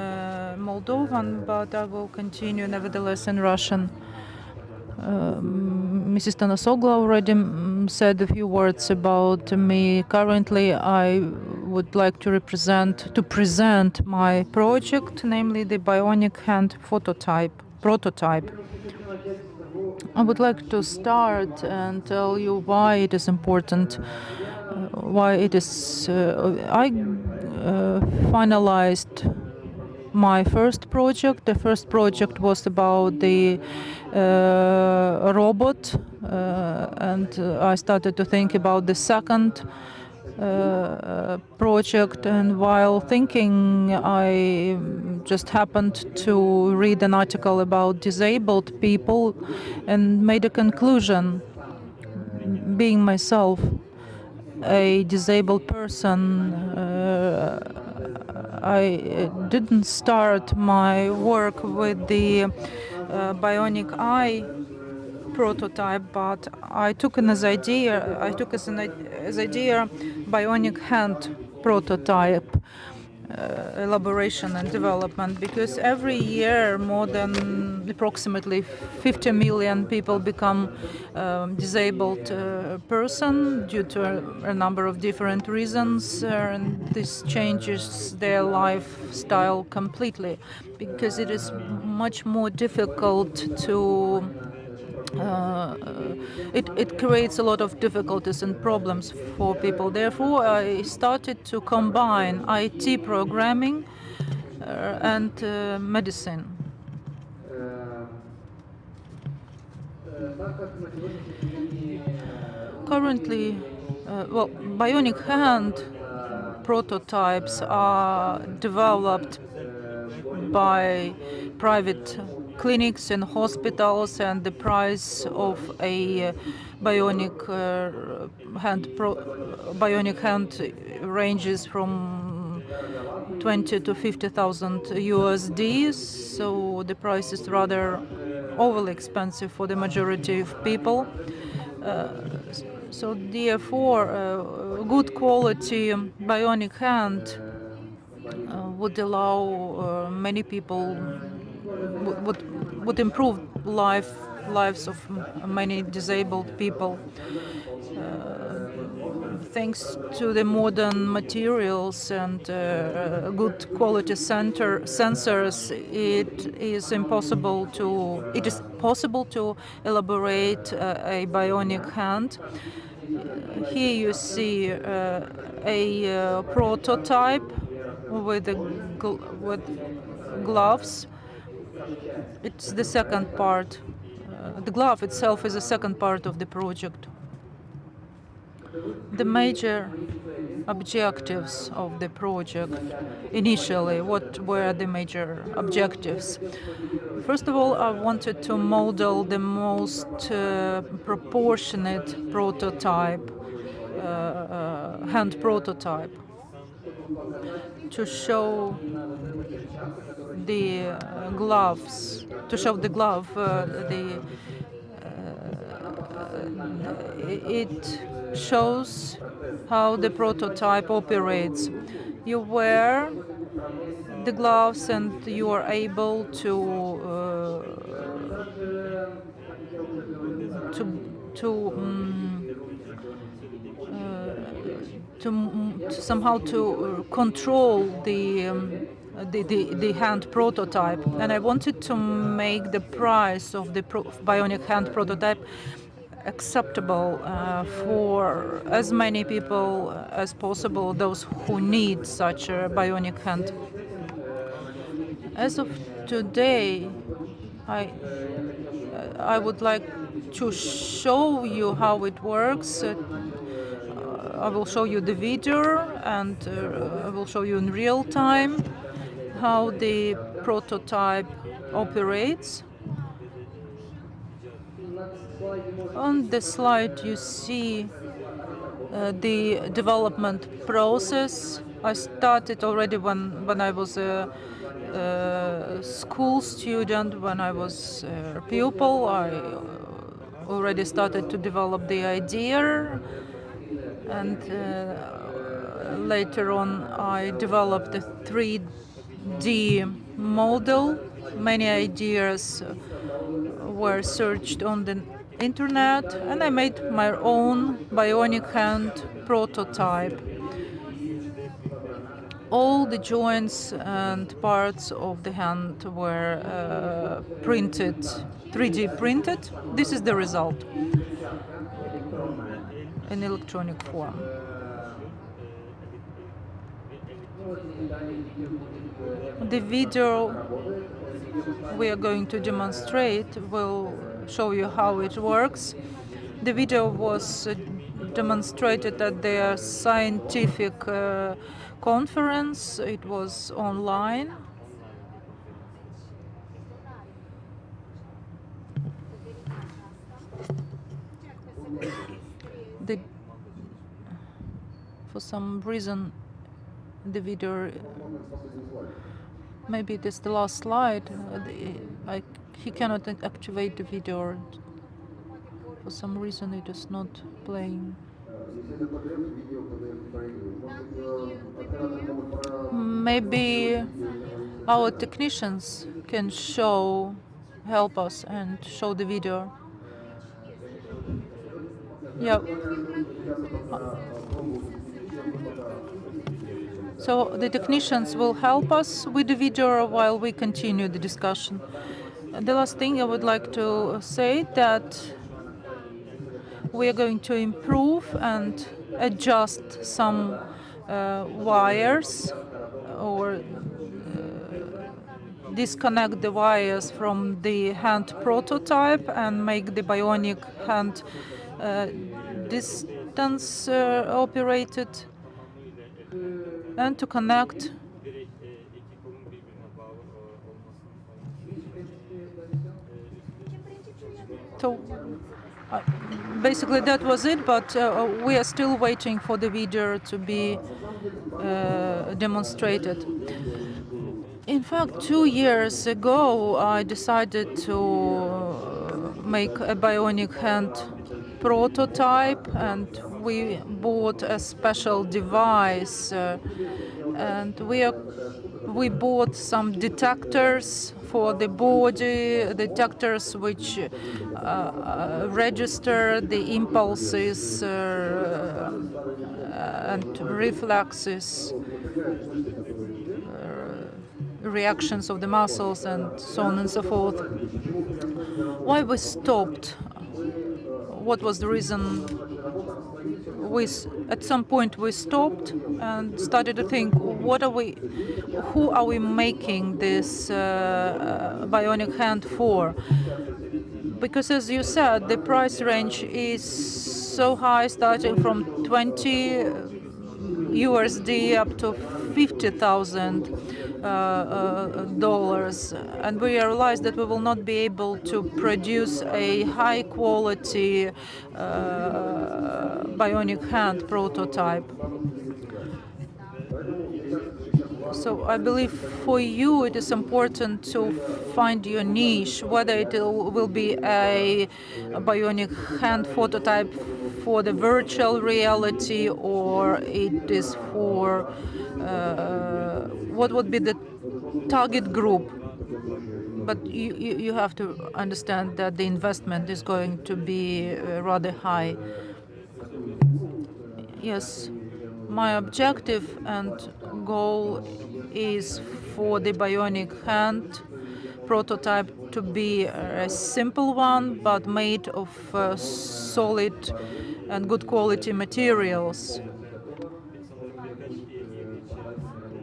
Moldovan, but I will continue nevertheless in Russian. Mrs. Tanasoglu already said a few words about me. Currently, I would like to present my project, namely the bionic hand prototype. I would like to start and tell you why it is important, why it is. I finalized my first project. The first project was about the robot, and I started to think about the second project, and while thinking I just happened to read an article about disabled people and made a conclusion. Being myself a disabled person, I didn't start my work with the bionic eye prototype, but I took as idea bionic hand prototype elaboration and development, because every year more than approximately 50 million people become disabled person due to a number of different reasons, and this changes their lifestyle completely, because it is much more difficult to it creates a lot of difficulties and problems for people. Therefore, I started to combine IT programming and medicine. Currently, bionic hand prototypes are developed by private clinics and hospitals, and the price of a bionic hand ranges from 20 to 50,000 USD. So the price is rather overly expensive for the majority of people. So therefore, good quality bionic hand would allow many people, would improve lives of many disabled people. Thanks to the modern materials and good quality sensors, it is possible to elaborate a bionic hand. Here you see a prototype with gloves. It's the second part. The glove itself is the second part of the project. The major objectives of the project initially, what were the major objectives? First of all, I wanted to model the most proportionate prototype hand prototype to show the gloves, to show the glove. It shows how the prototype operates. You wear the gloves and you are able to somehow to control the hand prototype. And I wanted to make the price of the bionic hand prototype acceptable for as many people as possible, those who need such a bionic hand. As of today, I would like to show you how it works. I will show you the video, and I will show you in real time how the prototype operates. On the slide you see the development process. I started already when I was a school student, when I was a pupil. I already started to develop the idea, and later on I developed a 3D model. Many ideas were searched on the internet, and I made my own bionic hand prototype. All the joints and parts of the hand were printed, 3D printed. This is the result in electronic form. The video we are going to demonstrate will show you how it works. The video was demonstrated at their scientific conference. It was online. For some reason, the video, maybe it is the last slide. He cannot activate the video. For some reason, it is not playing. Maybe our technicians can help us and show the video. Yeah. So the technicians will help us with the video while we continue the discussion. The last thing I would like to say that we are going to improve and adjust some wires, or disconnect the wires from the hand prototype and make the bionic hand distance operated, and to connect. So basically that was it, but we are still waiting for the video to be demonstrated. In fact, 2 years ago, I decided to make a bionic hand prototype, and we bought a special device, and we bought some detectors for the body, detectors which register the impulses and reflexes, reactions of the muscles, and so on and so forth. Why we stopped? What was the reason? At some point we stopped and started to think, who are we making this bionic hand for? Because as you said, the price range is so high, starting from 20 USD up to 50,000 dollars, and we realized that we will not be able to produce a high quality bionic hand prototype. So I believe for you it is important to find your niche, whether it will be a bionic hand prototype for the virtual reality, or it is for what would be the target group. But you have to understand that the investment is going to be rather high. Yes, my objective and goal is for the bionic hand prototype to be a simple one, but made of solid and good quality materials.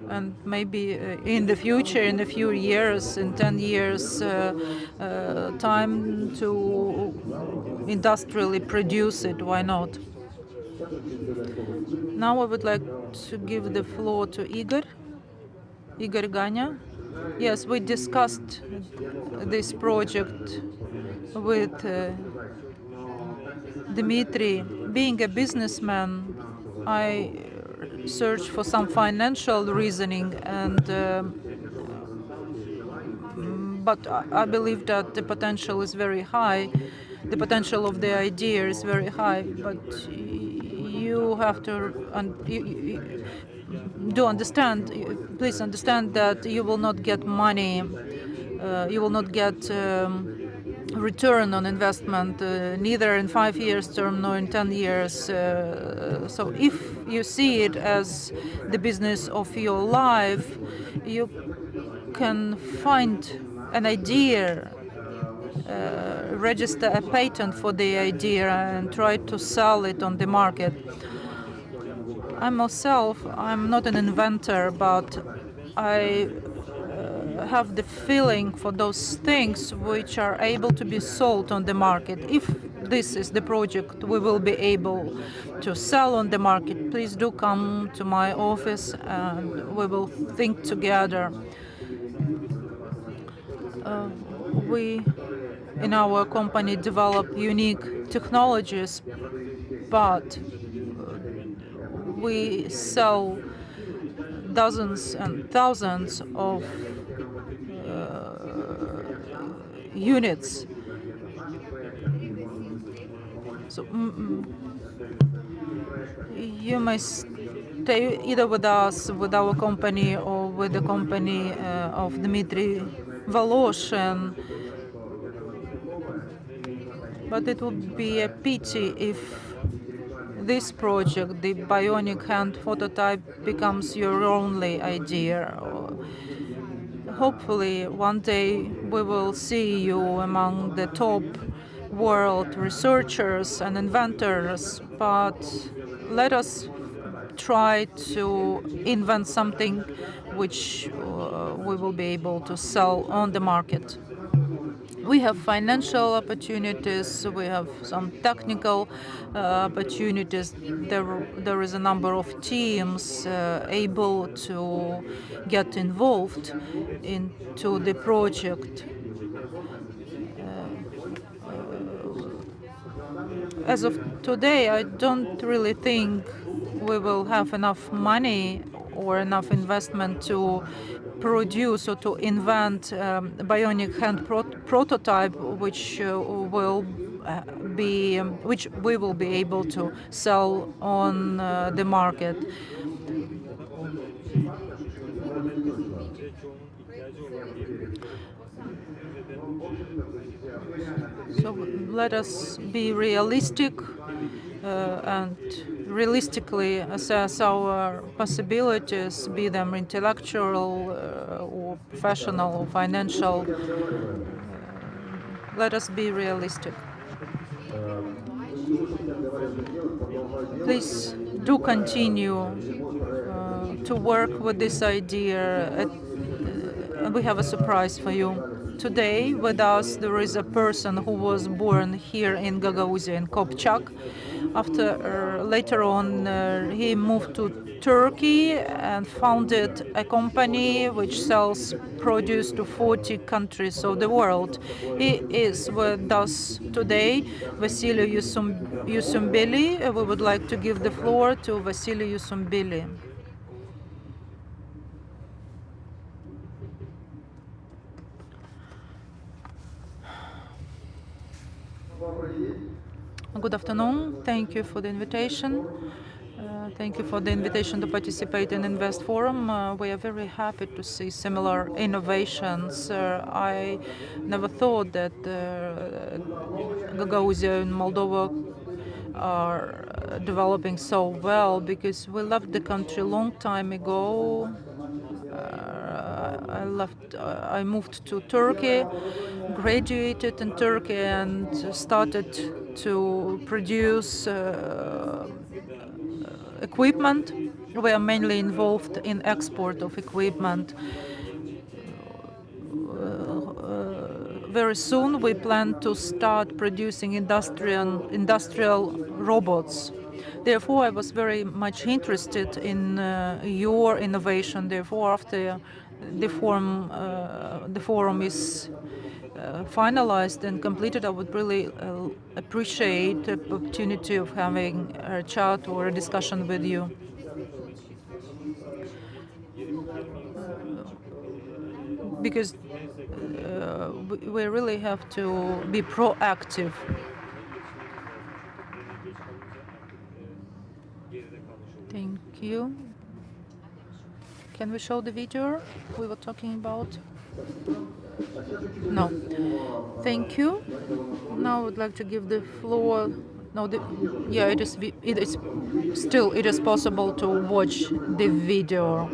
And maybe in the future, in a few years, in 10 years, time to industrially produce it, why not? Now I would like to give the floor to Igor Ganya. Yes, we discussed this project with Dmitry. Being a businessman, I searched for some financial reasoning, and but I believe that the potential is very high. The potential of the idea is very high, but you have to do understand. Please understand that you will not get money. You will not get return on investment, neither in 5 years term nor in 10 years. So if you see it as the business of your life, you can find an idea, register a patent for the idea, and try to sell it on the market. I myself, I'm not an inventor, but I have the feeling for those things which are able to be sold on the market. If this is the project we will be able to sell on the market, please do come to my office and we will think together. We in our company develop unique technologies, but we sell dozens and thousands of units. So you may stay either with us, with our company, or with the company of Dmitry Voloshin. But it would be a pity if this project, the bionic hand prototype, becomes your only idea. Hopefully, one day we will see you among the top world researchers and inventors, but let us try to invent something which we will be able to sell on the market. We have financial opportunities, we have some technical opportunities. There is a number of teams able to get involved into the project. As of today, I don't really think we will have enough money or enough investment to produce or to invent bionic hand prototype, which which we will be able to sell on the market. So let us be realistic and realistically assess our possibilities, be them intellectual or professional or financial. Let us be realistic. Please do continue to work with this idea. We have a surprise for you. today with us there is a person who was born here in Gagauzia in Kopchak. After later on he moved to Turkey and founded a company which sells produce to 40 countries of the world. He is with us today, Vasily Yusumbili. We would like to give the floor to Vasily Yusumbili. Good afternoon. Thank you for the invitation. Thank you for the invitation to participate in Invest Forum. We are very happy to see similar innovations. I never thought that Gagauzia and Moldova are developing so well because we left the country a long time ago. I moved to Turkey, graduated in Turkey, and started to produce equipment. We are mainly involved in export of equipment. Very soon we plan to start producing industrial robots. Therefore, I was very much interested in your innovation. Therefore, after the forum is finalized and completed, I would really appreciate the opportunity of having a chat or a discussion with you. Because we really have to be proactive. Thank you. Can we show the video we were talking about? No. Thank you. Now I would like to give the floor. No, yeah, it is possible to watch the video.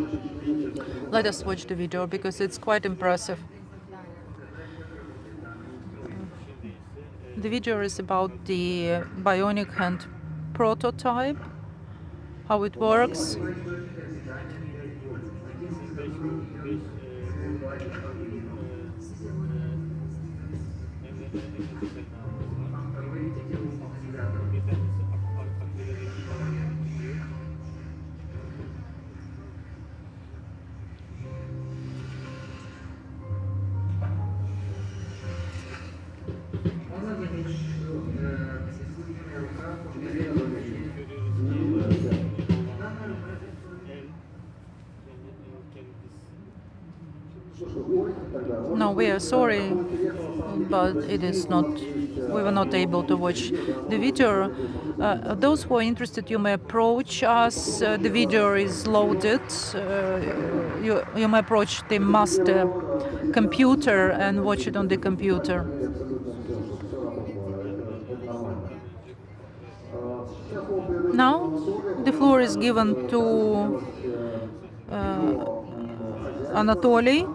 Let us watch the video because it's quite impressive. The video is about the bionic hand prototype, how it works. No, we are sorry, but it is not. We were not able to watch the video. Those who are interested, you may approach us. The video is loaded. You may approach the master computer and watch it on the computer. Now, the floor is given to Anatoly,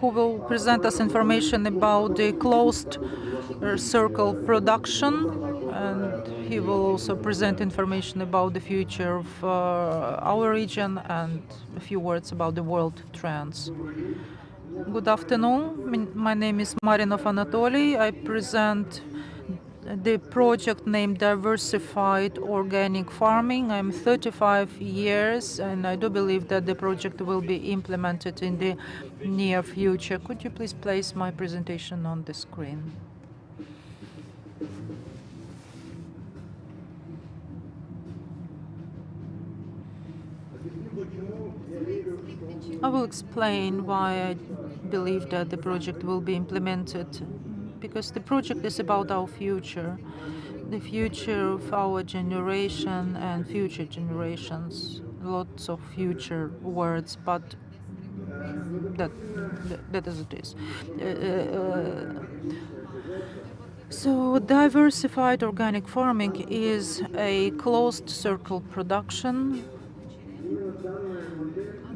who will present us information about the closed circle production, and he will also present information about the future of our region and a few words about the world trends. Good afternoon. My name is Marinov Anatoly. I present the project named Diversified Organic Farming. I'm 35 years, and I do believe that the project will be implemented in the near future. Could you please place my presentation on the screen? I will explain why I believe that the project will be implemented, because the project is about our future, the future of our generation and future generations. Lots of future words, but that is it is. So diversified organic farming is a closed circle production.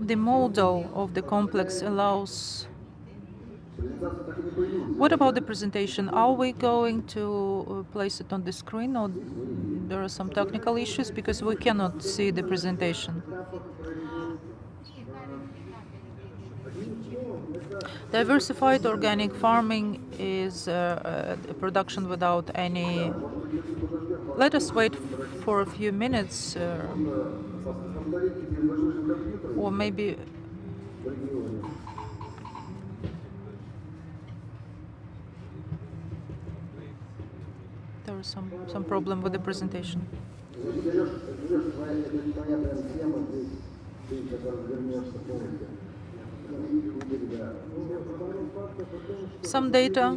The model of the complex allows. What about the presentation? Are we going to place it on the screen, or there are some technical issues because we cannot see the presentation? Diversified organic farming is a production without any. Let us wait for a few minutes, or maybe. There was some problem with the presentation. Some data.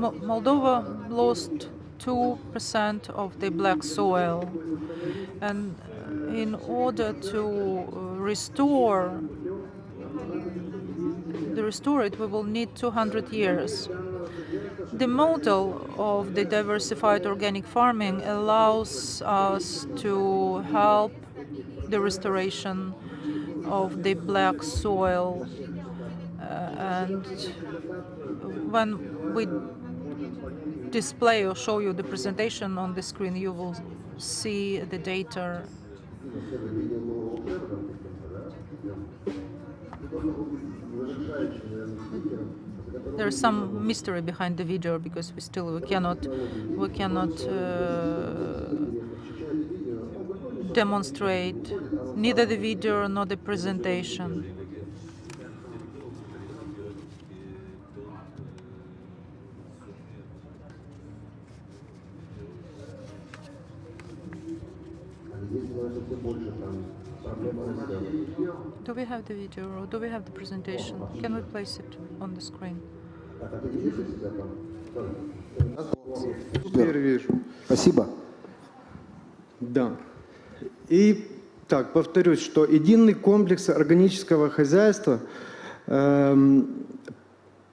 Moldova lost 2% of the black soil, and in order to restore it, we will need 200 years. The model of the diversified organic farming allows us to help the restoration of the black soil, and when we display or show you the presentation on the screen, you will see the data. There's some mystery behind the video because we cannot demonstrate neither the video nor the presentation. Do we have the video or do we have the presentation? Can we place it on the screen? Теперь вижу. Спасибо. Да. И так, повторюсь, что единый комплекс органического хозяйства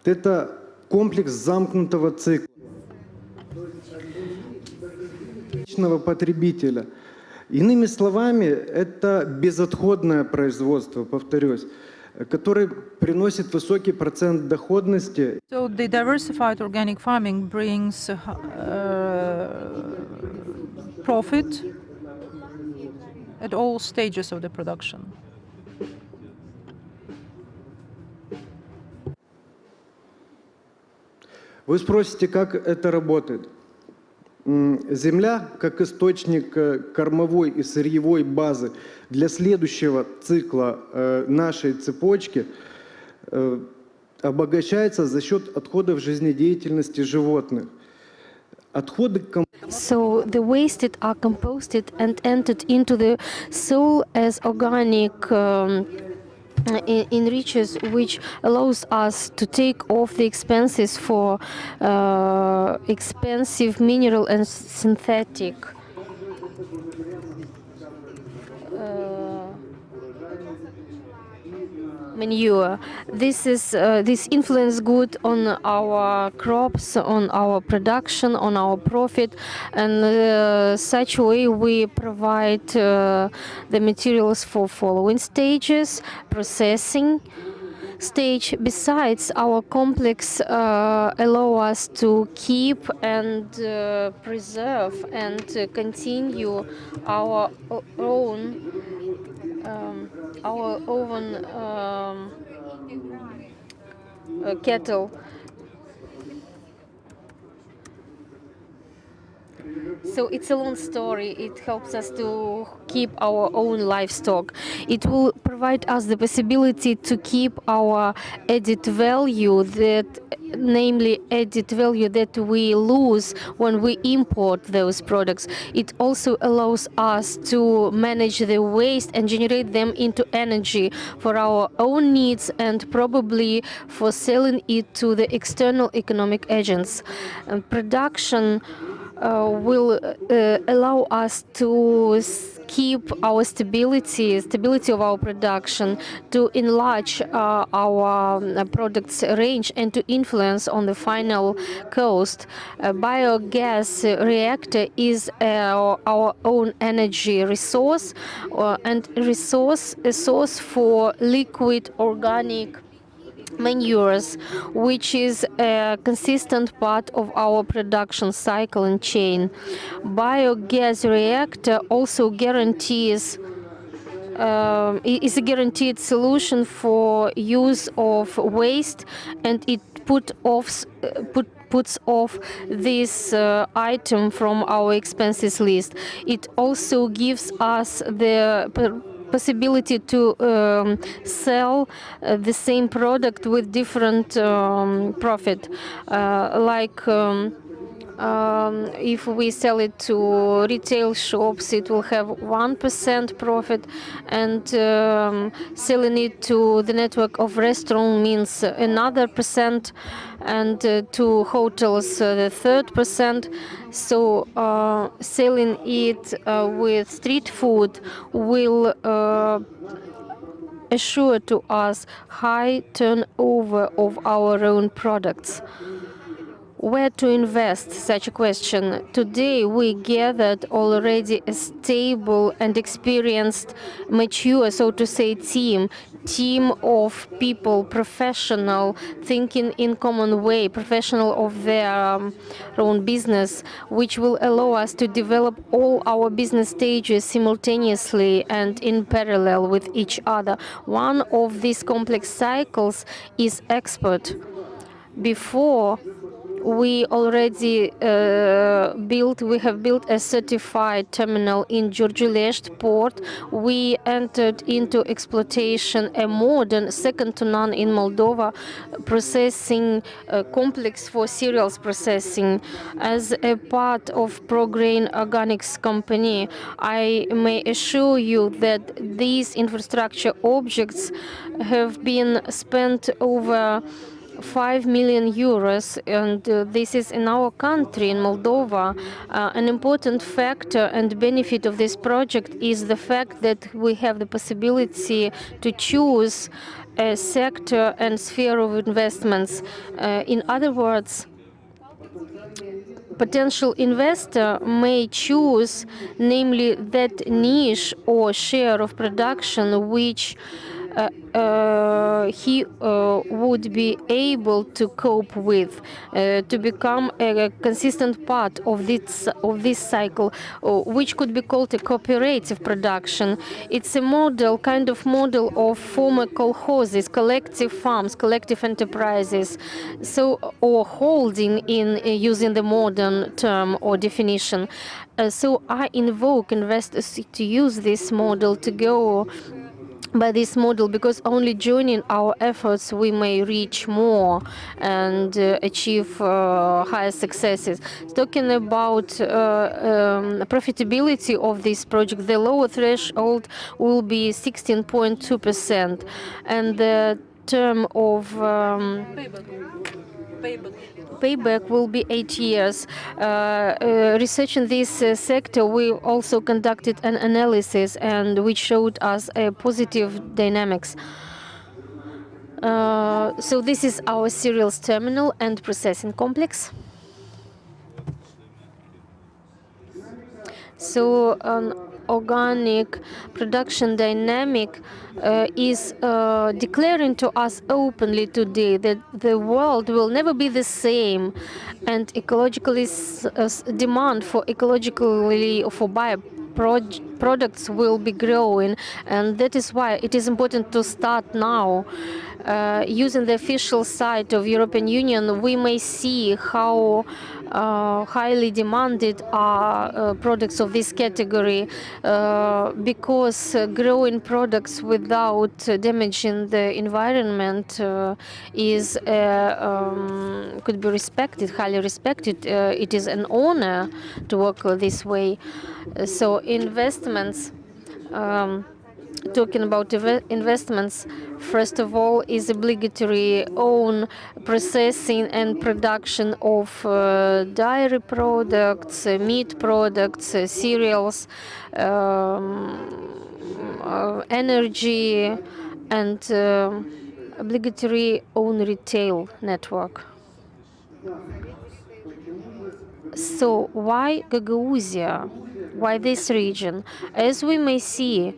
это комплекс замкнутого цикла личного потребителя. Иными словами, это безотходное производство, повторюсь, который приносит высокий процент доходности. So the diversified organic farming brings profit at all stages of the production. Вы спросите, как это работает? Земля, как источник кормовой и сырьевой базы для следующего цикла нашей цепочки, обогащается за счет отходов жизнедеятельности животных. So the wasted are composted and entered into the soil as organic enriches, which allows us to take off the expenses for expensive mineral and synthetic manure. This influence good on our crops, on our production, on our profit, and such way we provide the materials for following stages, processing stage. Besides, our complex allow us to keep and preserve and continue our own cattle. So it's a long story. It helps us to keep our own livestock. It will provide us the possibility to keep our added value, namely added value that we lose when we import those products. It also allows us to manage the waste and generate them into energy for our own needs and probably for selling it to the external economic agents. Production will allow us to keep our stability of our production, to enlarge our products range and to influence on the final cost. A biogas reactor is our own energy resource and a source for liquid organic manures, which is a consistent part of our production cycle and chain. Biogas reactor also guarantees is a guaranteed solution for use of waste, and it puts off this item from our expenses list. It also gives us the possibility to sell the same product with different profit, if we sell it to retail shops, it will have 1% profit, and selling it to the network of restaurants means another percent, and to hotels the third percent. So selling it with street food will assure to us high turnover of our own products. Where to invest? Such a question. Today we gathered already a stable and experienced, mature, so to say, team of people, professional, thinking in common way, professional of their own business, which will allow us to develop all our business stages simultaneously and in parallel with each other. One of these complex cycles is export. Before we already we have built a certified terminal in Giurgiulești port. We entered into exploitation a modern, second to none in Moldova, processing complex for cereals processing. As a part of ProGrain Organics company, I may assure you that these infrastructure objects have been spent over 5 million euros, and this is in our country, in Moldova. An important factor and benefit of this project is the fact that we have the possibility to choose a sector and sphere of investments. In other words, potential investor may choose, namely, that niche or share of production which he would be able to cope with, to become a consistent part of this cycle, which could be called a cooperative production. It's a model, kind of model of former kolkhozes, collective farms, collective enterprises, so or holding in using the modern term or definition. So I invoke investors to use this model, to go by this model, because only joining our efforts we may reach more and achieve higher successes. Talking about profitability of this project, the lower threshold will be 16.2%, and the term of payback will be 8 years. Research in this sector, we also conducted an analysis, and which showed us a positive dynamics. So this is our cereals terminal and processing complex. So an organic production dynamic is declaring to us openly today that the world will never be the same, and demand for products will be growing, and that is why it is important to start now. Using the official site of European Union, we may see how highly demanded are products of this category, because growing products without damaging the environment is could be respected, highly respected. It is an honor to work this way. So investments. Talking about investments, first of all, is obligatory own processing and production of dairy products, meat products, cereals, energy, and obligatory own retail network. So why Gagauzia? Why this region? As we may see,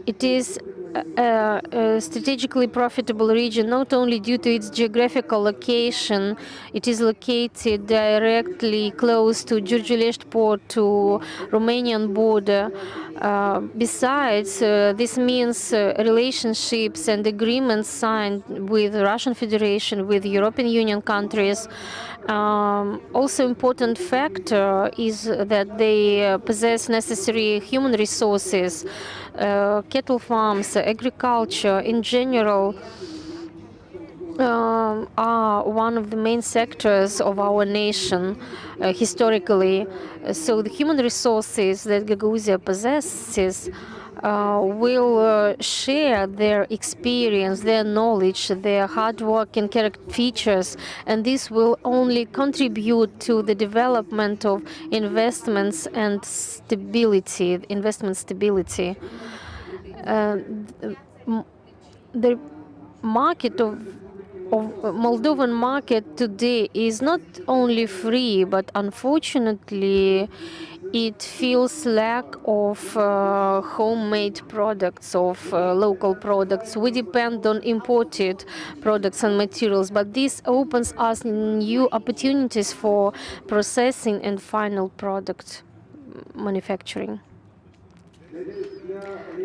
it is a strategically profitable region not only due to its geographical location. It is located directly close to Giurgiulești port, to Romanian border. Besides, this means relationships and agreements signed with the Russian Federation, with European Union countries. Also important factor is that they possess necessary human resources, cattle farms, agriculture in general. Are one of the main sectors of our nation historically. So the human resources that Gagauzia possesses will share their experience, their knowledge, their hard work and character features, and this will only contribute to the development of investments and stability, investment stability. The market of Moldovan market today is not only free, but unfortunately it feels lack of homemade products, of local products. We depend on imported products and materials, but this opens us new opportunities for processing and final product manufacturing.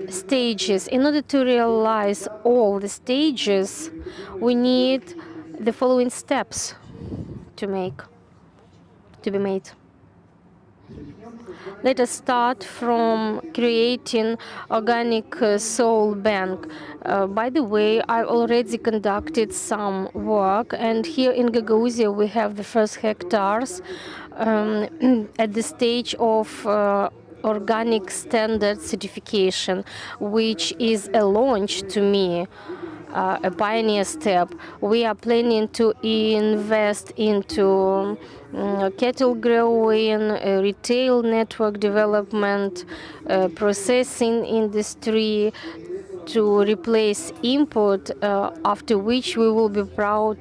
Stages. In order to realize all the stages, we need the following steps to be made. Let us start from creating organic soil bank. By the way, I already conducted some work, and here in Gagauzia we have the first hectares at the stage of organic standard certification, which is a launch to me, a pioneer step. We are planning to invest into cattle growing, retail network development, processing industry, to replace import, after which we will be proud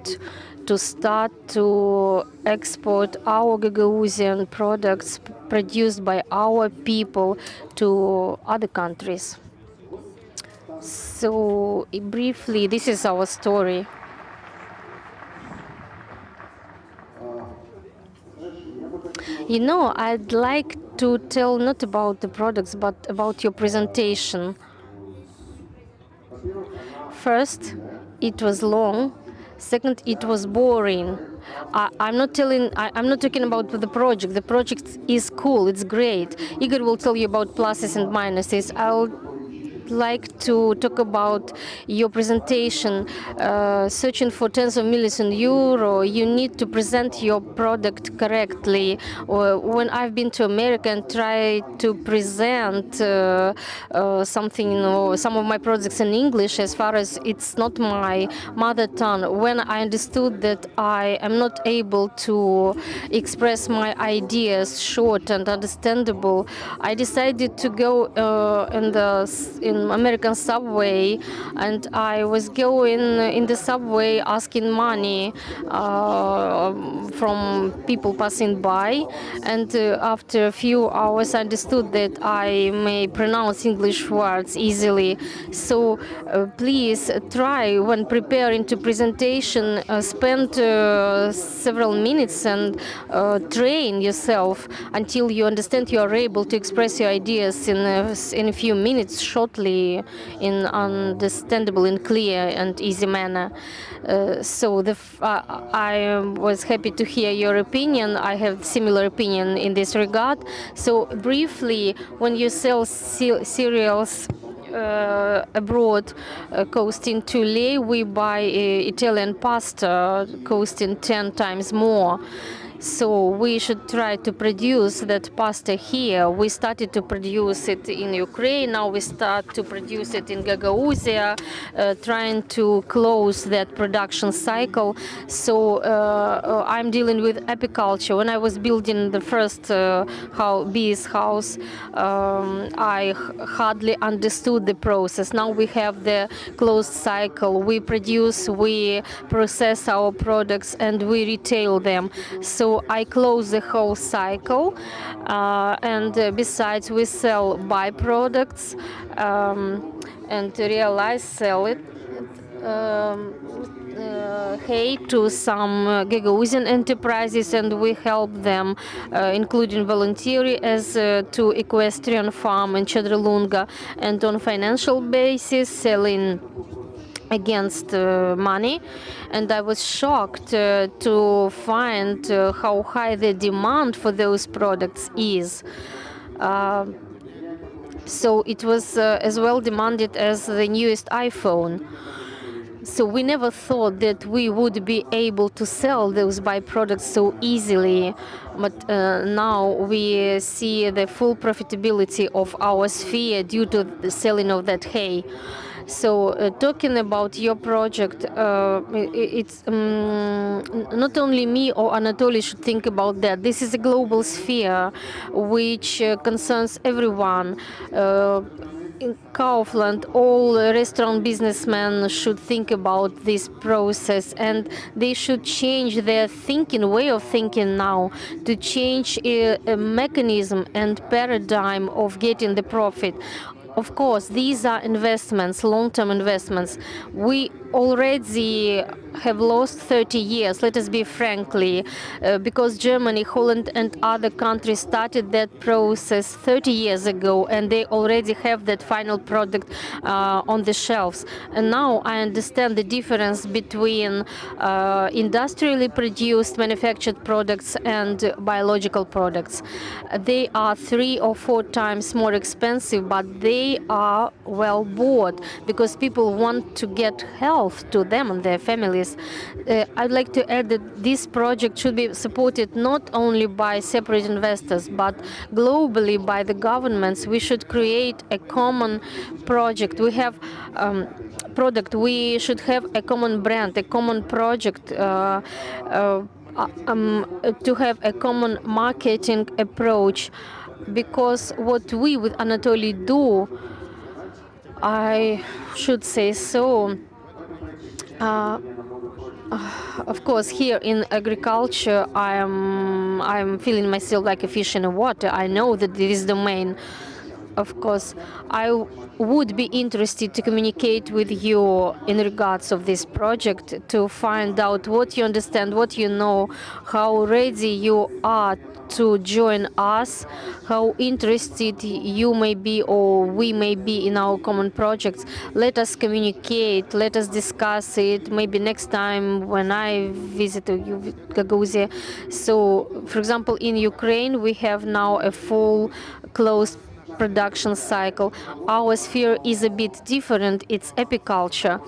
to start to export our Gagauzian products produced by our people to other countries. So briefly, this is our story. You know, I'd like to tell not about the products, but about your presentation. First, it was long. Second, it was boring. I'm not talking about the project. The project is cool. It's great. Igor will tell you about pluses and minuses. I'll like to talk about your presentation. Searching for tens of millions in euro, you need to present your product correctly. When I've been to America and tried to present something, some of my projects in English, as far as it's not my mother tongue, when I understood that I am not able to express my ideas short and understandable, I decided to go in American subway, and I was going in the subway asking money from people passing by, and after a few hours I understood that I may pronounce English words easily. So please try, when preparing to presentation, spend several minutes and train yourself until you understand you are able to express your ideas in a few minutes shortly, in understandable and clear and easy manner. So I was happy to hear your opinion. I have similar opinion in this regard. So briefly, when you sell cereals abroad, costing 2 lei, we buy Italian pasta costing 10 times more. So we should try to produce that pasta here. We started to produce it in Ukraine. Now we start to produce it in Gagauzia, trying to close that production cycle. So I'm dealing with apiculture. When I was building the first bees house, I hardly understood the process. Now we have the closed cycle. We produce, we process our products, and we retail them. So I close the whole cycle, and besides we sell byproducts. and realize sell it hay to some Gagauzian enterprises, and we help them, including volunteering as to equestrian farm in Chedrelunga, and on financial basis selling against money. And I was shocked to find how high the demand for those products is. So it was as well demanded as the newest iPhone. So we never thought that we would be able to sell those byproducts so easily. But now we see the full profitability of our sphere due to the selling of that hay. So talking about your project, it's not only me or Anatoly should think about that. This is a global sphere which concerns everyone. In Kaufland, all restaurant businessmen should think about this process, and they should change their thinking, way of thinking now, to change a mechanism and paradigm of getting the profit. Of course, these are investments, long-term investments. We already have lost 30 years, let us be frankly, because Germany, Holland and other countries started that process 30 years ago, and they already have that final product on the shelves. And now I understand the difference between industrially produced manufactured products and biological products. They are 3 or 4 times more expensive, but they are well bought because people want to get health to them and their families. I'd like to add that this project should be supported not only by separate investors, but globally by the governments. We should create a common project. We have product. We should have a common brand, a common project. To have a common marketing approach, because what we with Anatoly do, I should say so. Of course, here in agriculture, I'm feeling myself like a fish in the water. I know that this domain. Of course, I would be interested to communicate with you in regards of this project, to find out what you understand, what you know, how ready you are to join us, how interested you may be or we may be in our common projects. Let us communicate, let us discuss it, maybe next time when I visit you, Gagauzia. So, for example, in Ukraine, we have now a full closed production cycle. Our sphere is a bit different, it's apiculture.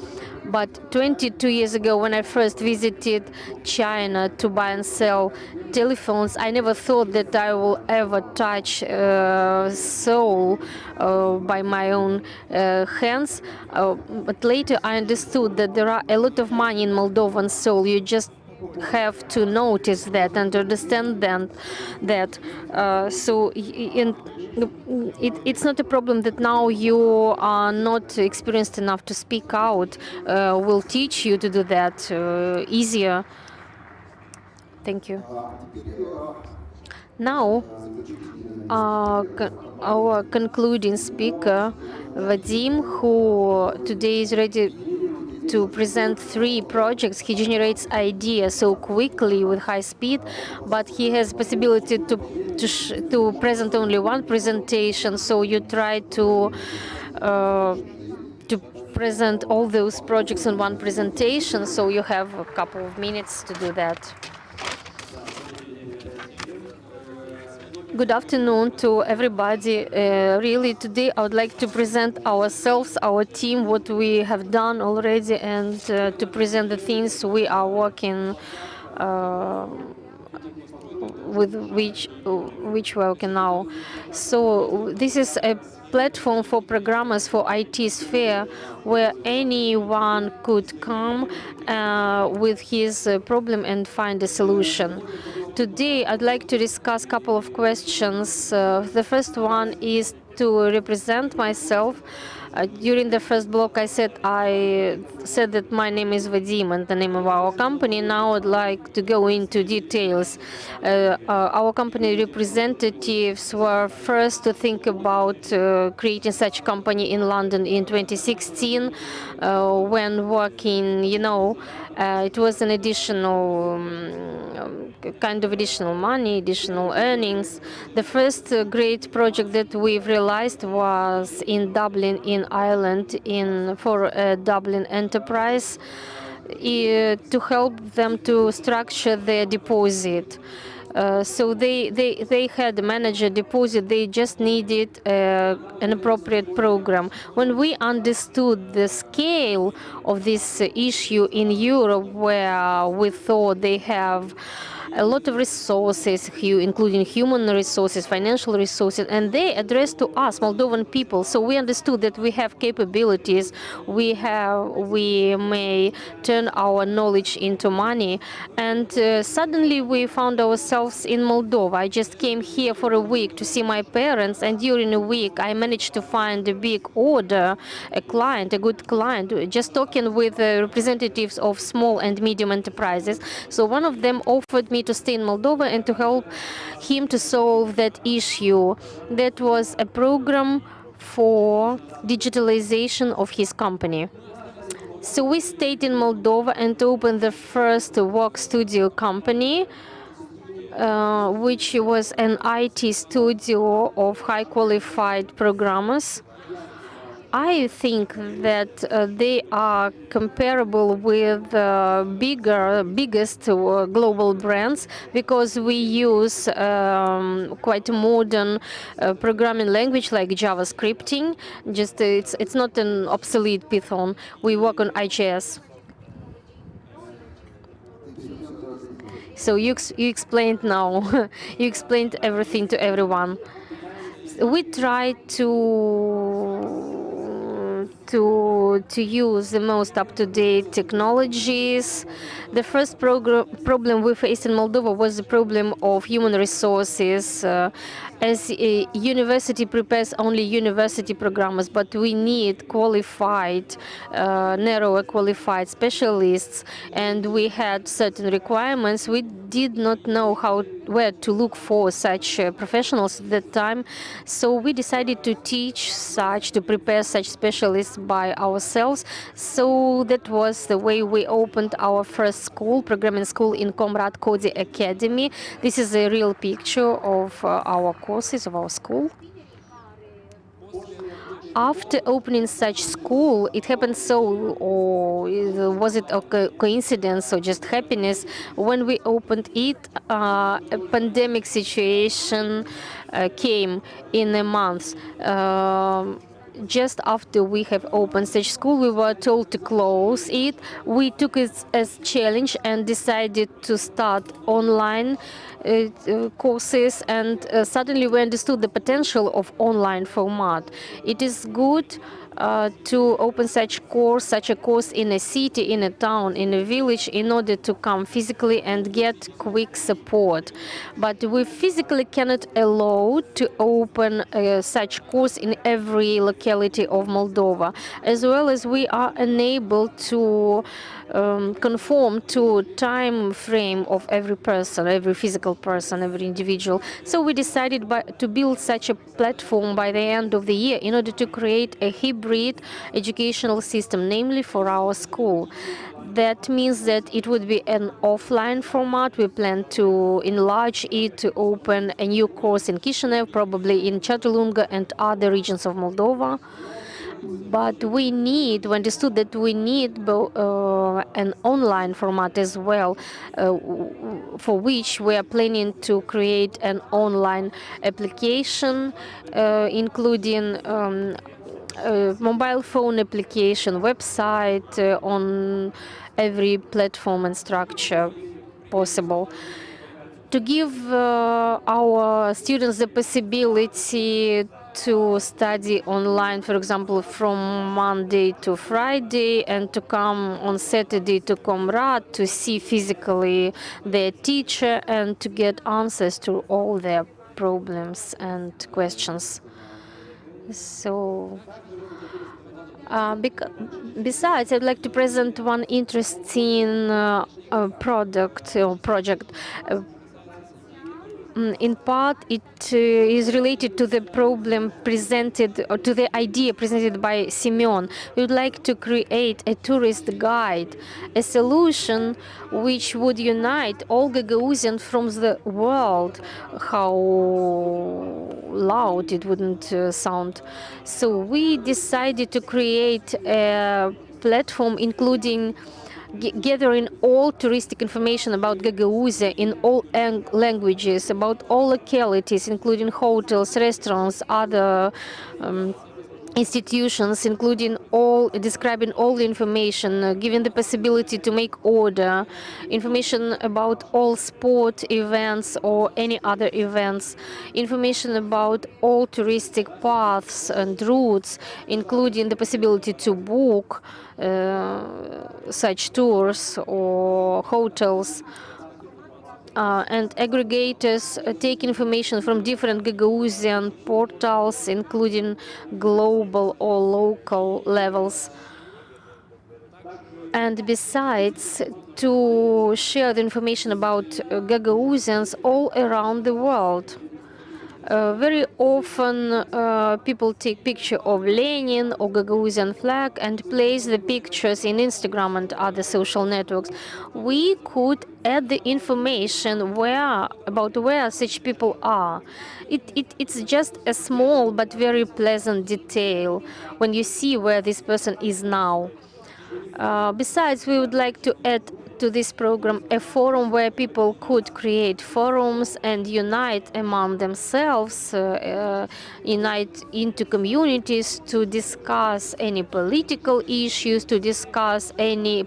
But 22 years ago, when I first visited China to buy and sell telephones, I never thought that I will ever touch soul by my own hands. But later I understood that there are a lot of money in Moldovan soul. You just have to notice that and understand that. It's not a problem that now you are not experienced enough to speak out. We'll teach you to do that easier. Thank you. Now, our concluding speaker, Vadim, who today is ready to present 3 projects. He generates ideas so quickly with high speed, but he has possibility to present only 1 presentation. So you try to present all those projects in 1 presentation. So you have a couple of minutes to do that. Good afternoon to everybody. Really, today I would like to present ourselves, our team, what we have done already, and to present the things we are working with which we're working now. So this is a platform for programmers for IT sphere, where anyone could come with his problem and find a solution. Today, I'd like to discuss a couple of questions. The first one is to represent myself. During the first block, I said that my name is Vadim and the name of our company. Now I'd like to go into details. Our company representatives were first to think about creating such company in London in 2016 when working, it was an additional kind of additional money, additional earnings. The first great project that we've realized was in Dublin, in Ireland, for a Dublin enterprise to help them to structure their deposit. So they had a manager deposit. They just needed an appropriate program. When we understood the scale of this issue in Europe, where we thought they have a lot of resources, including human resources, financial resources, and they addressed to us, Moldovan people. So we understood that we have capabilities, we may turn our knowledge into money, and suddenly we found ourselves in Moldova. I just came here for a week to see my parents, and during a week I managed to find a big order, a good client, just talking with representatives of small and medium enterprises. So one of them offered me to stay in Moldova and to help him to solve that issue. That was a program for digitalization of his company. So we stayed in Moldova and opened the first work studio company, which was an IT studio of high qualified programmers. I think that they are comparable with biggest global brands because we use quite modern programming language like JavaScripting. Just it's not an obsolete Python. We work on IGS. So you explained now. You explained everything to everyone. We try to use the most up-to-date technologies. The first problem we faced in Moldova was the problem of human resources. As a university prepares only university programmers, but we need qualified, narrower qualified specialists, and we had certain requirements. We did not know where to look for such professionals at that time, so we decided to prepare such specialists by ourselves. So that was the way we opened our first programming school in Comrade Cody Academy. This is a real picture of our courses of our school. After opening such school, it happened so, or was it a coincidence or just happiness? When we opened it, a pandemic situation came in a month. Just after we have opened such school, we were told to close it. We took it as challenge and decided to start online courses, and suddenly we understood the potential of online format. It is good to open such a course in a city, in a town, in a village, in order to come physically and get quick support. But we physically cannot allow to open such course in every locality of Moldova, as well as we are unable to conform to time frame of every person, every physical person, every individual. So we decided to build such a platform by the end of the year in order to create a hybrid educational system, namely for our school. That means that it would be an offline format. We plan to enlarge it to open a new course in Chisinau, probably in Chatulunga and other regions of Moldova. But we understood that we need an online format as well, for which we are planning to create an online application, including mobile phone application, website on every platform and structure possible, to give our students the possibility to study online, for example, from Monday to Friday, and to come on Saturday to Comrade to see physically their teacher and to get answers to all their problems and questions. So Besides, I'd like to present one interesting product or project. In part, it is related to the problem presented, or to the idea presented by Simeon. We would like to create a tourist guide, a solution which would unite all Gagauzians from the world. How loud it wouldn't sound. So we decided to create a platform including gathering all touristic information about Gagauzia in all languages, about all localities, including hotels, restaurants, other institutions, including all, describing all the information, giving the possibility to make order, information about all sport events or any other events, information about all touristic paths and routes, including the possibility to book such tours or hotels. And aggregators take information from different Gagauzian portals, including global or local levels. And besides, to share the information about Gagauzians all around the world. Very often people take picture of Lenin or Gagauzian flag and place the pictures in Instagram and other social networks. We could add the information about where such people are. It's just a small but very pleasant detail when you see where this person is now. Besides, we would like to add to this program a forum where people could create forums and unite among themselves, unite into communities to discuss any political issues, to discuss any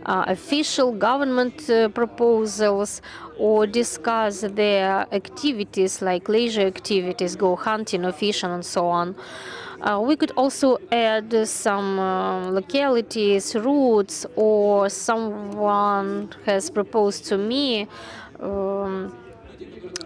official government proposals, or discuss their activities like leisure activities, go hunting or fishing and so on. We could also add some localities, routes, or someone has proposed to me.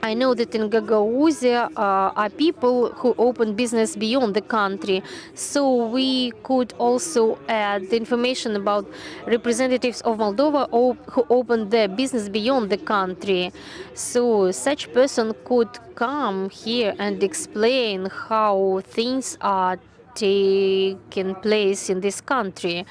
I know that in Gagauzia are people who open business beyond the country, so we could also add the information about representatives of Moldova who opened their business beyond the country. So such person could come here and explain how things are taking place in this country.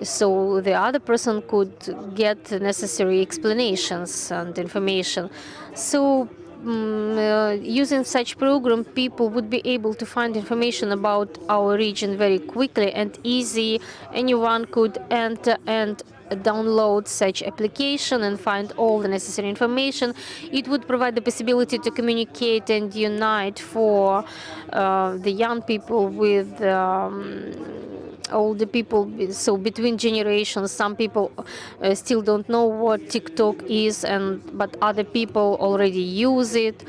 So the other person could get the necessary explanations and information. So using such program, people would be able to find information about our region very quickly and easy. Anyone could enter and download such application and find all the necessary information. It would provide the possibility to communicate and unite for the young people with all the people, so between generations. Some people still don't know what TikTok is, but other people already use it.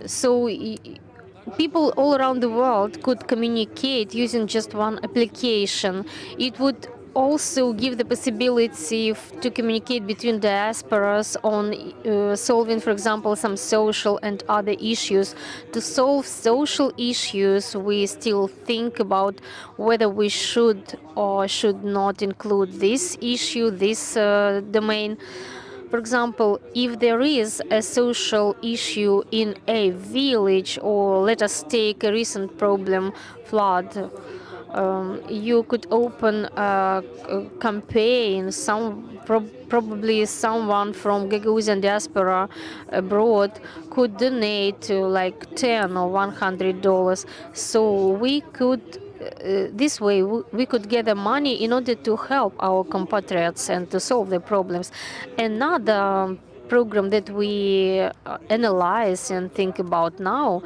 So people all around the world could communicate using just one application. It would also give the possibility to communicate between diasporas on solving, for example, some social and other issues. To solve social issues, we still think about whether we should or should not include this issue, this domain. For example, if there is a social issue in a village, or let us take a recent problem, flood, you could open a campaign. Probably someone from Gagauzian diaspora abroad could donate like $10 or $100. So we could this way we could gather money in order to help our compatriots and to solve their problems. Another program that we analyze and think about now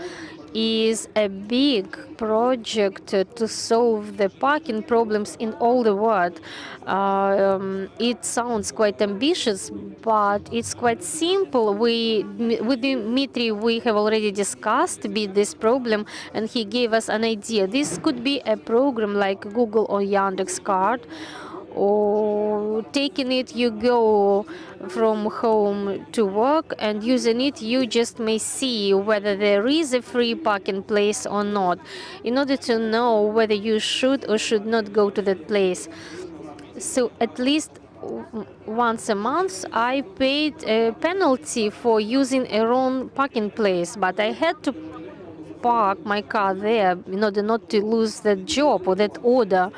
is a big project to solve the parking problems in all the world. It sounds quite ambitious, but it's quite simple. With Dmitry, we have already discussed this problem, and he gave us an idea. This could be a program like Google or Yandex Card, or taking it you go from home to work, and using it you just may see whether there is a free parking place or not, in order to know whether you should or should not go to that place. So at least once a month I paid a penalty for using a wrong parking place, but I had to park my car there in order not to lose that job or that order.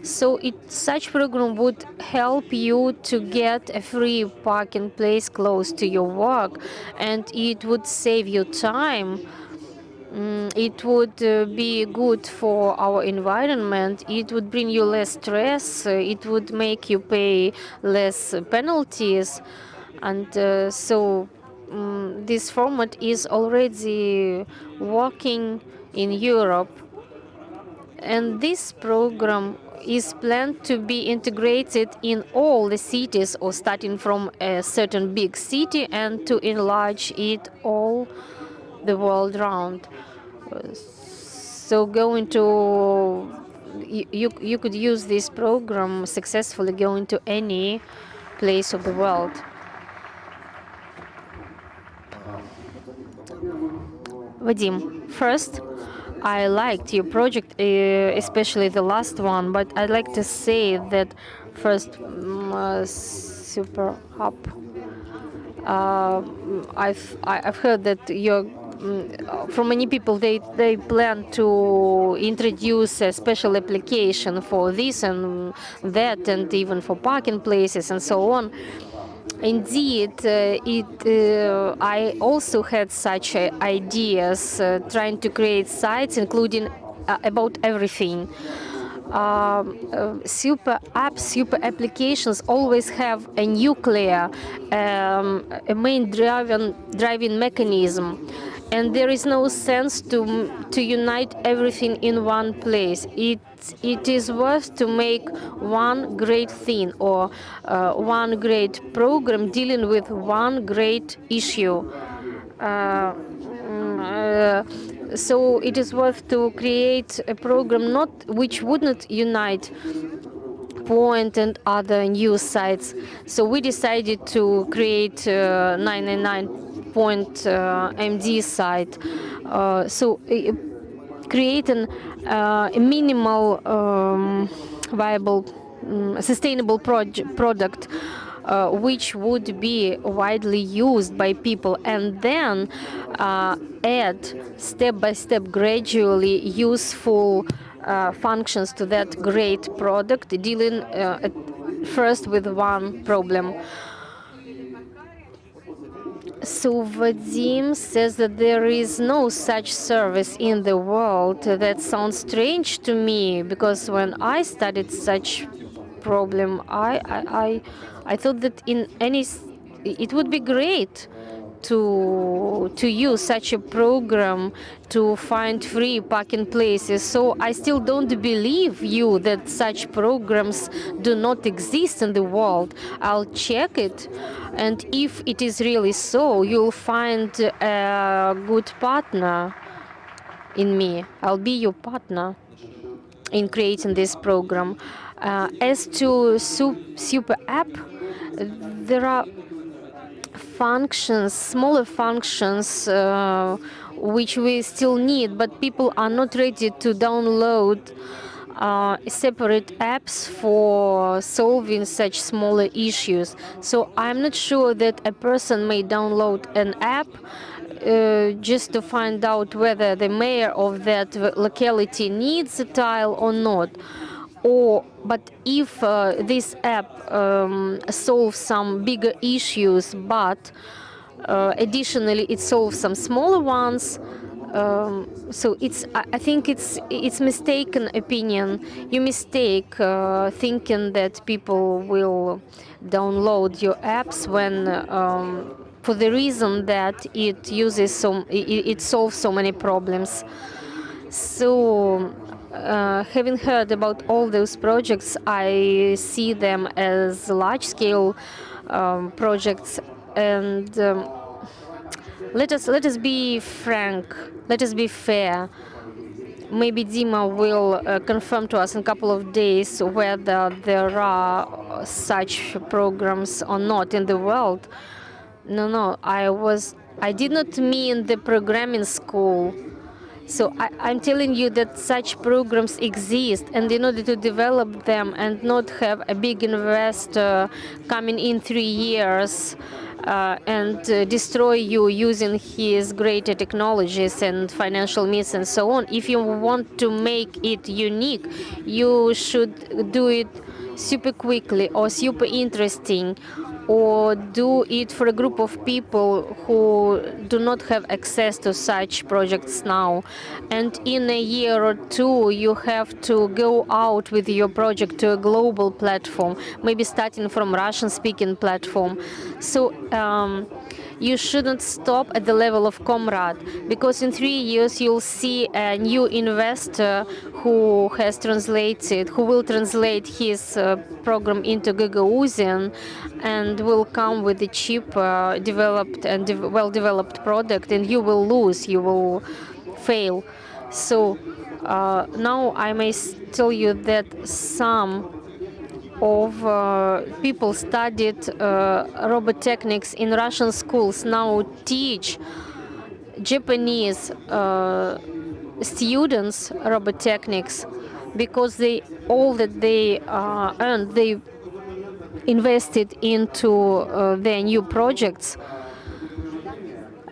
So such program would help you to get a free parking place close to your work, and it would save you time. It would be good for our environment. It would bring you less stress. It would make you pay less penalties. And this format is already working in Europe. And this program is planned to be integrated in all the cities, or starting from a certain big city, and to enlarge it all the world round. So going to you could use this program successfully going to any place of the world. Vadim, first, I liked your project, especially the last one, but I'd like to say that first, Super Hub. I've heard that from many people they plan to introduce a special application for this and that, and even for parking places and so on. Indeed, I also had such ideas, trying to create sites including about everything. Super apps, super applications always have a nuclear, a main driving mechanism, and there is no sense to unite everything in one place. It is worth to make one great thing, or one great program dealing with one great issue. So it is worth to create a program which would not unite Point and other news sites. So we decided to create 999.md site. Creating a minimal viable sustainable product which would be widely used by people, and then add step by step, gradually, useful functions to that great product, dealing at first with one problem. So Vadim says that there is no such service in the world. That sounds strange to me, because when I studied such problem, I thought that it would be great to use such a program to find free parking places. So I still don't believe you that such programs do not exist in the world. I'll check it, and if it is really so, you'll find a good partner in me. I'll be your partner in creating this program. As to Super App, there are functions, smaller functions, which we still need, but people are not ready to download separate apps for solving such smaller issues. So I'm not sure that a person may download an app just to find out whether the mayor of that locality needs a tile or not. But if this app solves some bigger issues, but additionally it solves some smaller ones, so I think it's mistaken opinion. You mistake thinking that people will download your apps when for the reason that it solves so many problems. So, having heard about all those projects, I see them as large-scale projects, and let us be frank, let us be fair. Maybe Dima will confirm to us in a couple of days whether there are such programs or not in the world. No, I did not mean the programming school. So I'm telling you that such programs exist, and in order to develop them and not have a big investor coming in 3 years and destroy you using his greater technologies and financial means and so on, if you want to make it unique, you should do it super quickly or super interesting, or do it for a group of people who do not have access to such projects now. And in a year or two, you have to go out with your project to a global platform, maybe starting from Russian-speaking platform. So you shouldn't stop at the level of comrade, because in 3 years you'll see a new investor who will translate his program into Gagauzian and will come with a cheap, developed and well-developed product, and you will lose, you will fail. So now I may tell you that some of people studied robotechnics in Russian schools now teach Japanese students robotechnics, because all that they earned, they invested into their new projects.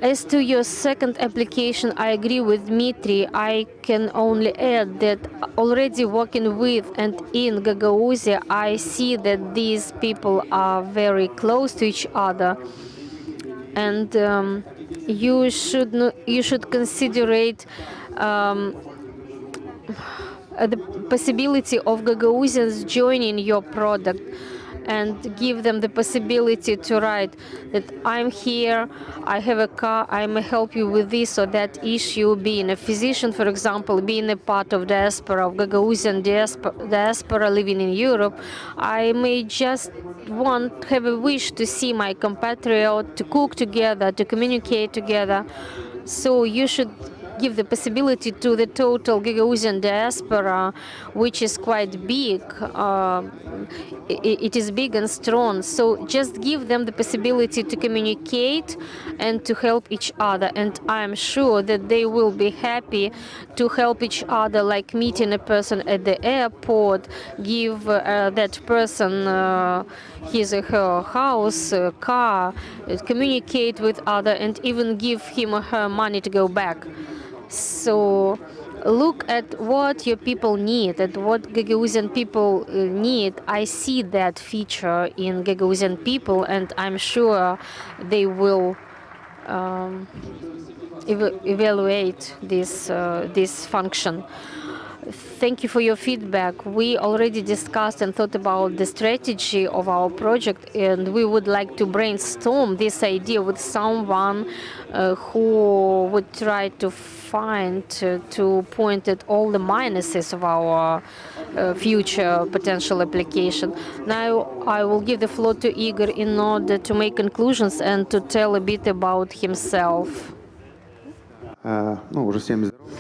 As to your second application, I agree with Dmitry. I can only add that already working with and in Gagauzia, I see that these people are very close to each other, and you should consider it the possibility of Gagauzians joining your product, and give them the possibility to write that I'm here, I have a car, I may help you with this or that issue. Being a physician, for example, being a part of diaspora, of Gagauzian diaspora living in Europe, I may just have a wish to see my compatriot, to cook together, to communicate together. So you should give the possibility to the total Gagauzian diaspora, which is quite big. It is big and strong. So just give them the possibility to communicate and to help each other. And I'm sure that they will be happy to help each other, like meeting a person at the airport, give that person his or her house, car, communicate with other, and even give him or her money to go back. So look at what your people need, at what Gagauzian people need. I see that feature in Gagauzian people, and I'm sure they will evaluate this function. Thank you for your feedback. We already discussed and thought about the strategy of our project, and we would like to brainstorm this idea with someone who would try to to point at all the minuses of our future potential application. Now I will give the floor to Igor in order to make conclusions and to tell a bit about himself. Уже всем здорово.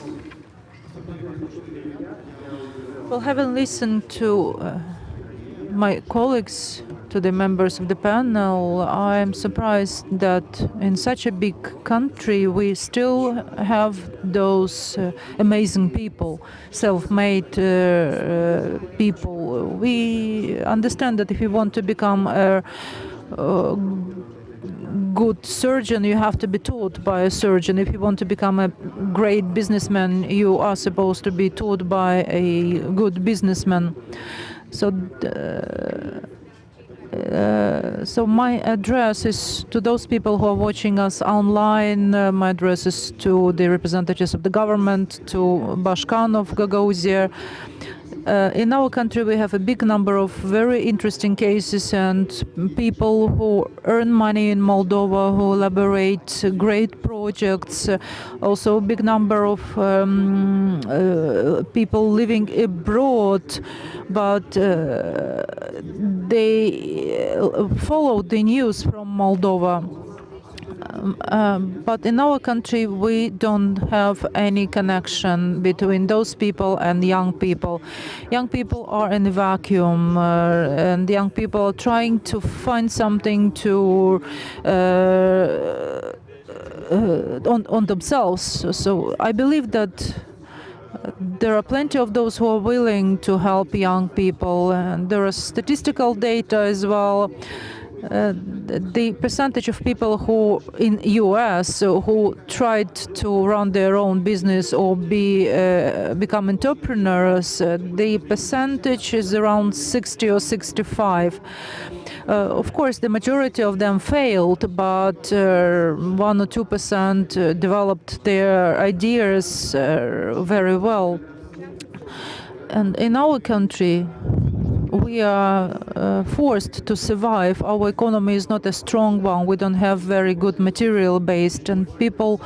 Well, having listened to my colleagues, to the members of the panel, I am surprised that in such a big country we still have those amazing people, self-made people. We understand that if you want to become a good surgeon, you have to be taught by a surgeon. If you want to become a great businessman, you are supposed to be taught by a good businessman. So my address is to those people who are watching us online. My address is to the representatives of the government, to Bashkan of Gagauzia. In our country, we have a big number of very interesting cases and people who earn money in Moldova, who elaborate great projects. Also, a big number of people living abroad, but they follow the news from Moldova. But in our country, we don't have any connection between those people and young people. Young people are in a vacuum, and young people are trying to find something to on themselves. So I believe that there are plenty of those who are willing to help young people, and there are statistical data as well. The percentage of people who in US who tried to run their own business or become entrepreneurs, the percentage is around 60 or 65. Of course, the majority of them failed, but 1 or 2% developed their ideas very well. And in our country, we are forced to survive. Our economy is not a strong one. We don't have very good material based, and people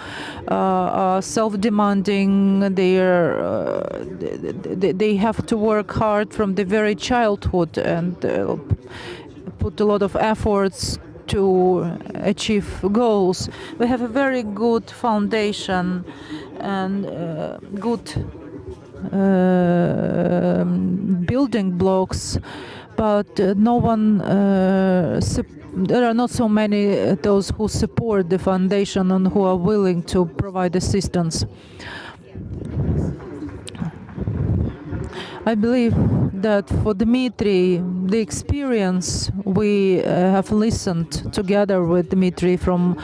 are self-demanding. They have to work hard from the very childhood and put a lot of efforts to achieve goals. We have a very good foundation and good building blocks, but no one there are not so many those who support the foundation and who are willing to provide assistance. I believe that for Dmitry, the experience we have listened together with Dmitry from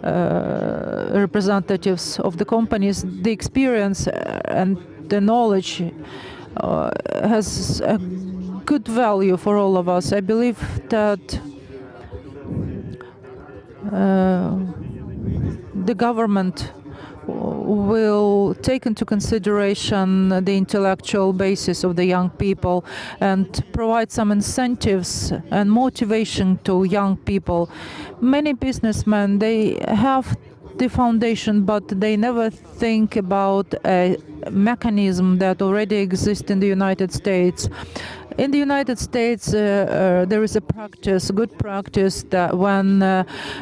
representatives of the companies, the experience and the knowledge has a good value for all of us. I believe that the government will take into consideration the intellectual basis of the young people and provide some incentives and motivation to young people. Many businessmen, they have the foundation, but they never think about a mechanism that already exists in the United States. In the United States, there is a practice, good practice, that when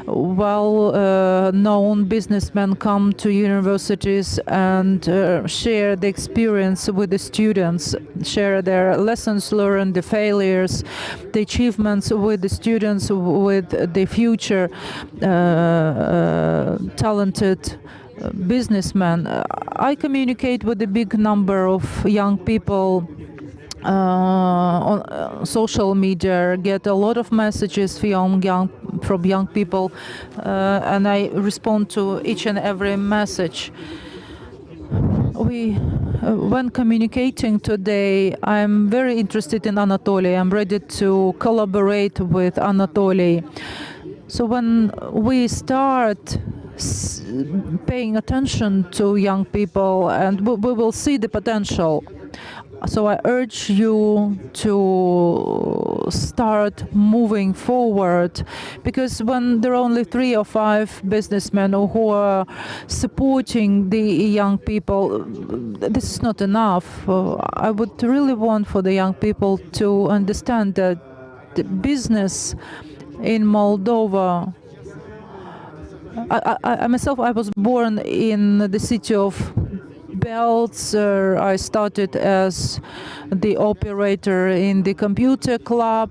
well-known businessmen come to universities and share the experience with the students, share their lessons learned, the failures, the achievements with the students, with the future talented businessmen. I communicate with a big number of young people on social media, get a lot of messages from young people, and I respond to each and every message. When communicating today, I'm very interested in Anatoly. I'm ready to collaborate with Anatoly. So when we start paying attention to young people, and we will see the potential. So I urge you to start moving forward, because when there are only 3 or 5 businessmen who are supporting the young people, this is not enough. I would really want for the young people to understand that the business in Moldova, I myself, I was born in the city of Belts. I started as the operator in the computer club.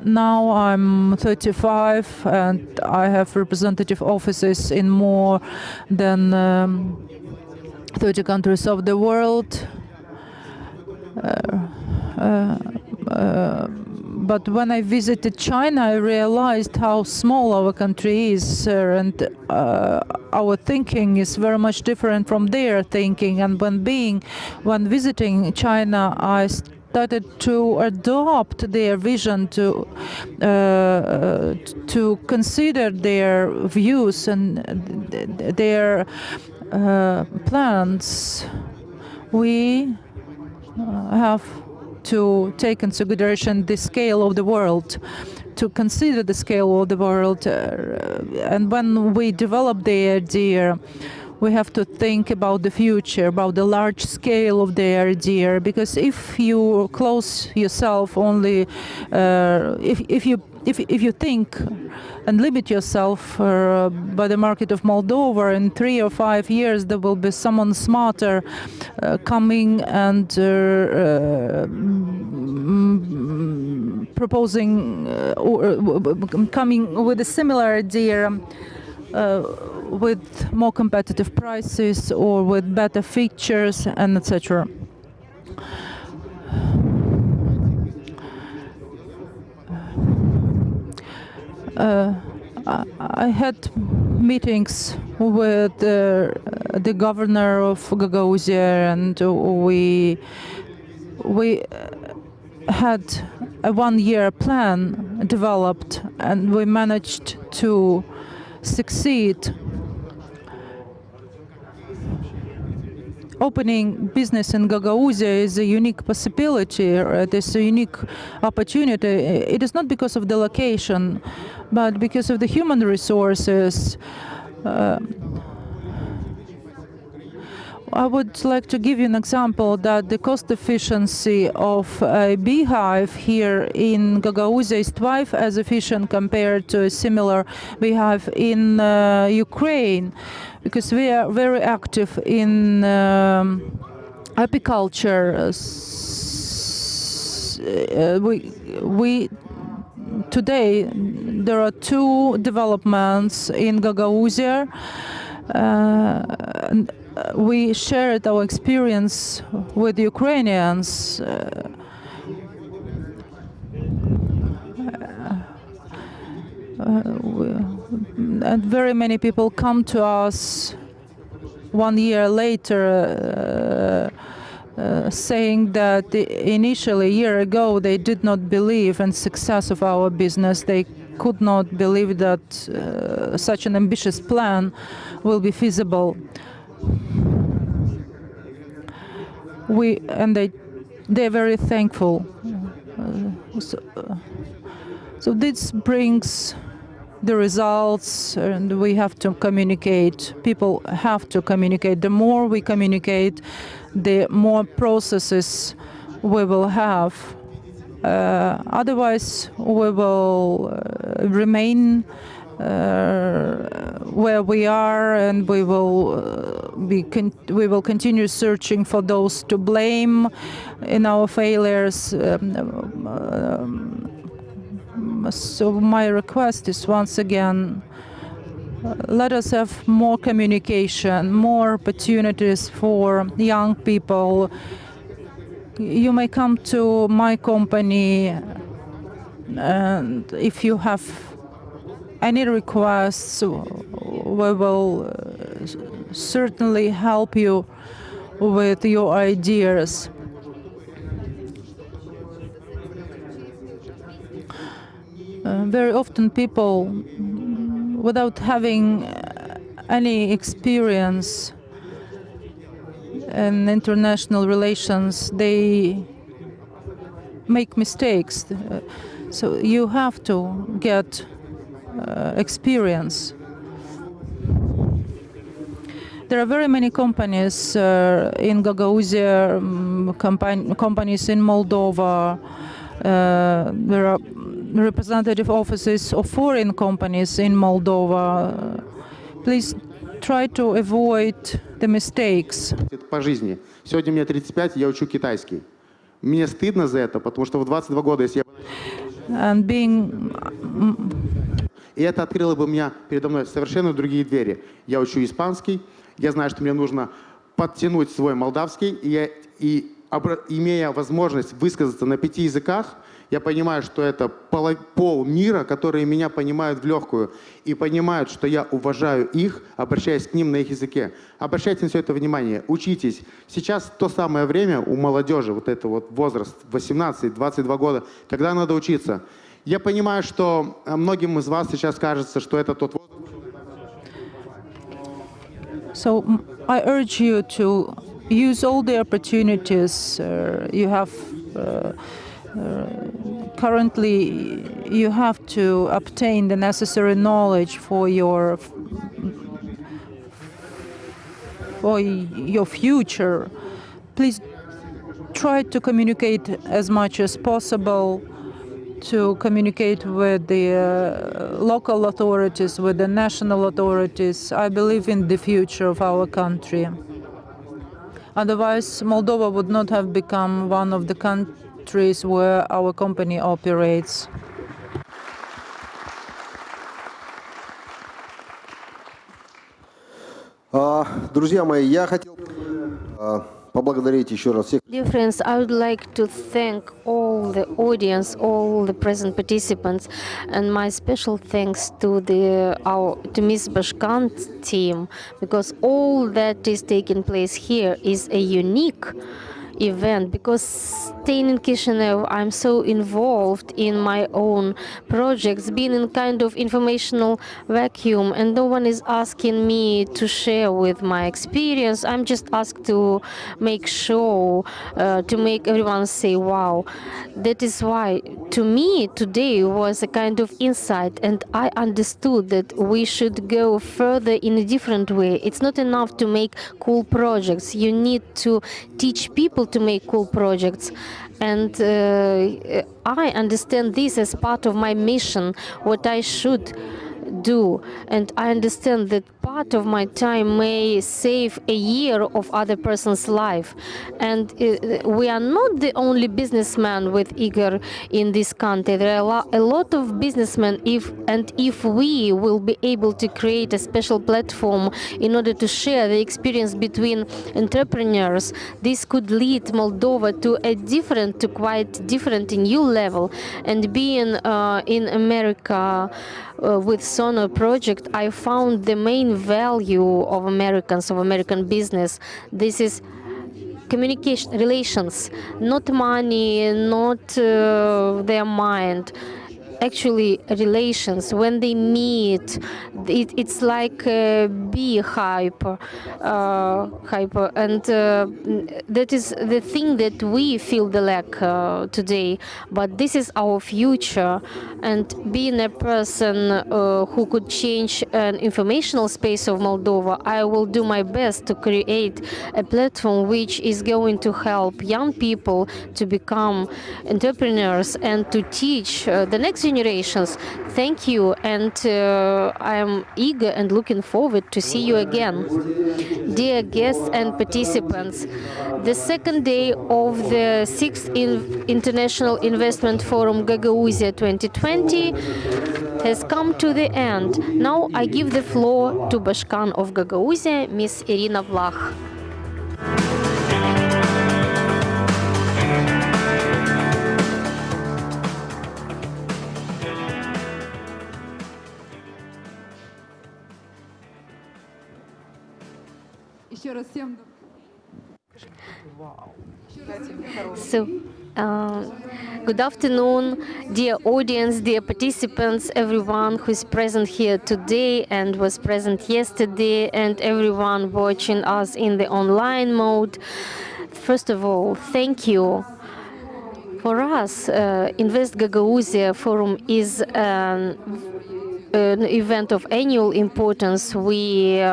Now I'm 35 and I have representative offices in more than 30 countries of the world. But when I visited China, I realized how small our country is, and our thinking is very much different from their thinking. And when visiting China, I started to adopt their vision, to consider their views and their plans. We have to take into consideration the scale of the world, to consider the scale of the world. And when we develop the idea, we have to think about the future, about the large scale of the idea. Because if you close yourself only, if you if you think and limit yourself by the market of Moldova, in 3 or 5 years there will be someone smarter coming and proposing or coming with a similar idea with more competitive prices or with better features and etc. I had meetings with the governor of Gagauzia, and we had a 1-year plan developed, and we managed to succeed. Opening business in Gagauzia is a unique possibility, it is a unique opportunity. It is not because of the location, but because of the human resources. I would like to give you an example that the cost efficiency of a beehive here in Gagauzia is twice as efficient compared to a similar beehive in Ukraine, because we are very active in apiculture. We today there are 2 developments in Gagauzia. We shared our experience with Ukrainians. And very many people come to us 1 year later saying that initially, a year ago, they did not believe in success of our business. They could not believe that such an ambitious plan will be feasible. They're very thankful. So this brings the results, and we have to communicate. People have to communicate. The more we communicate, the more processes we will have. Otherwise, we will remain where we are, and we will continue searching for those to blame in our failures. So my request is, once again, let us have more communication, more opportunities for young people. You may come to my company, and if you have any requests, we will certainly help you with your ideas. Very often people, without having any experience in international relations, they make mistakes. So you have to get experience. There are very many companies in Gagauzia, companies in Moldova. There are representative offices of foreign companies in Moldova. Please try to avoid the mistakes. По жизни. Сегодня мне 35, я учу китайский. Мне стыдно за это, потому что в 22 года, если И это открыло бы меня передо мной совершенно другие двери. Я учу испанский, я знаю, что мне нужно подтянуть свой молдавский, имея возможность высказаться на 5 языках, я понимаю, что это полмира, которые меня понимают в легкую и понимают, что я уважаю их, обращаясь к ним на их языке. Обращайте на все это внимание, учитесь. Сейчас то самое время у молодежи, вот это вот возраст 18-22 года, когда надо учиться. Я понимаю, что многим из вас сейчас кажется, что это тот возраст. So I urge you to use all the opportunities you have. Currently, you have to obtain the necessary knowledge for your future. Please try to communicate as much as possible. to communicate with the local authorities, with the national authorities. I believe in the future of our country. Otherwise, Moldova would not have become one of the countries where our company operates. Друзья мои, я хотел поблагодарить еще раз всех. Dear friends, I would like to thank all the audience, all the present participants, and my special thanks to to Ms. Bashkan's team, because all that is taking place here is a unique event. Because staying in Chisinau, I'm so involved in my own projects, being in kind of informational vacuum, and no one is asking me to share with my experience. I'm just asked to make show, to make everyone say, wow. That is why, to me, today was a kind of insight, and I understood that we should go further in a different way. It's not enough to make cool projects. You need to teach people to make cool projects. And I understand this as part of my mission, what I should do. And I understand that part of my time may save a year of other person's life. And we are not the only businessmen with Igor in this country. There are a lot of businessmen, if we will be able to create a special platform in order to share the experience between entrepreneurs, this could lead Moldova to quite different and new level. And being in America with Sonar project, I found the main value of American business. This is communication, relations, not money, not their mind. Actually, relations, when they meet, it's like a bee hyper, and that is the thing that we feel the lack today. But this is our future, and being a person who could change an informational space of Moldova, I will do my best to create a platform which is going to help young people to become entrepreneurs and to teach the next generations. Thank you, and I am eager and looking forward to see you again. Dear guests and participants, the second day of the 6th International Investment Forum Gagauzia 2020 has come to the end. Now I give the floor to Bashkan of Gagauzia, Ms. Irina Vlach. So, good afternoon, dear audience, dear participants, everyone who is present here today and was present yesterday, and everyone watching us in the online mode. First of all, thank you. For us, Invest Gagauzia Forum is an event of annual importance. We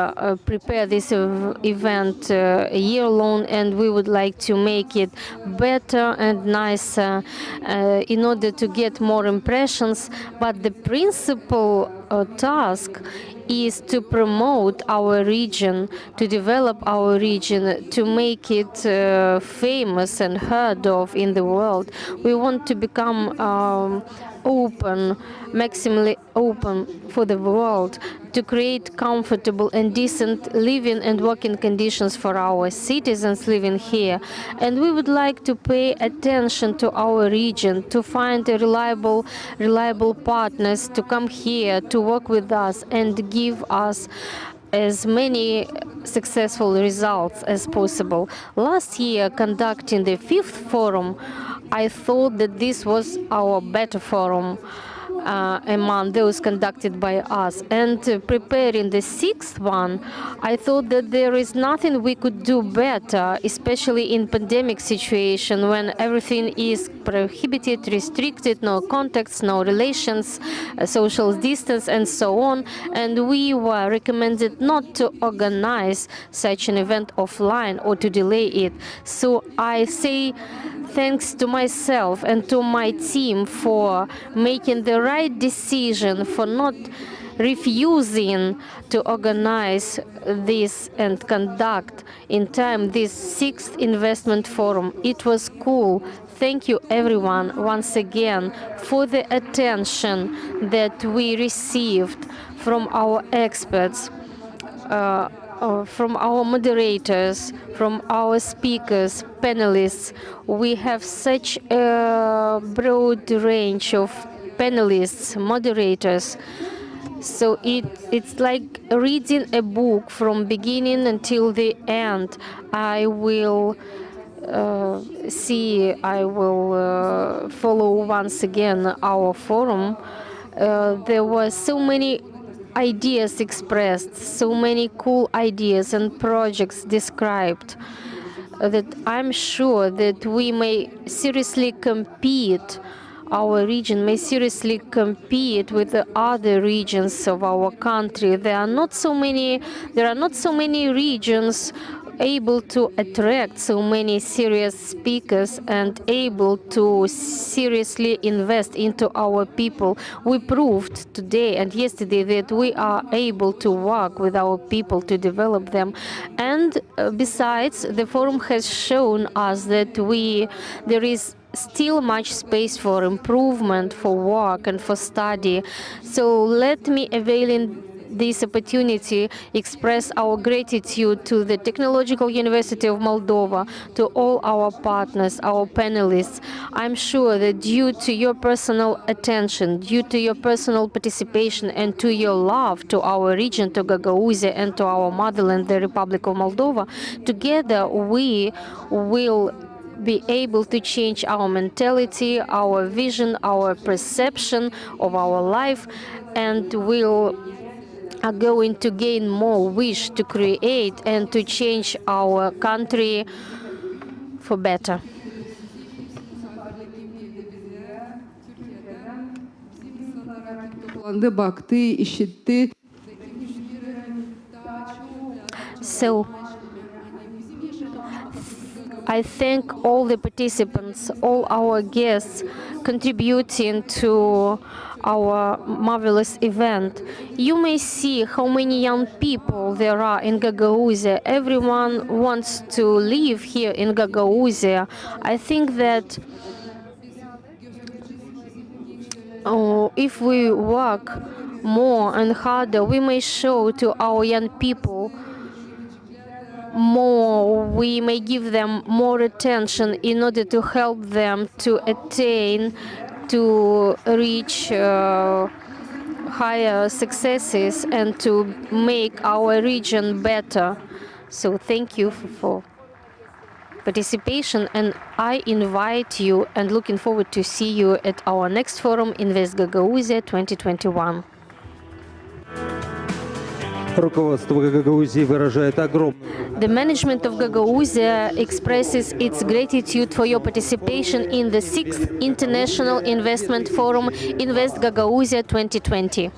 prepare this event a year long, and we would like to make it better and nicer in order to get more impressions. But the principal task is to promote our region, to develop our region, to make it famous and heard of in the world. We want to become open, maximally open for the world, to create comfortable and decent living and working conditions for our citizens living here. And we would like to pay attention to our region, to find a reliable partners to come here, to work with us and give us as many successful results as possible. Last year, conducting the 5th forum, I thought that this was our better forum. among those conducted by us. And preparing the sixth one, I thought that there is nothing we could do better, especially in pandemic situation when everything is prohibited, restricted, no contacts, no relations, social distance, and so on. And we were recommended not to organize such an event offline or to delay it. So I say thanks to myself and to my team for making the right decision, for not refusing to organize this and conduct in time this sixth investment forum. It was cool. Thank you everyone once again for the attention that we received from our experts, from our moderators, from our speakers, panelists. We have such a broad range of panelists, moderators. So it's like reading a book from beginning until the end. I will follow once again our forum. There were so many ideas expressed, so many cool ideas and projects described, that I'm sure that we may seriously compete, our region may seriously compete with the other regions of our country. There are not so many regions able to attract so many serious speakers and able to seriously invest into our people. We proved today and yesterday that we are able to work with our people to develop them. And besides, the forum has shown us that there is still much space for improvement, for work and for study. So let me avail in this opportunity express our gratitude to the Technological University of Moldova, to all our partners, our panelists. I'm sure that due to your personal attention, due to your personal participation and to your love to our region, to Gagauzia and to our motherland, the Republic of Moldova, together we will be able to change our mentality, our vision, our perception of our life, and are going to gain more wish to create and to change our country for better. So I thank all the participants, all our guests contributing to our marvelous event. You may see how many young people there are in Gagauzia. Everyone wants to live here in Gagauzia. I think that if we work more and harder, we may show to our young people more, we may give them more attention in order to help them to attain, to reach higher successes and to make our region better. So thank you for participation, and I invite you and looking forward to see you at our next forum, Invest Gagauzia 2021. Руководство Гагаузии выражает огромную... The management of Gagauzia expresses its gratitude for your participation in the 6th International Investment Forum Invest Gagauzia 2020.